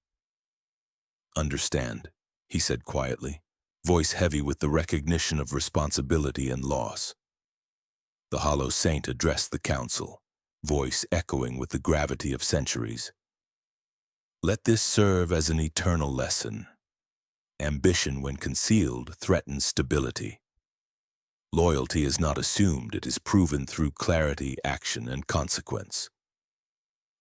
understand," he said quietly, voice heavy with the recognition of responsibility and loss. The Hollow Saint addressed the council, voice echoing with the gravity of centuries. "Let this serve as an eternal lesson. Ambition, when concealed, threatens stability. Loyalty is not assumed, it is proven through clarity, action, and consequence.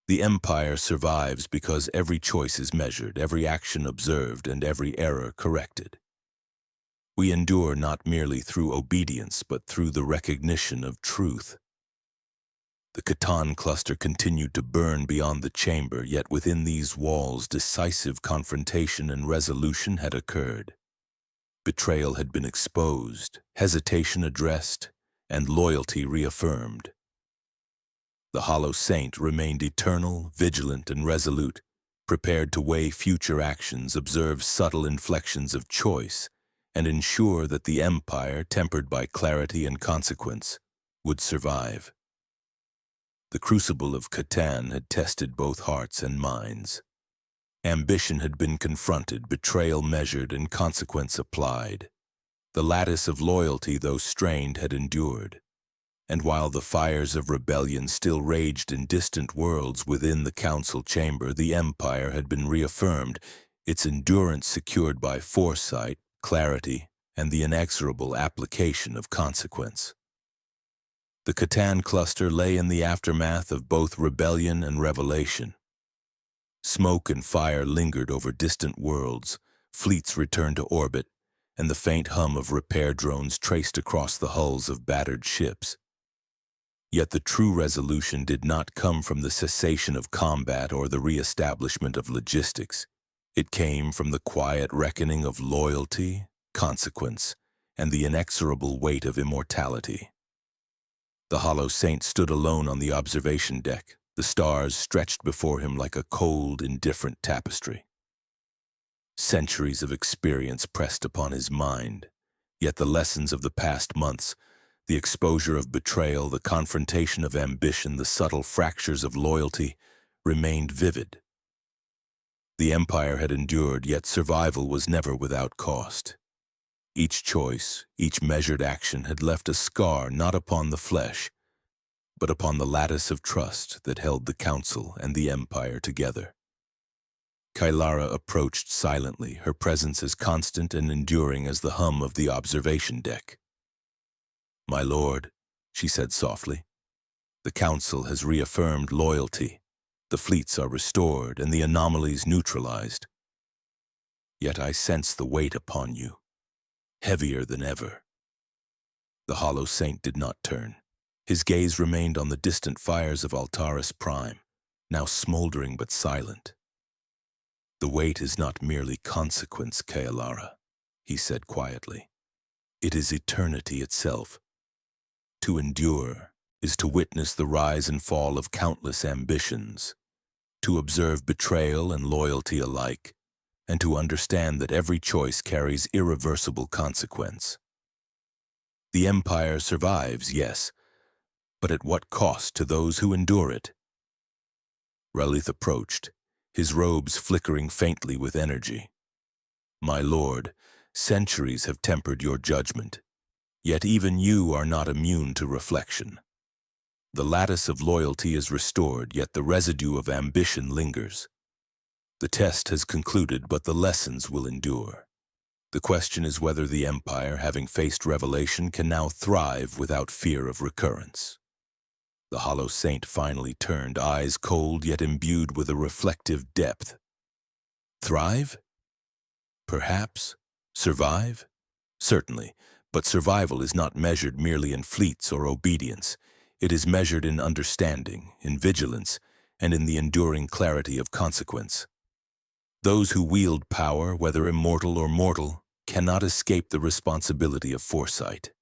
The Empire survives because every choice is measured, every action observed, and every error corrected. We endure not merely through obedience, but through the recognition of truth." The Catan cluster continued to burn beyond the chamber, yet within these walls decisive confrontation and resolution had occurred. Betrayal had been exposed, hesitation addressed, and loyalty reaffirmed. The Hollow Saint remained eternal, vigilant, and resolute, prepared to weigh future actions, observe subtle inflections of choice, and ensure that the Empire, tempered by clarity and consequence, would survive. The crucible of Catan had tested both hearts and minds. Ambition had been confronted, betrayal measured, and consequence applied. The lattice of loyalty, though strained, had endured. And while the fires of rebellion still raged in distant worlds within the council chamber, the Empire had been reaffirmed, its endurance secured by foresight, clarity, and the inexorable application of consequence. The Catan cluster lay in the aftermath of both rebellion and revelation. Smoke and fire lingered over distant worlds, fleets returned to orbit, and the faint hum of repair drones traced across the hulls of battered ships. Yet the true resolution did not come from the cessation of combat or the re-establishment of logistics. It came from the quiet reckoning of loyalty, consequence, and the inexorable weight of immortality. The Hollow Saint stood alone on the observation deck, the stars stretched before him like a cold, indifferent tapestry. Centuries of experience pressed upon his mind, yet the lessons of the past months, the exposure of betrayal, the confrontation of ambition, the subtle fractures of loyalty, remained vivid. The Empire had endured, yet survival was never without cost. Each choice, each measured action had left a scar not upon the flesh, but upon the lattice of trust that held the Council and the Empire together. Kailara approached silently, her presence as constant and enduring as the hum of the observation deck. "My lord," she said softly, "the Council has reaffirmed loyalty. The fleets are restored and the anomalies neutralized. Yet I sense the weight upon you, heavier than ever." The Hollow Saint did not turn. His gaze remained on the distant fires of Altaris Prime, now smoldering but silent. "The weight is not merely consequence, Kailara," he said quietly. "It is eternity itself. To endure is to witness the rise and fall of countless ambitions, to observe betrayal and loyalty alike, and to understand that every choice carries irreversible consequence. The Empire survives, yes, but at what cost to those who endure it?" Ralith approached, his robes flickering faintly with energy. "My lord, centuries have tempered your judgment, yet even you are not immune to reflection. The lattice of loyalty is restored, yet the residue of ambition lingers. The test has concluded, but the lessons will endure. The question is whether the Empire, having faced revelation, can now thrive without fear of recurrence." The Hollow Saint finally turned, eyes cold yet imbued with a reflective depth. "Thrive? Perhaps. Survive? Certainly, but survival is not measured merely in fleets or obedience. It is measured in understanding, in vigilance, and in the enduring clarity of consequence. Those who wield power, whether immortal or mortal, cannot escape the responsibility of foresight.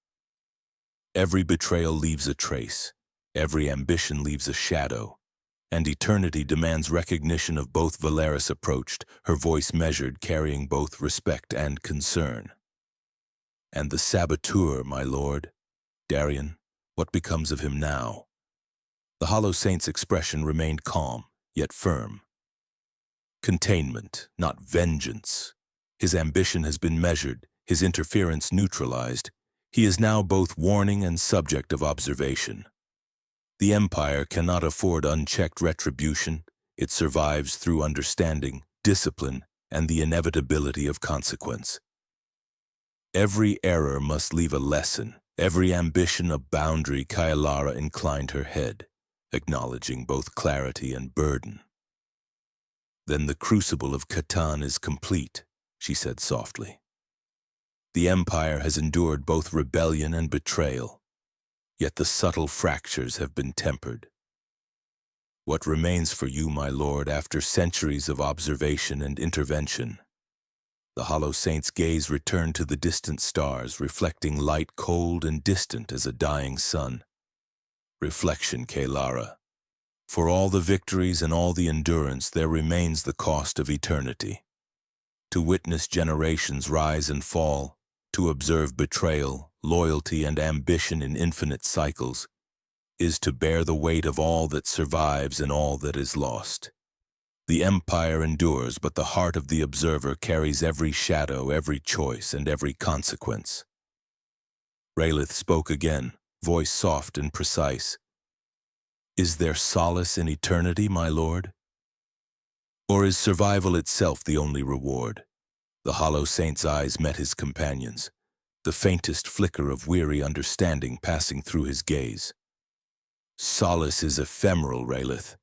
Every betrayal leaves a trace, every ambition leaves a shadow, and eternity demands recognition of both." Valeris approached, her voice measured, carrying both respect and concern. "And the saboteur, my lord? Darian, what becomes of him now?" The Hollow Saint's expression remained calm, yet firm. "Containment, not vengeance. His ambition has been measured, his interference neutralized. He is now both warning and subject of observation. The Empire cannot afford unchecked retribution. It survives through understanding, discipline, and the inevitability of consequence. Every error must leave a lesson, every ambition a boundary." Kailara inclined her head, acknowledging both clarity and burden. "Then the crucible of Catan is complete," she said softly. "The Empire has endured both rebellion and betrayal, yet the subtle fractures have been tempered. What remains for you, my lord, after centuries of observation and intervention?" The Hollow Saint's gaze returned to the distant stars, reflecting light cold and distant as a dying sun. "Reflection, Kailara. For all the victories and all the endurance, there remains the cost of eternity. To witness generations rise and fall, to observe betrayal, loyalty, and ambition in infinite cycles, is to bear the weight of all that survives and all that is lost. The Empire endures, but the heart of the observer carries every shadow, every choice, and every consequence." Ralith spoke again, voice soft and precise. "Is there solace in eternity, my lord? Or is survival itself the only reward?" The Hollow Saint's eyes met his companion's, the faintest flicker of weary understanding passing through his gaze. "Solace is ephemeral, Ralith.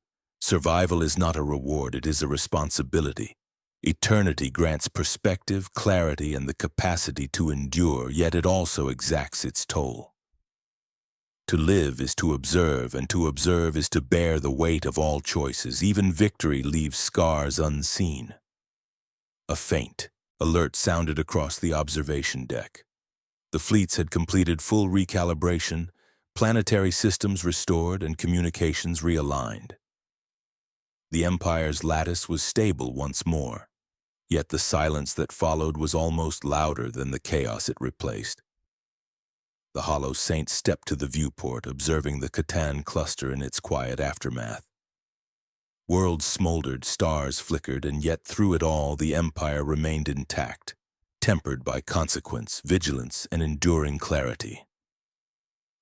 Survival is not a reward, it is a responsibility. Eternity grants perspective, clarity, and the capacity to endure, yet it also exacts its toll. To live is to observe, and to observe is to bear the weight of all choices. Even victory leaves scars unseen. A faint alert sounded across the observation deck. The fleets had completed full recalibration, planetary systems restored, and communications realigned. The Empire's lattice was stable once more, yet the silence that followed was almost louder than the chaos it replaced. The Hollow Saint stepped to the viewport, observing the Catan cluster in its quiet aftermath. Worlds smoldered, stars flickered, and yet through it all the Empire remained intact, tempered by consequence, vigilance, and enduring clarity.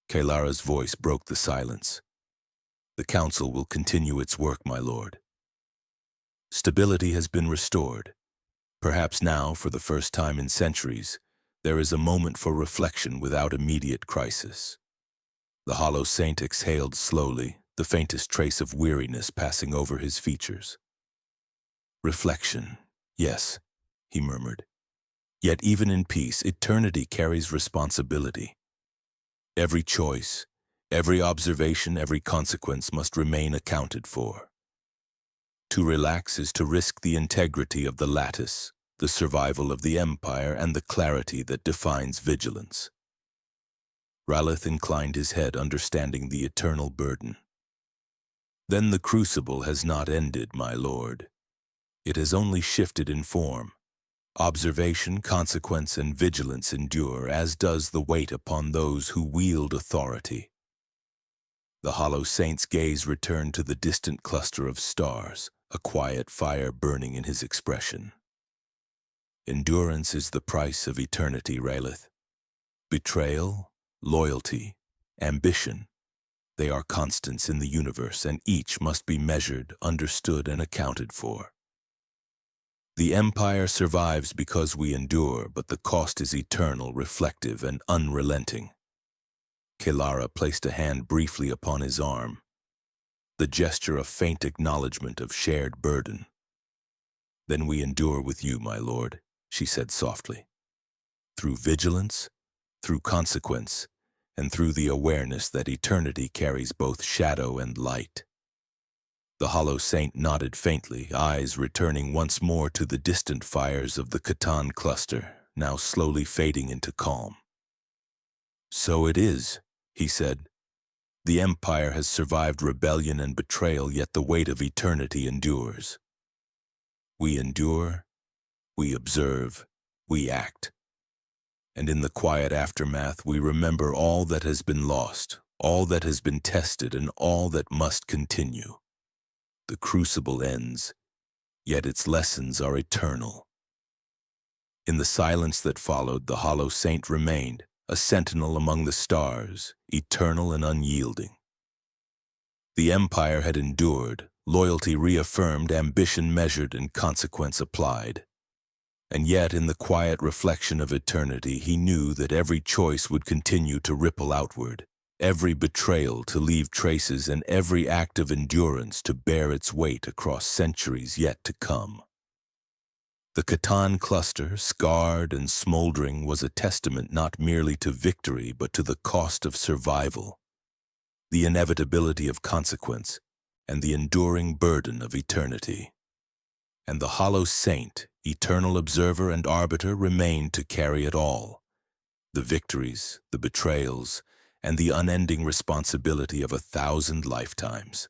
Kalara's voice broke the silence. The Council will continue its work, my lord. Stability has been restored. Perhaps now, for the first time in centuries, there is a moment for reflection without immediate crisis. The Hollow Saint exhaled slowly, the faintest trace of weariness passing over his features. Reflection, yes, he murmured. Yet even in peace, eternity carries responsibility. Every choice, every observation, every consequence must remain accounted for. To relax is to risk the integrity of the lattice, the survival of the Empire, and the clarity that defines vigilance. Ralith inclined his head, understanding the eternal burden. Then the crucible has not ended, my lord. It has only shifted in form. Observation, consequence, and vigilance endure, as does the weight upon those who wield authority. The Hollow Saint's gaze returned to the distant cluster of stars, a quiet fire burning in his expression. Endurance is the price of eternity, Ralith. Betrayal, loyalty, ambition, they are constants in the universe, and each must be measured, understood, and accounted for. The Empire survives because we endure, but the cost is eternal, reflective, and unrelenting. Kalara placed a hand briefly upon his arm, the gesture of faint acknowledgement of shared burden. Then we endure with you, my lord, she said softly. Through vigilance, through consequence, and through the awareness that eternity carries both shadow and light. The Hollow Saint nodded faintly, eyes returning once more to the distant fires of the Catan cluster, now slowly fading into calm. So it is, he said. The Empire has survived rebellion and betrayal, yet the weight of eternity endures. We endure, we observe, we act. And in the quiet aftermath, we remember all that has been lost, all that has been tested, and all that must continue. The crucible ends, yet its lessons are eternal. In the silence that followed, the Hollow Saint remained, a sentinel among the stars, eternal and unyielding. The Empire had endured, loyalty reaffirmed, ambition measured, and consequence applied. And yet, in the quiet reflection of eternity, he knew that every choice would continue to ripple outward, every betrayal to leave traces, and every act of endurance to bear its weight across centuries yet to come. The Catan cluster, scarred and smoldering, was a testament not merely to victory but to the cost of survival, the inevitability of consequence, and the enduring burden of eternity. And the Hollow Saint, eternal observer and arbiter, remained to carry it all, the victories, the betrayals, and the unending responsibility of 1,000 lifetimes.